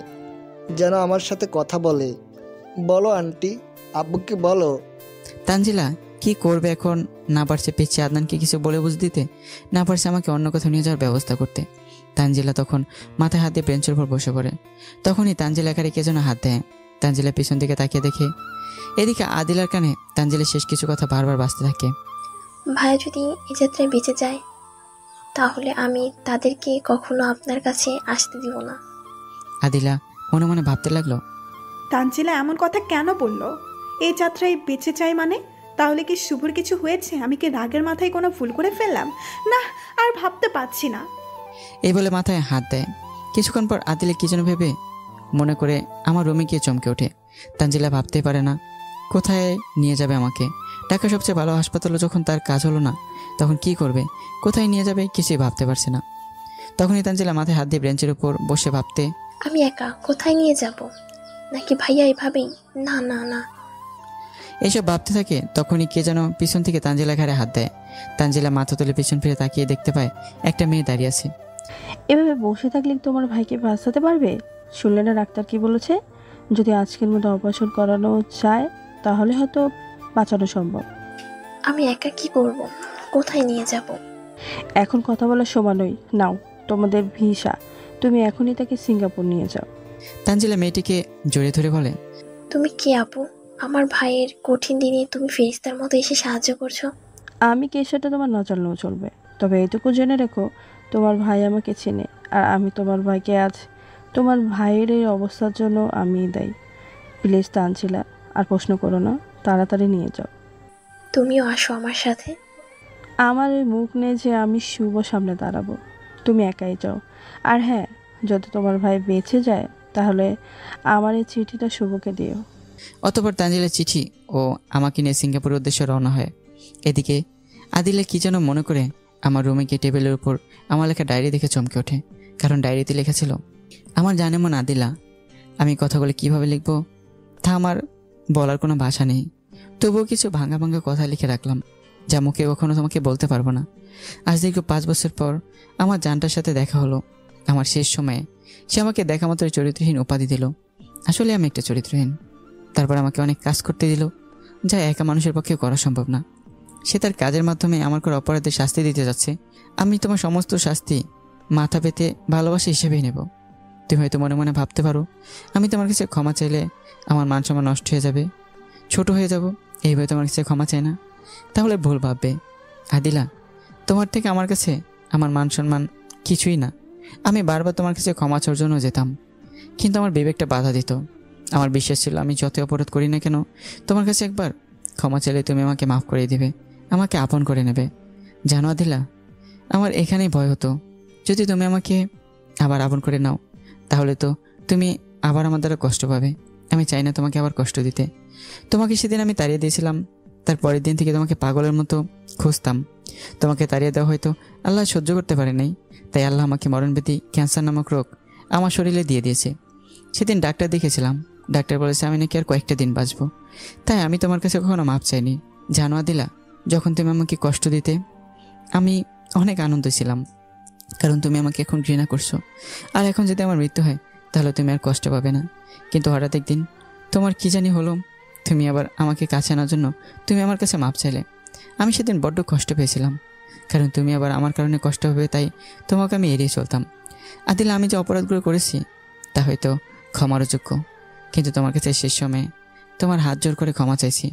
যেন আমার সাথে কথা বলে। বলো আন্টি, আব্বুকে বলো। তানজিলা কি করবে এখন? না পারছে পিচ্ছি আদনানকে কিছু বলে বুঝ দিতে, না পারছে আমাকে অন্য কোথাও নিয়ে যাওয়ার ব্যবস্থা করতে। তানজিলা তখন মাথায় হাত দিয়ে বেঞ্চের উপর বসে পড়ে। তখনই তানজিলা কারে কে যেন হাত দেয়। তানজিলা পিছন দিকে তাকিয়ে দেখে এদিকে আদিলার কানে তানজিলার শেষ কিছু কথা বারবার বাজতে থাকে। ভাইয়া যদি এই যাত্রায় বেঁচে যায়, তাহলে আমি তাদেরকে কখনো আপনার কাছে আসতে দিব না। আদিলা মনে মনে ভাবতে লাগলো, তানজিলা এমন কথা কেন বললো? এই যাত্রায় বেঁচে চাই মানে? তাহলে কি শুভর কিছু হয়েছে? আমি কি রাগের মাথায় কোনো ভুল করে ফেললাম? না, আর ভাবতে পারছি না। এই বলে মাথায় হাত দেয়। কিছুক্ষণ পর আদিলা কি যেন ভেবে মনে করে আমার রুমে গিয়ে চমকে ওঠে। তানজিলা ভাবতেই পারে না কোথায় নিয়ে যাবে আমাকে। ঢাকা সবচেয়ে ভালো হাসপাতালে যখন তার কাজ হলো না, তখন কি করবে, কোথায় নিয়ে যাবে কিছুই ভাবতে পারছে না। তখনই তানজিলা মাথায় হাত দিয়ে বেঞ্চের উপর বসে ভাবতে, আমি একা কোথায় নিয়ে যাব? নাকি ভাইয়া এভাবেই? না না না। এইসব ভাবতে থাকে। তখনই কে যেন পিছন থেকে তানজিলা ঘাড়ে হাত দেয়। তানজিলা মাথা তুলে পিছন ফিরে তাকিয়ে দেখতে পায় একটা মেয়ে দাঁড়িয়ে আছে। এভাবে বসে থাকলে তোমার ভাইকে বাঁচাতে পারবে? শুনলে না ডাক্তার কি বলেছে? যদি আজকের মতো অপারেশন করানো যায় তাহলে হয়তো বাঁচানো সম্ভব। আমি একা কি করব? কোথায় নিয়ে যাব? এখন কথা বলার সময় নয়। নাও তোমাদের ভিসা, তুমি এখনই তাকে সিঙ্গাপুর নিয়ে যাও। তানজিলা মেয়েটিকে জড়িয়ে ধরে বলে, তুমি কে আপু? আমার ভাইয়ের কঠিন দিনে তুমি ফেরেশতার মতো এসে সাহায্য করছো। আমি কে সেটা তোমার না জানলেও চলবে, তবে এইটুকু জেনে রেখো তোমার ভাই আমাকে চেনে, আর আমি তোমার ভাইকে আজ তোমার ভাইয়ের এই অবস্থার জন্য আমি দায়ী। প্লিজ তানজিলা, আর প্রশ্ন করো না, তাড়াতাড়ি নিয়ে যাও। তুমিও আসো আমার সাথে। আমার এই মুখ নেই যে আমি শুভ সামনে দাঁড়াবো। তুমি একাই যাও। আর হ্যাঁ, যদি তোমার ভাই বেঁচে যায় তাহলে আমার এই চিঠিটা শুভকে দিও। অতঃপর তানজিলার চিঠি ও আমাকে নিয়ে সিঙ্গাপুরের উদ্দেশ্যে রওনা হয়। এদিকে আদিলা কি যেন মনে করে আমার রুমে গিয়ে টেবিলের উপর আমার লেখা ডায়েরি দেখে চমকে ওঠে। কারণ ডায়েরিতে লেখা ছিল, আমার জানে মন আদিলা, আমি কথাগুলো কিভাবে লিখবো তা আমার বলার কোনো ভাষা নেই। তবুও কিছু ভাঙা ভাঙা কথা লিখে রাখলাম, যা মুখে কখনো তোমাকে বলতে পারবো না। আজ দীর্ঘ 5 বছর পর আমার জানটার সাথে দেখা হলো। আমার শেষ সময়ে সে আমাকে দেখা মাত্র চরিত্রহীন উপাধি দিল। আসলে আমি একটা চরিত্রহীন। তারপর আমাকে অনেক কাজ করতে দিল, যা একা মানুষের পক্ষে করা সম্ভব না। সে তার কাজের মাধ্যমে আমার কোনো অপরাধের শাস্তি দিতে যাচ্ছে। আমি তোমার সমস্ত শাস্তি মাথা পেতে ভালোবাসা হিসেবেই নেব। তুমি হয়তো মনে মনে ভাবতে পারো আমি তোমার কাছে ক্ষমা চাইলে আমার মান সম্মান নষ্ট হয়ে যাবে, ছোট হয়ে যাব, এইভাবে তোমার কাছে ক্ষমা চাই না। তাহলে ভুল ভাববে আদিলা, তোমার থেকে আমার কাছে আমার মান সম্মান কিছুই না। আমি বারবার তোমার কাছে ক্ষমা চাওয়ার জন্য যেতাম, কিন্তু আমার বিবেকটা বাধা দিত। আমার বিশ্বাস ছিল আমি যত অপরাধ করি না কেন তোমার কাছে একবার ক্ষমা চাইলে তুমি আমাকে মাফ করে দিবে, আমাকে আপন করে নেবে। জানো আদিলা, আমার এখানেই ভয় হতো, যদি তুমি আমাকে আবার আপন করে নাও তাহলে তো তুমি আবার আমার দ্বারা কষ্ট পাবে। আমি চাই না তোমাকে আবার কষ্ট দিতে। তোমাকে সেদিন আমি তাড়িয়ে দিয়েছিলাম, তার পরের দিন থেকে তোমাকে পাগলের মতো খুঁজতাম। তোমাকে তাড়িয়ে দেওয়া হয়তো আল্লাহ সহ্য করতে পারে নাই, তাই আল্লাহ আমাকে মরণব্যাধি ক্যান্সার নামক রোগ আমার শরীরে দিয়ে দিয়েছে। সেদিন ডাক্তার দেখেছিলাম, ডাক্তার বলেছে আমি নাকি আর কয়েকটা দিন বাঁচবো। তাই আমি তোমার কাছে কখনো মাপ চাইনি। জানো আদিলা, যখন তুমি আমাকে কষ্ট দিতে আমি অনেক আনন্দ ছিলাম, কারণ তুমি আমাকে এখন ঘৃণা করছো। আর এখন যদি আমার মৃত্যু হয় তাহলে তুমি আর কষ্ট পাবে না। কিন্তু হঠাৎ একদিন তোমার কি জানি হলো, তুমি আবার আমাকে কাছে আনার জন্য তুমি আমার কাছে মাপ চাইলে। আমি সেদিন বড্ড কষ্ট পেয়েছিলাম, কারণ তুমি আবার আমার কারণে কষ্ট হবে, তাই তোমাকে আমি এড়িয়ে চলতাম। আদিলা, আমি যে অপরাধগুলো করেছি তা হয়তো ক্ষমার যোগ্য, কিন্তু তোমার কাছে শেষ সময়ে তোমার হাত জোর করে ক্ষমা চাইছি।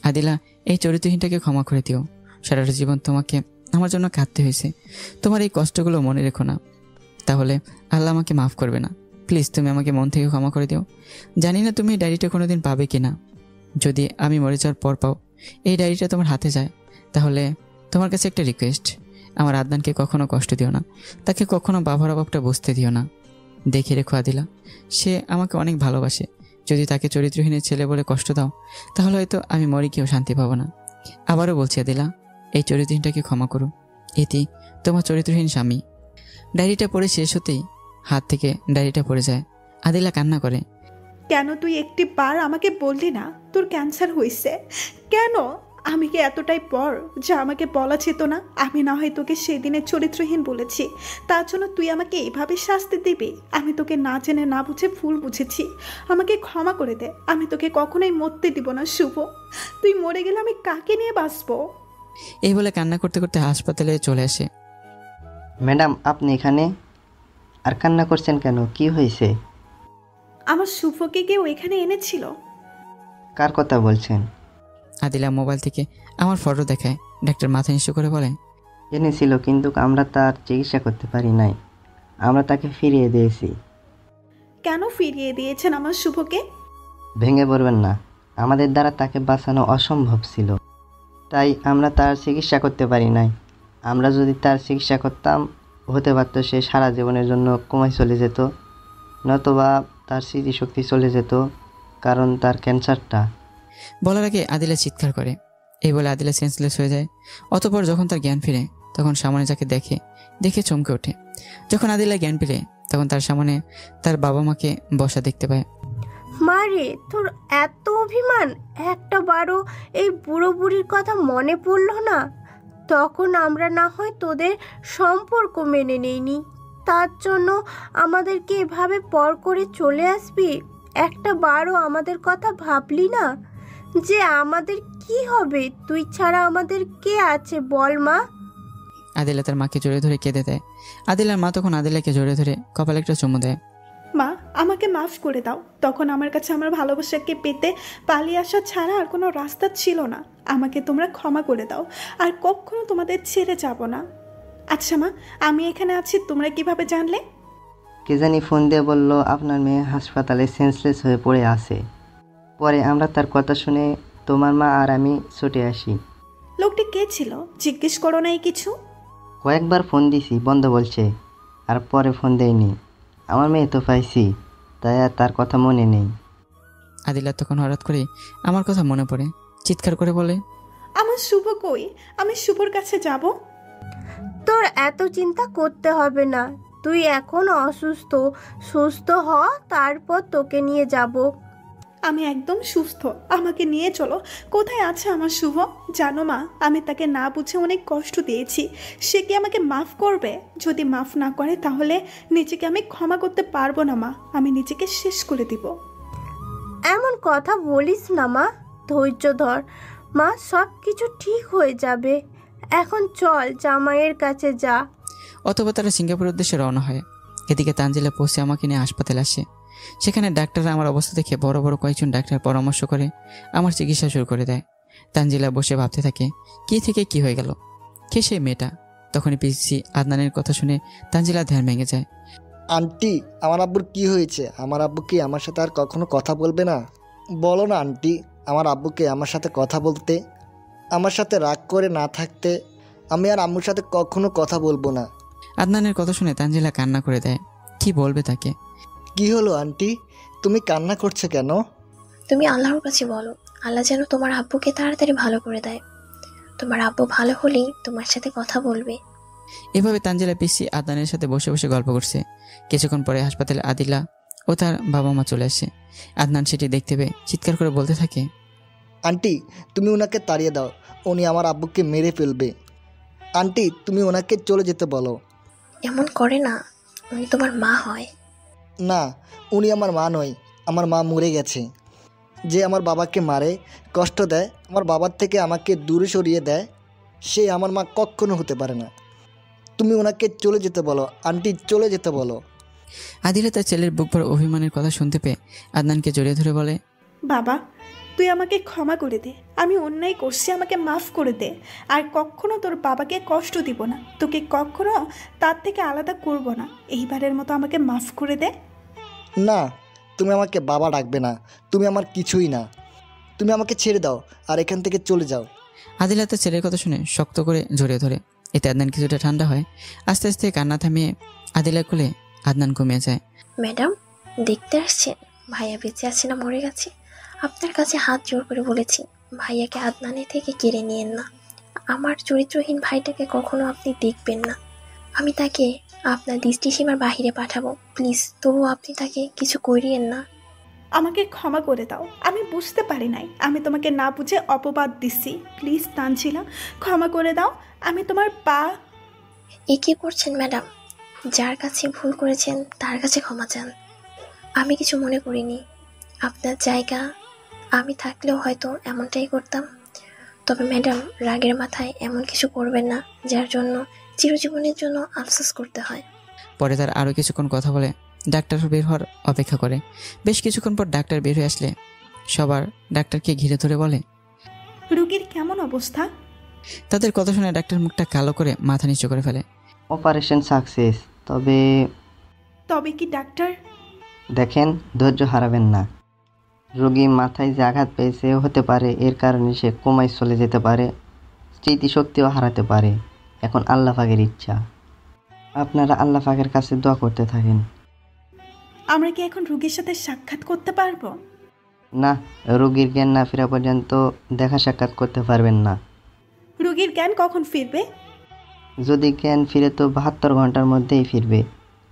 আদিলা, এই চরিত্রহীনটাকে ক্ষমা করে দিও। সারাটা জীবন তোমাকে আমার জন্য কাঁদতে হয়েছে। তোমার এই কষ্টগুলো মনে রেখো না, তাহলে আল্লাহ আমাকে মাফ করবে না। প্লিজ তুমি আমাকে মন থেকে ক্ষমা করে দিও। জানি না তুমি এই ডায়েরিটা কোনো দিন পাবে কি না। যদি আমি মরে যাওয়ার পর পাও এই ডায়েরিটা তোমার হাতে যায়, তাহলে তোমার কাছে একটা রিকোয়েস্ট, আমার আদনানকে কখনো কষ্ট দিও না, তাকে কখনো বাবার অভাবটা বুঝতে দিও না। দেখে রেখো আদিলা, সে আমাকে অনেক ভালোবাসে। যদি তাকে চরিত্রহীনের ছেলে বলে কষ্ট দাও তাহলে হয়তো আমি মরে গিয়েও শান্তি পাবো না। আবারও বলছি আদিলা, এই চরিত্রহীনটাকে ক্ষমা করো। এটি তোমার চরিত্রহীন স্বামী। ডায়েরিটা পড়ে শেষ হতেই হাত থেকে ডায়েরিটা পড়ে যায়। আদিলা কান্না করে। কেন তুই একটি বার আমাকে বললি না তোর ক্যান্সার হয়েছে? কেন? আমি কি এতটাই পর যা আমাকে বলা যেত না? আমি না হয় তোকে সেদিনের চরিত্রহীন বলেছি, তার জন্য তুই আমাকে এইভাবে শাস্তি দিবি? আমি তোকে না জেনে না বুঝে ভুল বুঝেছি, আমাকে ক্ষমা করে দে। আমি তোকে কখনোই মরতে দিব না শুভ। তুই মরে গেলে আমি কাকে নিয়ে বাঁচবো? এই বলে কান্না করতে করতে হাসপাতালে চলে আসে। ম্যাডাম, আপনি এখানে? আর কান্না করছেন কেন? কি হয়েছে? আমার শুভকে কেউ এখানে এনেছিল। কার কথা বলছেন? আদিলা মোবাইল থেকে আমার ফটো দেখায়। ডাক্তার মাথা নিচু করে বলে, এনেছিল, কিন্তু আমরা তার চিকিৎসা করতে পারি নাই। আমরা তাকে ফিরিয়ে দিয়েছি। কেন ফিরিয়ে দিয়েছেন আমার শুভকে? ভেঙে পড়বেন না, আমাদের দ্বারা তাকে বাঁচানো অসম্ভব ছিল, তাই আমরা তার চিকিৎসা করতে পারি নাই। আমরা যদি তার চিকিৎসা করতাম হতে পারত সে সারা জীবনের জন্য কোমায় চলে যেত, নতুবা তার স্মৃতিশক্তি চলে যেত, কারণ তার ক্যান্সারটা। বলার আগে আদিলা চিৎকার করে। এই বলে আদিলা সেন্সলেস হয়ে যায়। অতঃপর যখন তার জ্ঞান ফিরে তখন সামনে যাকে দেখে চমকে ওঠে। যখন আদিলা জ্ঞান ফিরে তখন তার সামনে তার বাবা মাকে বসা দেখতে পায়। মারে, তোর এত অভিমান, একটা বারও এই বুড়ো বুড়ির কথা মনে পড়লো না? তখন আমরা না হয় তোদের সম্পর্ক মেনে নেইনি, তার জন্য আমাদেরকে এভাবে পর করে চলে আসবি? একটা বারও আমাদের কথা ভাবলি না যে আমাদের কি হবে? তুই ছাড়া আমাদের কে আছে বল মা? আদিলা তার মাকে জড়িয়ে ধরে কেঁদে দেয়। আদিলার মা তখন আদিলাকে জড়িয়ে ধরে কপালে একটা চুমু দেয়। মা, আমাকে মাফ করে দাও। তখন আমার কাছে আমার ভালোবাসাকে পেতে পালিয়ে আসা ছাড়া আর কোনো রাস্তা ছিল না। আমাকে তোমরা ক্ষমা করে দাও, আর কখনো তোমাদের ছেড়ে যাব না। আচ্ছা মা, আমি এখানে আছি তোমরা কিভাবে জানলে? কে জানি ফোন দিয়ে বলল আপনার মেয়ে হাসপাতালে সেন্সলেস হয়ে পড়ে আছে। পরে আমরা তার কথা শুনে তোমার মা আর আমি ছুটে আসি। লোকটি কে ছিল জিজ্ঞেস করো নাই কিছু? কয়েকবার ফোন দিছি, বন্ধ বলছে, আর পরে ফোন দেয়নি। আমার মেয়ে তো পাইছি, তাই আর তার কথা মনে নেই। আদিলা তখন হঠাৎ করে আমার কথা মনে পড়ে, চিৎকার করে বলে, আমার শুভ কই? আমি শুভর কাছে যাব। তোর এত চিন্তা করতে হবে না, তুই এখন অসুস্থ, সুস্থ হ, তারপর তোকে নিয়ে যাব। আমি একদম সুস্থ, আমাকে নিয়ে চলো। কোথায় আছে আমার শুভ? জানো মা, আমি তাকে না বুঝে অনেক কষ্ট দিয়েছি। সে কি আমাকে মাফ করবে? যদি মাফ না করে তাহলে নিজেকে আমি ক্ষমা করতে পারবো না মা। আমি নিজেকে শেষ করে দিব। এমন কথা বলিস না মা, ধৈর্য ধর মা, সব কিছু ঠিক হয়ে যাবে। এখন চল জামাইয়ের কাছে যা। অতঃপর তারা সিঙ্গাপুরের উদ্দেশ্যে রওনা হয়। এদিকে তানজিলা পৌঁছে আমাকে নিয়ে হাসপাতালে আসে। সেখানে ডাক্তাররা আমার অবস্থা দেখে বড় বড় কয়েকজন ডাক্তার পরামর্শ করে আমার চিকিৎসা শুরু করে দেয়। তানজিলা বসে ভাবতে থাকে কি থেকে কি হয়ে গেল। কে সেই মেয়েটা? তখনই পিসি আদনানের কথা শুনে তানজিলা ধ্যান ভেঙে যায়। আন্টি, আমার আব্বুর কি হয়েছে? আমার আব্বু কি আমার সাথে আর কখনো কথা বলবে না? বলো না আন্টি, আমার আব্বুকে আমার সাথে কথা বলতে, আমার সাথে রাগ করে না থাকতে। আমি আর আম্মুর সাথে কখনো কথা বলবো না। আদনানের কথা শুনে তানজিলা কান্না করে দেয়। কি বলবে তাকে? কি হলো আন্টি, তুমি কান্না করছো কেন? তুমি আল্লাহর কাছে বলো, আল্লাহ যেন তোমার আব্বুকে তাড়াতাড়ি ভালো করে দেয়। তোমার আব্বু ভালো হলেই তোমার সাথে কথা বলবে। এভাবে তানজিলা পিসি আদনানের সাথে বসে বসে গল্প করছে। কিছুক্ষণ পরে হাসপাতালে আদিলা ও তার বাবা মা চলে আসে। আদনান সেটি দেখতে পেয়ে চিৎকার করে বলতে থাকে, আন্টি, তুমি ওনাকে তাড়িয়ে দাও, উনি আমার আব্বুকে মেরে ফেলবে। আন্টি, তুমি ওনাকে চলে যেতে বলো। এমন করে না, উনি তোমার মা হয়। না, উনি আমার মা নয়, আমার মা মরে গেছে। যে আমার বাবাকে মারে, কষ্ট দেয়, আমার বাবার থেকে আমাকে দূরে সরিয়ে দেয়, সে আমার মা কখনো হতে পারে না। তুমি ওনাকে চলে যেতে বলো আন্টি, চলে যেতে বলো। আদিলা তার ছেলের বুক ভরা অভিমানের কথা শুনতে পেয়ে আদনানকে জড়িয়ে ধরে বলে, বাবা, তুই আমাকে ক্ষমা করে দে। আমি অন্যায় করছি, আমাকে মাফ করে দে। আর কখনো তোর বাবাকে কষ্ট দিব না, তোকে কখনো তার থেকে আলাদা করব না। এইবারের মতো আমাকে মাফ করে দে। না, তুমি আমাকে বাবা ডাকবে না, তুমি আমার কিছুই না। তুমি আমাকে ছেড়ে দাও আর এখান থেকে চলে যাও। আদিলা তার ছেলের কথা শুনে শক্ত করে জড়িয়ে ধরে। এতে আদনান কিছুটা ঠান্ডা হয়। আস্তে আস্তে কান্না থামিয়ে আদিলা কোলে আদনান ঘুমিয়ে যায়। ম্যাডাম, দেখতে আসছেন ভাইয়া বেঁচে আছে না মরে গেছে? আপনার কাছে হাত জোর করে বলেছি, ভাইয়াকে আদনানের থেকে কেড়ে নিয়েন না। আমার চরিত্রহীন ভাইটাকে কখনো আপনি দেখবেন না। আমি তাকে আপনার দৃষ্টিসীমার বাহিরে পাঠাবো। প্লিজ, তবুও আপনি তাকে কিছু করিয়েন না। আমাকে ক্ষমা করে দাও, আমি বুঝতে পারি নাই। আমি তোমাকে না বুঝে অপবাদ দিছি। প্লিজ তানজিলা, ক্ষমা করে দাও। আমি তোমার পা। এ কী করছেন ম্যাডাম? যার কাছে ভুল করেছেন তার কাছে ক্ষমা চান। আমি কিছু মনে করিনি। আপনার জায়গা আমি থাকলেও হয়তো এমনটাই করতাম। তবে ম্যাডাম, রাগের মাথায় এমন কিছু করবেন না যার জন্য চিরজীবনের জন্য আফসোস করতে হয়। পরে তার আরও কিছুক্ষণ কথা বলে ডাক্তার বের হওয়ার অপেক্ষা করে। বেশ কিছুক্ষণ পর ডাক্তার বের হয়ে আসলে সবার ডাক্তারকে ঘিরে ধরে বলে, রুগীর কেমন অবস্থা? তাদের কথা শুনে ডাক্তার মুখটা কালো করে মাথা নিচু করে ফেলে। অপারেশন সাকসেস, তবে তবে কি ডাক্তার? দেখেন, ধৈর্য হারাবেন না। রোগী মাথায় যে আঘাত পেয়েছে হতে পারে, এর কারণে সে কোমায় চলে যেতে পারে, স্মৃতিশক্তিও হারাতে পারে। এখন আল্লাহ পাকের ইচ্ছা, আপনারা আল্লাহ পাকের কাছে দোয়া করতে থাকেন। আমরা কি এখন রুগীর সাথে সাক্ষাৎ করতে পারবো? না, রোগীর জ্ঞান না ফেরা পর্যন্ত দেখা সাক্ষাৎ করতে পারবেন না। রুগীর জ্ঞান কখন ফিরবে? যদি জ্ঞান ফিরে তো 72 ঘন্টার মধ্যেই ফিরবে,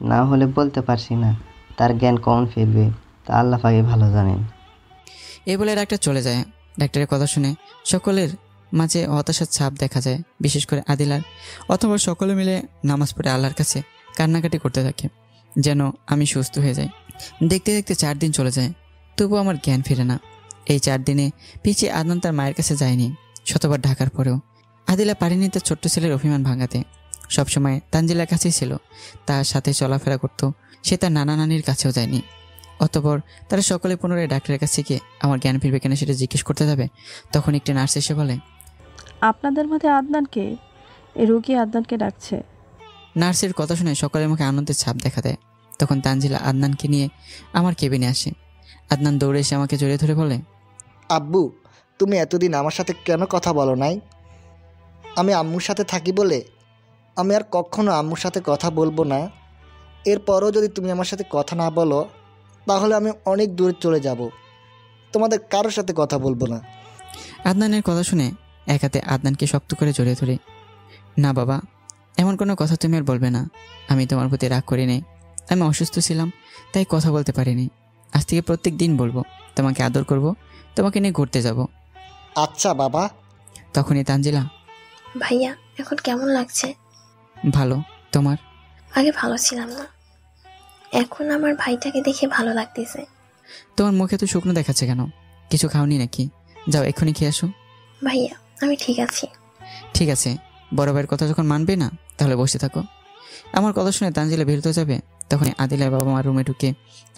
না হলে বলতে পারছি না তার জ্ঞান কখন ফিরবে, তা আল্লাহ পাকে ভালো জানেন। এই বলে ডাক্তার চলে যায়। ডাক্তারের কথা শুনে সকলের মাঝে হতাশার ছাপ দেখা যায়, বিশেষ করে আদিলার। অথবা সকলে মিলে নামাজ পড়ে আল্লাহর কাছে কান্নাকাটি করতে থাকে যেন আমি সুস্থ হয়ে যাই। দেখতে দেখতে 4 দিন চলে যায়, তবুও আমার জ্ঞান ফিরে না। এই 4 দিনে পিছিয়ে আদনান তার মায়ের কাছে যায়নি। শতবার ঢাকার পরেও আদিলা পারেনি তার ছোট্ট ছেলের অভিমান ভাঙাতে। সবসময় তানজিলার কাছেই ছিল, তার সাথে চলাফেরা করত। সে তার নানা নানির কাছেও যায়নি। অতঃপর তারা সকলে পুনরায় ডাক্তারের কাছে গিয়ে আমার জ্ঞান ফিরবে কিনা সেটা জিজ্ঞেস করতে যাবে, তখন একটি নার্স এসে বলে, আপনাদের মধ্যে আদনানকে? এই রোগী আদনানকে ডাকছে। নার্সের কথা শুনে সকলের মুখে আনন্দের ছাপ দেখা দেয়। তখন তানজিলা আদনানকে নিয়ে আমার কেবিনে আসে। আদনান দৌড়ে এসে আমাকে জড়িয়ে ধরে বলে, আব্বু, তুমি এতদিন আমার সাথে কেন কথা বলো নাই? আমি আম্মুর সাথে থাকি বলে? আমি আর কখনো আম্মুর সাথে কথা বলবো না। এরপরও যদি তুমি আমার সাথে কথা না বলো, তাহলে আমি অনেক দূরে চলে যাব, তোমাদের কারোর সাথে কথা বলবো না। আদনানের কথা শুনে এক হাতে আদনানকে শক্ত করে জড়িয়ে ধরে, না বাবা, এমন কোনো কথা তুমি আর বলবে না। আমি তোমার প্রতি রাগ করি নাই, আমি অসুস্থ ছিলাম তাই কথা বলতে পারিনি। আজ থেকে প্রত্যেক দিন বলবো, তোমাকে আদর করব, তোমাকে নিয়ে ঘুরতে যাব। আচ্ছা বাবা। তখনই তানজিলা, ভাইয়া, এখন কেমন লাগছে? ভালো, তোমার? আগে ভালো ছিলাম না, এখন আমার ভাইটাকে দেখে ভালো লাগতেছে। তোমার মুখে তো শুকনো দেখাচ্ছে কেন? কিছু খাওনি নাকি? যাও এক্ষুনি খেয়ে আসো। ভাইয়া, আমি ঠিক আছি। ঠিক আছে, বড় ভাইয়ের কথা যখন মানবে না তাহলে বসে থাকো। আমার কথা শুনে তানজিলা বেরোতে যাবে, তখন আদিলা বাবা মার রুমে ঢুকে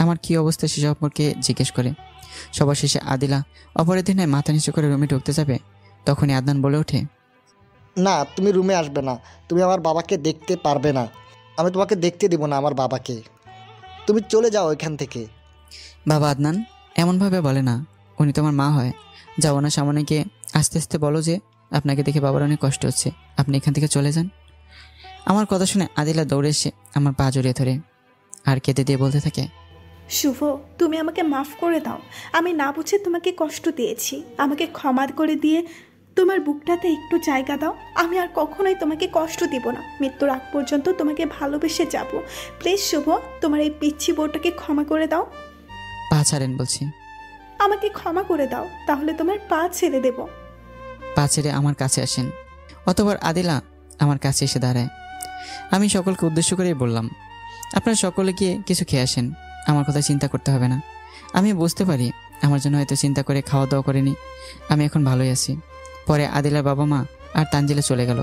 আমার কী অবস্থা সে সম্পর্কে জিজ্ঞেস করে। সবার শেষে আদিলা অপরাধী নয় মাথা নিচু করে রুমে ঢুকতে যাবে, তখনই আদনান বলে ওঠে, না, তুমি রুমে আসবে না। তুমি আমার বাবাকে দেখতে পারবে না। আমি তোমাকে দেখতে দেবো না আমার বাবাকে। তুমি চলে যাও এখান থেকে। বাবা আদনান এমনভাবে বলে না, উনি তোমার মা হয়। যাও না, সামনে গিয়ে আস্তে আস্তে বলো যে আপনাকে দেখে বাবার অনেক কষ্ট হচ্ছে, আপনি এখান থেকে চলে যান। আমার কথা শুনে আদিলা দৌড়ে এসে আমার পা জড়িয়ে ধরে আর কেঁদে দিয়ে বলতে থাকে, শুভ, তুমি আমাকে মাফ করে দাও। আমি না বুঝে তোমাকে কষ্ট দিয়েছি, আমাকে ক্ষমা করে দিয়ে তোমার বুকটাতে একটু জায়গা দাও। আমি আর কখনোই তোমাকে কষ্ট দিব না। মৃত্যুর আগ পর্যন্ত তোমাকে ভালোবেসে যাব। প্লিজ শুভ, তোমার এই পিচ্ছি বউটাকে ক্ষমা করে দাও। পা ছাড়েন বলছি। আমাকে ক্ষমা করে দাও, তাহলে তোমার পা ছেড়ে দেব। পা ছেড়ে আমার কাছে আসেন। অতবার আদিলা আমার কাছে এসে দাঁড়ায়। আমি সকলকে উদ্দেশ্য করেই বললাম, আপনারা সকলে গিয়ে কিছু খেয়ে আসেন, আমার কথা চিন্তা করতে হবে না। আমি বুঝতে পারি আমার জন্য হয়তো চিন্তা করে খাওয়া দাওয়া করেনি, আমি এখন ভালোই আছি। পরে আদিলার বাবা মা আর তানজিলা চলে গেল,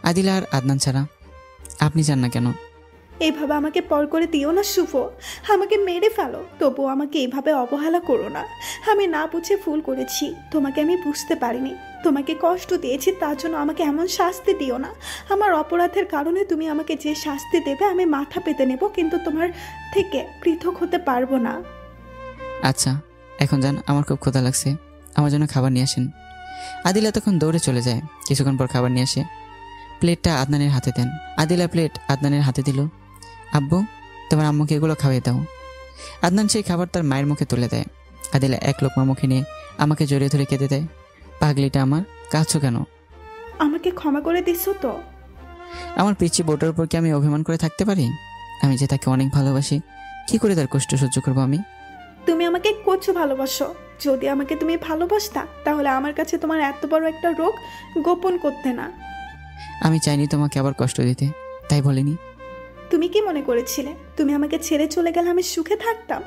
আদিলা আর আদনান ছাড়া। আপনি যান না কেন? এইভাবে আমাকে পর করে দিও না শুভ, আমাকে মেরে ফেলো, তবুও আমাকে এইভাবে অবহেলা করো না। আমি না বুঝে ভুল করেছি, তোমাকে আমি বুঝতে পারিনি, তোমাকে কষ্ট দিয়েছি, তার জন্য আমাকে এমন শাস্তি দিও না। আমার অপরাধের কারণে তুমি আমাকে যে শাস্তি দেবে আমি মাথা পেতে নেব, কিন্তু তোমার থেকে পৃথক হতে পারবো না। আচ্ছা এখন যান, আমার খুব ক্ষুধা লাগছে, আমার জন্য খাবার নিয়ে আসেন। আদিলা তখন দৌড়ে চলে যায়। কিছুক্ষণ পর খাবার নিয়ে আসে, প্লেটটা আদনানের হাতে দেন। আদিলা প্লেট আদনানের হাতে দিল। আব্বু, তোমার আম্মুকে এগুলো খাওয়াই দাও। আদনান সেই খাবার তার মায়ের মুখে তুলে দেয়। আদিলা এক লোকমা মুখে নিয়ে আমাকে জড়িয়ে ধরে কেঁদে দেয়। পাগলিটা আমার, কাঁদছো কেন? আমাকে ক্ষমা করে দিছো তো? আমার পিচ্ছি বোটার উপর কি আমি অভিমান করে থাকতে পারি? আমি যে তাকে অনেক ভালোবাসি, কি করে তার কষ্ট সহ্য করবো আমি? তুমি আমাকে কচু ভালোবাসো। যদি আমাকে তুমি ভালোবাসতা তাহলে আমার কাছে তোমার এত বড় একটা রোগ গোপন করতে না। আমি চাইনি তোমাকে আবার কষ্ট দিতে, তাই বলিনি। তুমি কি মনে করেছিলে তুমি আমাকে ছেড়ে চলে গেলে আমি সুখে থাকতাম?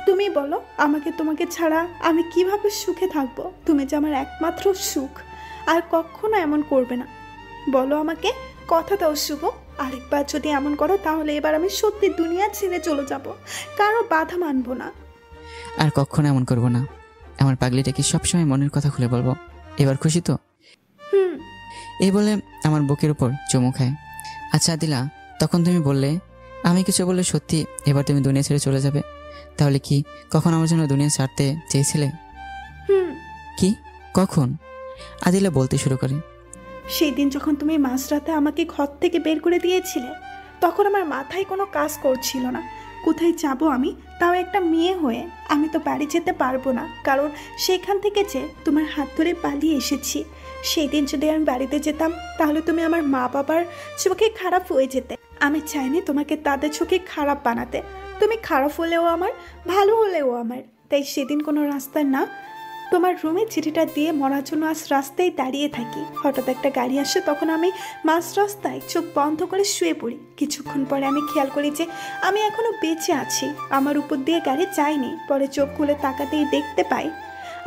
তুমি বলো, আমাকে তোমাকে ছাড়া আমি কিভাবে সুখে থাকবো? তুমি যে আমার একমাত্র সুখ, আর কখনো এমন করবে না। বলো আমাকে, কথা দাও শুভ। আরেকবার যদি এমন করো তাহলে এবার আমি সত্যি দুনিয়া ছেড়ে চলে যাব, কারো বাধা মানবো না। আর কখনো এমন করবো না। আমার পাগলিটাকে সবসময় মনের কথা খুলে বলবো। এবার খুশি তো? এই বলে আমার বুকের উপর চুমু খায়। আচ্ছা আদিলা, তখন তুমি বললে আমি কিছু বললে সত্যি এবার তুমি দুনিয়া ছেড়ে চলে যাবে, তাহলে কি কখন আমার জন্য দুনিয়া ছাড়তে চেয়েছিলে? কি, কখন? আদিলা বলতে শুরু করে। সেই দিন যখন তুমি মাঝরাতে আমাকে ঘর থেকে বের করে দিয়েছিলে, তখন আমার মাথায় কোনো কাজ করছিল না। কোথায় যাব আমি, তাও একটা মেয়ে হয়ে? আমি তো বাড়ি যেতে পারবো না, কারণ সেখান থেকে যে তোমার হাত ধরে পালিয়ে এসেছি। সেই দিন যদি আমি বাড়িতে যেতাম তাহলে তুমি আমার মা বাবার চোখে খারাপ হয়ে যেতে। আমি চাইনি তোমাকে তাদের চোখে খারাপ বানাতে। তুমি খারাপ হলেও আমার, ভালো হলেও আমার। তাই সেদিন কোনো রাস্তায় না, তোমার রুমে চিঠিটা দিয়ে মরার জন্য আজ রাস্তায় দাঁড়িয়ে থাকি। হঠাৎ একটা গাড়ি আসে, তখন আমি মাঝ রাস্তায় চোখ বন্ধ করে শুয়ে পড়ি। কিছুক্ষণ পরে আমি খেয়াল করি যে আমি এখনো বেঁচে আছি, আমার উপর দিয়ে গাড়ি যায়নি। পরে চোখ খুলে তাকাতেই দেখতে পাই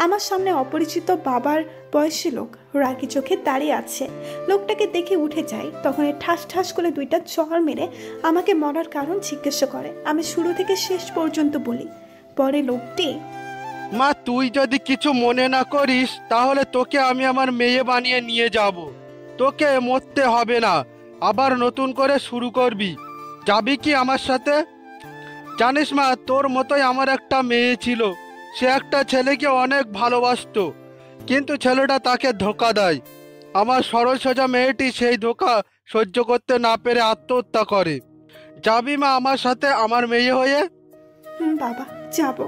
আমার সামনে অপরিচিত বাবার বয়সী লোক রাগি চোখে দাঁড়িয়ে আছে। লোকটাকে দেখে উঠে যাই, তখন ঠাস ঠাস করে দুইটা চড় মেরে আমাকে মরার কারণ জিজ্ঞাসা করে। আমি শুরু থেকে শেষ পর্যন্ত বলি। পরে লোকটি, মা তুই যদি কিছু মনে না করিস তাহলে তোকে আমি আমার মেয়ে বানিয়ে নিয়ে যাব। তোকে মরতে হবে না, আবার নতুন করে শুরু করবি। যাবি কি আমার সাথে? জানিস মা, তোর মতোই আমার একটা মেয়ে ছিল। সে একটা ছেলেকে অনেক ভালোবাসতো, কিন্তু ছেলেটা তাকে ধোঁকা দেয়। আমার সরল সোজা মেয়েটি সেই ধোঁকা সহ্য করতে না পেরে আত্মহত্যা করে। যাবি মা আমার সাথে আমার মেয়ে হয়ে? বাবা যাব।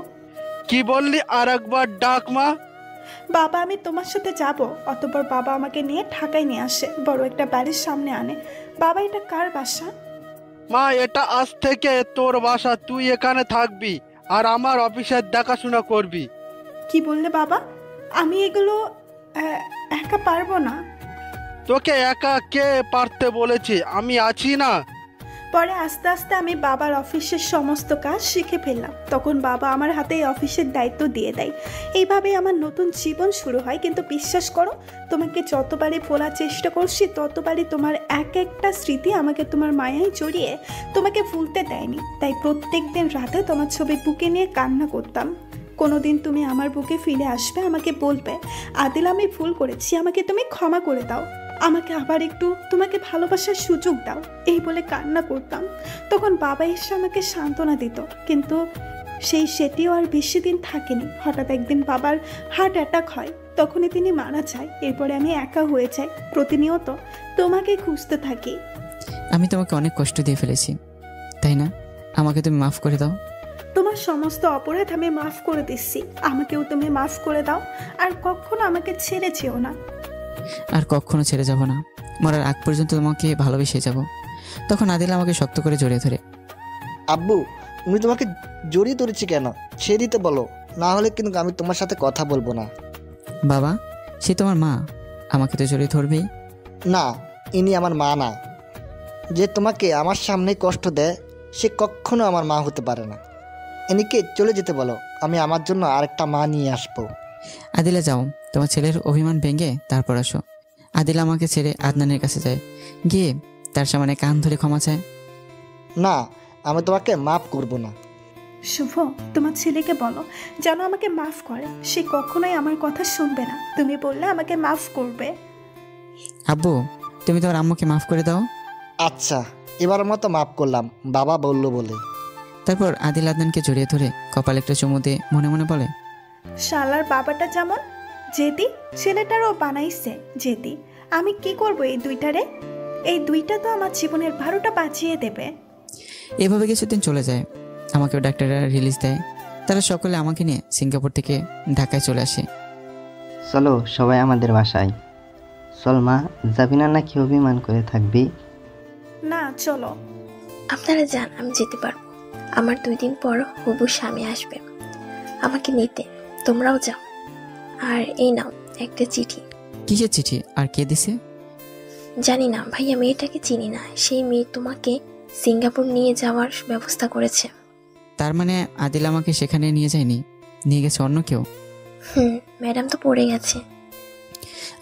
কি বললি? আর একবার ডাক মা। বাবা আমি তোমার সাথে যাব। অতঃপর বাবা আমাকে নিয়ে ঢাকায় নিয়ে আসে, বড় একটা বাড়ির সামনে আনে। বাবা, এটা কার বাসা? মা, এটা আজ থেকে তোর বাসা। তুই এখানে থাকবি আর আমার অফিসের দেখাশোনা করবি। কি বললে বাবা? আমি এগুলো একা পারবো না। তোকে একা কে পারতে বলেছে? আমি আছি না। পরে আস্তে আস্তে আমি বাবার অফিসের সমস্ত কাজ শিখে ফেললাম। তখন বাবা আমার হাতে এই অফিসের দায়িত্ব দিয়ে দেয়। এইভাবেই আমার নতুন জীবন শুরু হয়। কিন্তু বিশ্বাস করো, তোমাকে যতবারই বলার চেষ্টা করছি ততবারই তোমার এক একটা স্মৃতি আমাকে তোমার মায়ায় জড়িয়ে তোমাকে ভুলতে দেয়নি। তাই প্রত্যেক দিন রাতে তোমার ছবি বুকে নিয়ে কান্না করতাম। কোনোদিন তুমি আমার বুকে ফিরে আসবে, আমাকে বলবে, আদিল আমি ভুল করেছি, আমাকে তুমি ক্ষমা করে দাও। আমাকে আবার একটু তোমাকে ভালোবাসার সুযোগ দাও, এই বলে কান্না করতাম। তখন বাবা এসে আমাকে সান্ত্বনা দিত, কিন্তু সেটিও আর বেশি দিন থাকেনি। হঠাৎ একদিন বাবার হার্ট অ্যাটাক হয়, তখনই তিনি মারা যায়। এরপরে আমি একা হয়ে যাই, প্রতিনিয়ত তোমাকে খুঁজতে থাকি। আমি তোমাকে অনেক কষ্ট দিয়ে ফেলেছি, তাই না? আমাকে তুমি মাফ করে দাও। তোমার সমস্ত অপরাধ আমি মাফ করে দিচ্ছি, আমাকেও তুমি মাফ করে দাও। আর কখনো আমাকে ছেড়ে যেও না। আর কখনো ছেড়ে যাব না, মরার আগ পর্যন্ত তোমাকে ভালোবেসে যাব। তখন আদিল আমাকে শক্ত করে জড়িয়ে ধরে। আব্বু, উনি তোমাকে জড়িয়ে ধরেছি কেন? ছেড়ে দিতে বলো, না হলে কিন্তু আমি তোমার সাথে কথা বলবো না। বাবা, সে তোমার মা, আমাকে তো জড়িয়ে ধরবেই। না, ইনি আমার মা না। যে তোমাকে আমার সামনে কষ্ট দেয় সে কখনো আমার মা হতে পারে না। ইনিকে চলে যেতে বলো, আমি আমার জন্য আরেকটা মা নিয়ে আসবো। আদিলা, যাও, তোমার ছেলের অভিমান ভেঙে তারপর আসো। আদিলা আমাকে ছেড়ে আদনানের কাছে যায়, গিয়ে তার সামনে কান ধরে ক্ষমা চায়। না, আমি তোমাকে মাফ করব না। শুভ, তোমার ছেলেকে বলো যেন আমাকে মাফ করে। সে কখনোই আমার কথা শুনবে না, তুমি বললে আমাকে মাফ করবে। আব্বু, তুমি তোমার আম্মুকে মাফ করে দাও। আচ্ছা, এবার মতো মাফ করলাম, বাবা বললো বলে। তারপর আদিল আদনানকে জড়িয়ে ধরে কপালে একটা চুমু দিয়ে মনে মনে বলে, শালার বাবাটা যেমন জেদি, ছেলেটারও বানাইছে জেদি। আমি কি করব এই দুইটারে? এই দুইটা তো আমার জীবনের 12টা বাঁচিয়ে দেবে। এভাবে কিছুদিন চলে যায়। আমাকেও ডাক্তাররা রিলিজ দেয়। তারা সকলে আমাকে নিয়ে সিঙ্গাপুর থেকে ঢাকায় চলে আসে। চলো সবাই আমাদের বাসায়। চল মা, যাবি না নাকি অভিমান করে থাকবি? না, চলো। আপনারা যান, আমি যেতে পারবো। আমার 2 দিন পর হবু স্বামী আসবে আমাকে নিতে, তোমরাও যাও। আর এই নাও একটা চিঠি। কিসের চিঠি আর কে দিছে? জানি না ভাইয়া, মেয়েটাকে চিনি না। সেই মেয়ে তোমাকে সিঙ্গাপুর নিয়ে যাওয়ার ব্যবস্থা করেছে। তার মানে আদিল আমাকে সেখানে নিয়ে যায়নি, নিয়ে গেছে অন্য কেউ। ম্যাডাম তো পড়ে গেছে।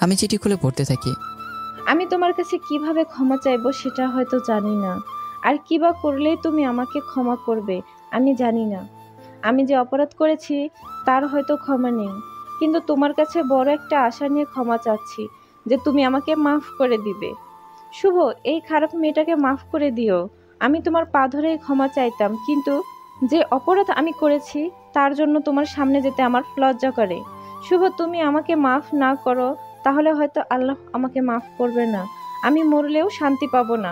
আমি চিঠি খুলে পড়তে থাকি। আমি তোমার কাছে কিভাবে ক্ষমা চাইবো সেটা হয়তো জানি না, আর কিবা করলেই তুমি আমাকে ক্ষমা করবে আমি জানি না। আমি যে অপরাধ করেছি তার হয়তো ক্ষমা নেই, কিন্তু তোমার কাছে বড় একটা আশা নিয়ে ক্ষমা চাচ্ছি যে তুমি আমাকে মাফ করে দিবে। শুভ, এই খারাপ মেয়েটাকে মাফ করে দিও। আমি তোমার পা ধরেই ক্ষমা চাইতাম, কিন্তু যে অপরাধ আমি করেছি তার জন্য তোমার সামনে যেতে আমার লজ্জা করে। শুভ, তুমি আমাকে মাফ না করো তাহলে হয়তো আল্লাহ আমাকে মাফ করবে না, আমি মরলেও শান্তি পাবো না।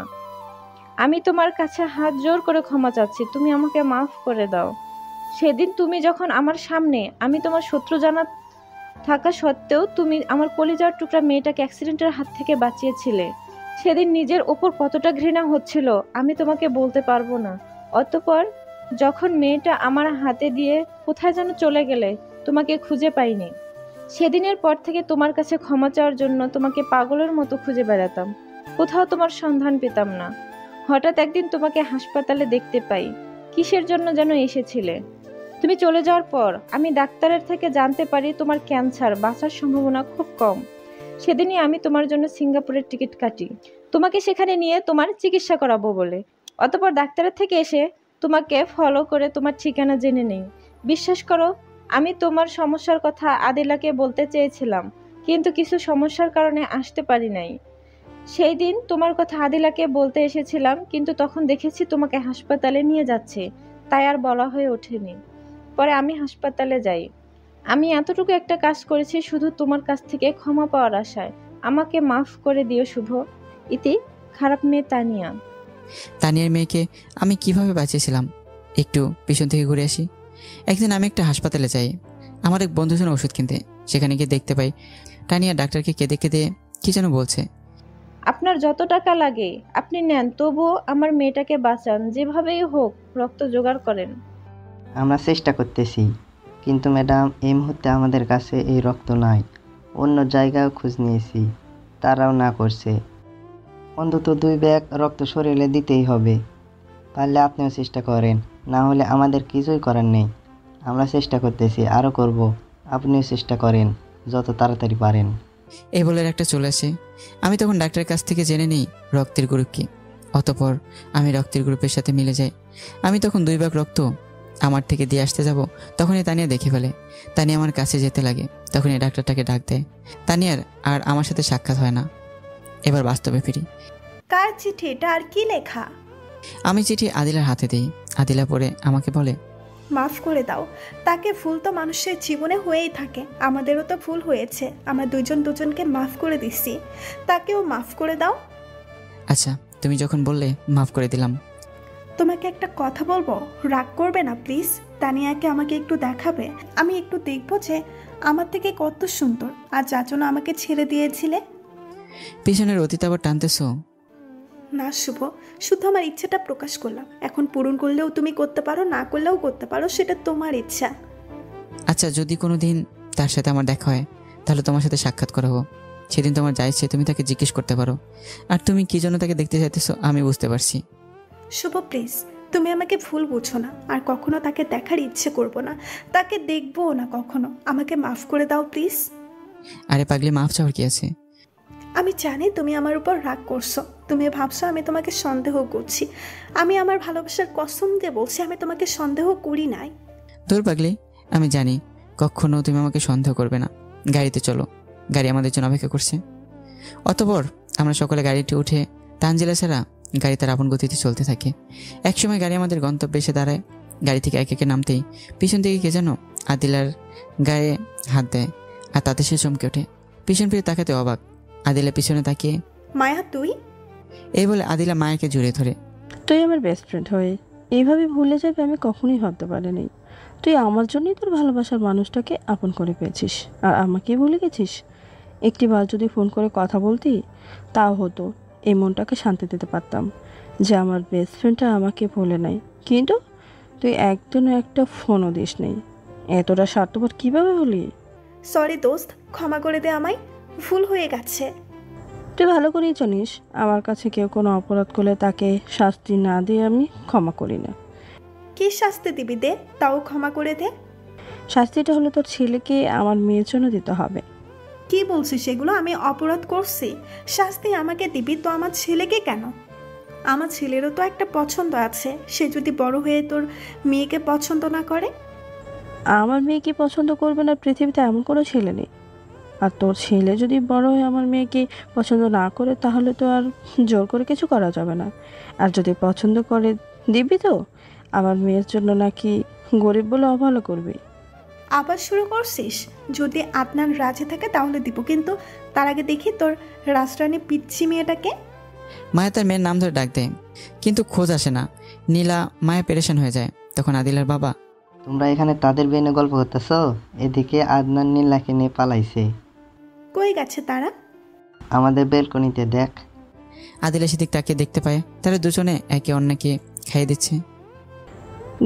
আমি তোমার কাছে হাত জোর করে ক্ষমা চাচ্ছি, তুমি আমাকে মাফ করে দাও। সেদিন তুমি যখন আমার সামনে, আমি তোমার শত্রু জানা থাকা সত্ত্বেও তুমি আমার কলিজার টুকরা মেয়েটাকে অ্যাক্সিডেন্টের হাত থেকে বাঁচিয়েছিলে। সেদিন নিজের ওপর কতটা ঘৃণা হচ্ছিল আমি তোমাকে বলতে পারবো না। অতঃপর যখন মেয়েটা আমার হাতে দিয়ে কোথায় যেন চলে গেলে, তোমাকে খুঁজে পাইনি। সেদিনের পর থেকে তোমার কাছে ক্ষমা চাওয়ার জন্য তোমাকে পাগলের মতো খুঁজে বেড়াতাম, কোথাও তোমার সন্ধান পেতাম না। হঠাৎ একদিন তোমাকে হাসপাতালে দেখতে পাই, কিসের জন্য যেন এসেছিলে। তুমি চলে যাওয়ার পর আমি ডাক্তারের থেকে জানতে পারি তোমার ক্যান্সার, বাঁচার সম্ভাবনা খুব কম। সেদিনই আমি তোমার জন্য সিঙ্গাপুরের টিকিট কাটি, তোমাকে সেখানে নিয়ে তোমার চিকিৎসা করাবো বলে। অতঃপর ডাক্তারের থেকে এসে তোমাকে ফলো করে তোমার ঠিকানা জেনে নেই। বিশ্বাস করো, আমি তোমার সমস্যার কথা আদিলাকে বলতে চেয়েছিলাম, কিন্তু কিছু সমস্যার কারণে আসতে পারি নাই। সেই দিন তোমার কথা আদিলাকে বলতে এসেছিলাম, কিন্তু তখন দেখেছি তোমাকে হাসপাতালে নিয়ে যাচ্ছে, তাই আর বলা হয়ে ওঠেনি। পরে আমি হাসপাতালে যাই। আমি এতটুকু একটা কাজ করেছি শুধু তোমার কাছ থেকে ক্ষমা পাওয়ার আশায়। আমাকে মাফ করে দিও শুভ। ইতি, খারাপ মেয়ে তানিয়া। তানিয়ার মেয়েকে আমি কিভাবে বাঁচিয়েছিলাম একটু পিছন থেকে ঘুরে আসি। একদিন আমি একটা হাসপাতালে যাই আমার এক বন্ধুর জন্য ওষুধ কিনতে। সেখানে গিয়ে দেখতে পাই তানিয়া ডাক্তারকে কেঁদে কেঁদে কি যেন বলছে। আপনার যত টাকা লাগে আপনি নেন, তবুও আমার মেয়েটাকে বাঁচান, যেভাবেই হোক রক্ত জোগাড় করেন। আমরা চেষ্টা করতেছি, কিন্তু ম্যাডাম এই মুহূর্তে আমাদের কাছে এই রক্ত নাই। অন্য জায়গায় খোঁজ নিয়েছি, তারাও না করছে। অন্তত 2 ব্যাগ রক্ত শরীরে দিতেই হবে। পারলে আপনিও চেষ্টা করেন, না হলে আমাদের কিছুই করার নেই। আমরা চেষ্টা করতেছি, আরও করব। আপনিও চেষ্টা করেন যত তাড়াতাড়ি পারেন। এই বলে একটা চলে আসে। আমি তখন ডাক্তারের কাছ থেকে জেনে নিই রক্তের গ্রুপ কী। অতঃপর আমি রক্তের গ্রুপের সাথে মিলে যাই। আমি তখন 2 ভাগ রক্ত আমার থেকে দিয়ে আসতে যাব, তখনই তানিয়া দেখে ফেলে। তানিয়া আমার কাছে যেতে লাগে, তখনই ডাক্তারটাকে ডাক দেয়। তানিয়ার আর আমার সাথে সাক্ষাৎ হয় না। এবার বাস্তবে ফিরি। কার চিঠি এটা আর কি লেখা? আমি চিঠি আদিলার হাতে দিই। আদিলা পড়ে আমাকে বলে, মাফ করে দাও। তাকে ভুল তো মানুষের জীবনে হয়েই থাকে, আমাদেরও তো ভুল হয়েছে। আমরা দুজন দুজনকে মাফ করে দিচ্ছি, তাকেও মাফ করে দাও। আচ্ছা তুমি যখন বললে মাফ করে দিলাম। তোমাকে একটা কথা বলবো, রাগ করবে না প্লিজ? তানিয়াকে আমাকে একটু দেখাবে, আমি একটু দেখবো যে আমার থেকে কত সুন্দর, আর যার জন্য আমাকে ছেড়ে দিয়েছিলে। পিছনের অতীত আবার টানতেছো? না শুভ, শুধু আমার ইচ্ছেটা প্রকাশ করলাম। এখন পূরণ করলেও তুমি করতে পারো, না করলেও করতে পারো, সেটা তোমার ইচ্ছা। আচ্ছা যদি কোনো দিন তার সাথে আমার দেখা হয় তাহলে তোমার সাথে সাক্ষাৎ করাবো। সেদিন তোমার যা ইচ্ছে তুমি তাকে জিজ্ঞেস করতে পারো। আর তুমি কি জন্য তাকে দেখতে চাইতেছো আমি বুঝতে পারছি। শুভ প্লিজ, তুমি আমাকে ভুল বুঝো না, আর কখনো তাকে দেখার ইচ্ছে করবো না, তাকে দেখবো না কখনো। আমাকে মাফ করে দাও প্লিজ। আরে পাগলি, মাফ চাওয়ার কি আছে? আমি জানি তুমি আমার উপর রাগ করছো, তুমি ভাবছো আমি তোমাকে সন্দেহ করছি। আমি আমার ভালোবাসার কসম দিয়ে বলছি, আমি তোমাকে সন্দেহ করি নাই। দূর পাগলি, আমি জানি কখনো তুমি আমাকে সন্দেহ করবে না। গাড়িতে চলো, গাড়ি আমাদের জন্য অপেক্ষা করছে। অতঃপর আমরা সকলে গাড়িতে উঠে তানজিলা ছাড়া গাড়ি তার আপন গতিতে চলতে থাকে। একসময় গাড়ি আমাদের গন্তব্যে এসে দাঁড়ায়। গাড়ি থেকে একে একে নামতেই পিছন থেকে কে যেন আদিলার গায়ে হাত দেয়, আর তাতে সে চমকে ওঠে। পিছন ফিরে তাকাতে অবাক। আদিলা পিছনে তাকিয়ে, মায়া তুই? এই বলে আদিলা মায়াকে জড়িয়ে ধরে। তুই আমার বেস্ট ফ্রেন্ড হয়ে এইভাবে ভুলে যাবে আমি কখনোই ভাবতে পারিনি। তুই আমার জন্যই তোর ভালোবাসার মানুষটাকে আপন করে পেয়েছিস, আর আমাকেই ভুলে গেছিস। একটিবার যদি ফোন করে কথা বলতি তাও হতো, এই মনটাকে শান্তি দিতে পারতাম যে আমার বেস্ট ফ্রেন্ডটা আমাকে ভুলে নাই। কিন্তু তুই একদিনও একটা ফোনও দিস নেই। এতটা স্বার্থপর কীভাবে হলি? সরি দোস্ত, ক্ষমা করে দে আমায়, ভুল হয়ে গেছে। তুই ভালো করেই জানিস আমার কাছে কেউ কোনো অপরাধ করলে তাকে শাস্তি না দিয়ে আমি ক্ষমা করি না। কি শাস্তি দিবি দে, তাও ক্ষমা করে দে। শাস্তিটা হলো তোর ছেলেকে আমার মেয়ের জন্য দিতে হবে। কি বলছিস সেগুলো? আমি অপরাধ করছি, শাস্তি আমাকে দিবি তো আমার ছেলেকে কেন? আমার ছেলেরও তো একটা পছন্দ আছে, সে যদি বড় হয়ে তোর মেয়েকে পছন্দ না করে? আমার মেয়েকে পছন্দ করবে না পৃথিবীতে এমন কোনো ছেলে নেই। আর তোর ছেলে যদি বড় হয়ে আমার মেয়েকে পছন্দ না করে তাহলে তো আর জোর করে কিছু করা যাবে না। আর যদি পছন্দ করে দিবি তো আমার মেয়ের জন্য নাকি গরিব বলে অবহেলা করবি? আবার শুরু করছিস? যদি আদনান রাজি থাকে তাহলে দিব, কিন্তু তার আগে দেখি তোর রাজরানী পিচ্ছি মেয়েটাকে। মায়া তার মেয়ের নাম ধরে ডাক দেয়, কিন্তু খোঁজ আসে না। নীলা মায়া পেরেশান হয়ে যায়। তখন আদিলার বাবা, তোমরা এখানে তাদের বিয়ে নিয়ে গল্প করতেছো? এদিকে আদনান নীলাকে নিয়ে পালাইছে। কই গেছে তারা? আমাদের বেলকনিতে দেখ। আদিলা সেদিক তাকে দেখতে পায়, তারা দুজনে একে অন্যকে খাইয়ে দিচ্ছে।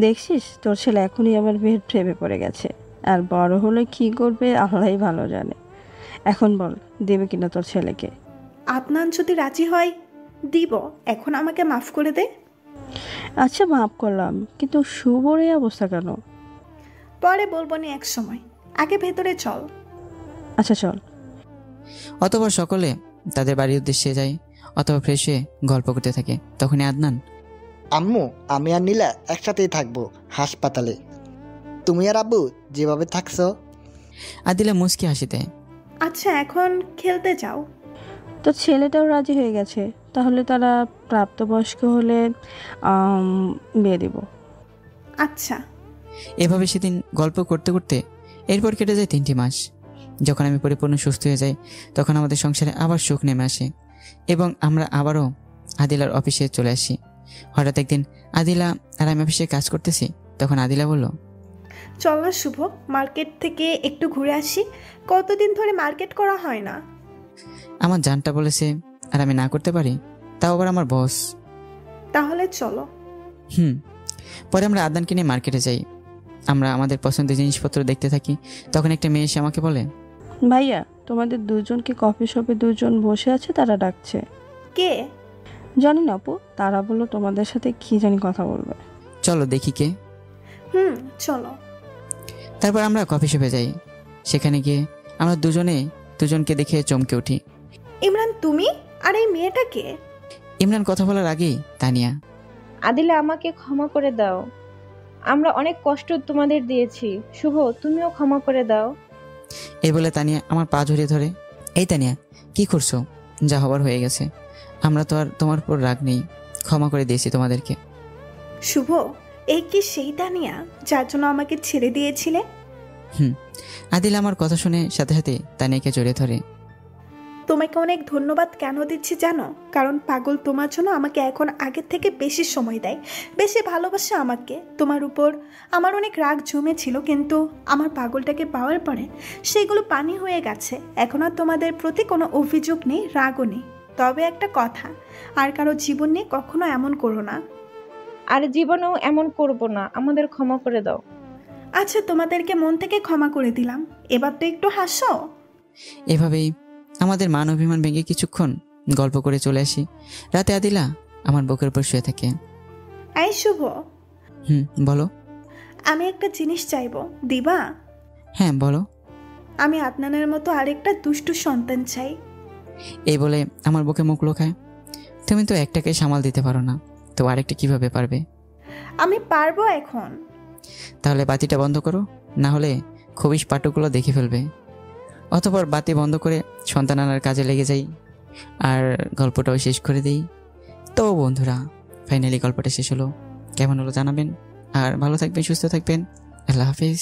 দেখছিস তোর ছেলে এখনই আমার মেয়ের প্রেমে পড়ে গেছে, আর বড় হলে কি করবে আল্লাহই ভালো জানে। এখন বল দেবে কিনা তোর ছেলেকে? আদনান যদি রাজি হয় দিব, এখন আমাকে মাফ করে দে। আচ্ছা মাফ করলাম, কিন্তু শুভর এই অবস্থা কেন? পরে বলবো না এক সময়, আগে ভেতরে চল। আচ্ছা চল। অতঃপর সকলে তাদের বাড়ির উদ্দেশ্যে যায়। অথবা ফ্রেশ হয়ে গল্প করতে থাকে। তখনই আদনান, আম্মু, আমি আর নীলা একসাথেই থাকবো হাসপাতালে। তুমি আর আব্বু যেভাবে থাকছো। আদিলা মুচকি হাসি দেয়। আচ্ছা এখন খেলতে যাও। তোর ছেলেটাও রাজি হয়ে গেছে, তাহলে তারা প্রাপ্তবয়স্ক হলে বিয়ে দিব। আচ্ছা। এভাবে সেদিন গল্প করতে করতে এরপর কেটে যায় 3টি মাস। যখন আমি পরিপূর্ণ সুস্থ হয়ে যাই তখন আমাদের সংসারে আবার সুখ নেমে আসে এবং আমরা আবারও আদিলার অফিসে চলে আসি। হঠাৎ একদিন আদিলা আর আমি অফিসে কাজ করতেছি। তখন আদিলা বলল, চল না শুভ, মার্কেট থেকে একটু ঘুরে আসি, কতদিন ধরে মার্কেট করা হয় না। আমার জানটা বলেছে আর আমি না করতে পারি, তাও আবার আমার বস। তাহলে চলো। পরে আমরা আদনানকে নিয়ে মার্কেটে যাই। আমরা আমাদের পছন্দের জিনিসপত্র দেখতে থাকি। তখন একটা মেয়ে এসে আমাকে বলে, ভাইয়া তোমাদের দুজনকে কফি শপে দুজন বসে আছে, তারা ডাকছে। কে? জানি না আপু, তারা বললো তোমাদের সাথে কি জানি কথা বলবে। চলো দেখি কে। চলো। তারপর আমরা কফি শপে যাই। সেখানে গিয়ে আমরা দুজনকে দেখে চমকে উঠি। ইমরান তুমি? আর এই মেয়েটা কে? ইমরান কথা বলার আগেই তানিয়া, আদিলা আমাকে ক্ষমা করে দাও, আমরা অনেক কষ্ট তোমাদের দিয়েছি, শুভ তুমিও ক্ষমা করে দাও। এই বলে তানিয়া আমার পা জড়িয়ে ধরে। এই তানিয়া, কি করছো? যা হবার হয়ে গেছে। আমরা তো আর তোমার উপর রাগ নেই, ক্ষমা করে দিয়েছি তোমাদেরকে। শুভ, এই কি সেই তানিয়া যার জন্য আমাকে ছেড়ে দিয়েছিলে? আদিল আমার কথা শুনে সাথে সাথে তানিয়াকে জড়িয়ে ধরে। তোমাকে অনেক ধন্যবাদ কেন দিচ্ছি জানো? কারণ পাগল তোমার জন্য আমাকে এখন আগের থেকে বেশি সময় দেয়, বেশি ভালোবাসে আমাকে। তোমার উপর আমার অনেক রাগ জমেছিল, কিন্তু আমার পাগলটাকে পাওয়ার পরে সেগুলো পানি হয়ে গেছে। এখন আর তোমাদের প্রতি কোনো অভিযোগ নেই, রাগও নেই। তবে একটা কথা, আর কারো জীবন নিয়ে কখনো এমন করো না। আর জীবনেও এমন করব না, আমাদের ক্ষমা করে দাও। আচ্ছা, তোমাদেরকে মন থেকে ক্ষমা করে দিলাম, এবার তো একটু হাসো। এভাবেই আমাদের মান অভিমান ভেঙে কিছুক্ষণ গল্প করে চলে আসি। রাতে আদিলা আমার বুকের উপর শুয়ে থাকে। এই শুভ, বলো। আমি একটা জিনিস চাইবো, দিবা? হ্যাঁ বলো। আমি আদনানের মতো আরেকটা দুষ্টু সন্তান চাই। এই বলে আমার বুকে মুখ লোকায়। তুমি তো একটাকে সামাল দিতে পারো না, তো আরেকটা কিভাবে পারবে? আমি পারবো এখন। তাহলে বাতিটা বন্ধ করো, না হলে খবিশ পাটুগুলো দেখে ফেলবে। অতঃপর বাতি বন্ধ করে সন্তান আনার কাজে লেগে যাই আর গল্পটাও শেষ করে দিই। তো বন্ধুরা, ফাইনালি গল্পটা শেষ হলো। কেমন হলো জানাবেন, আর ভালো থাকবেন, সুস্থ থাকবেন। আল্লাহ হাফিজ।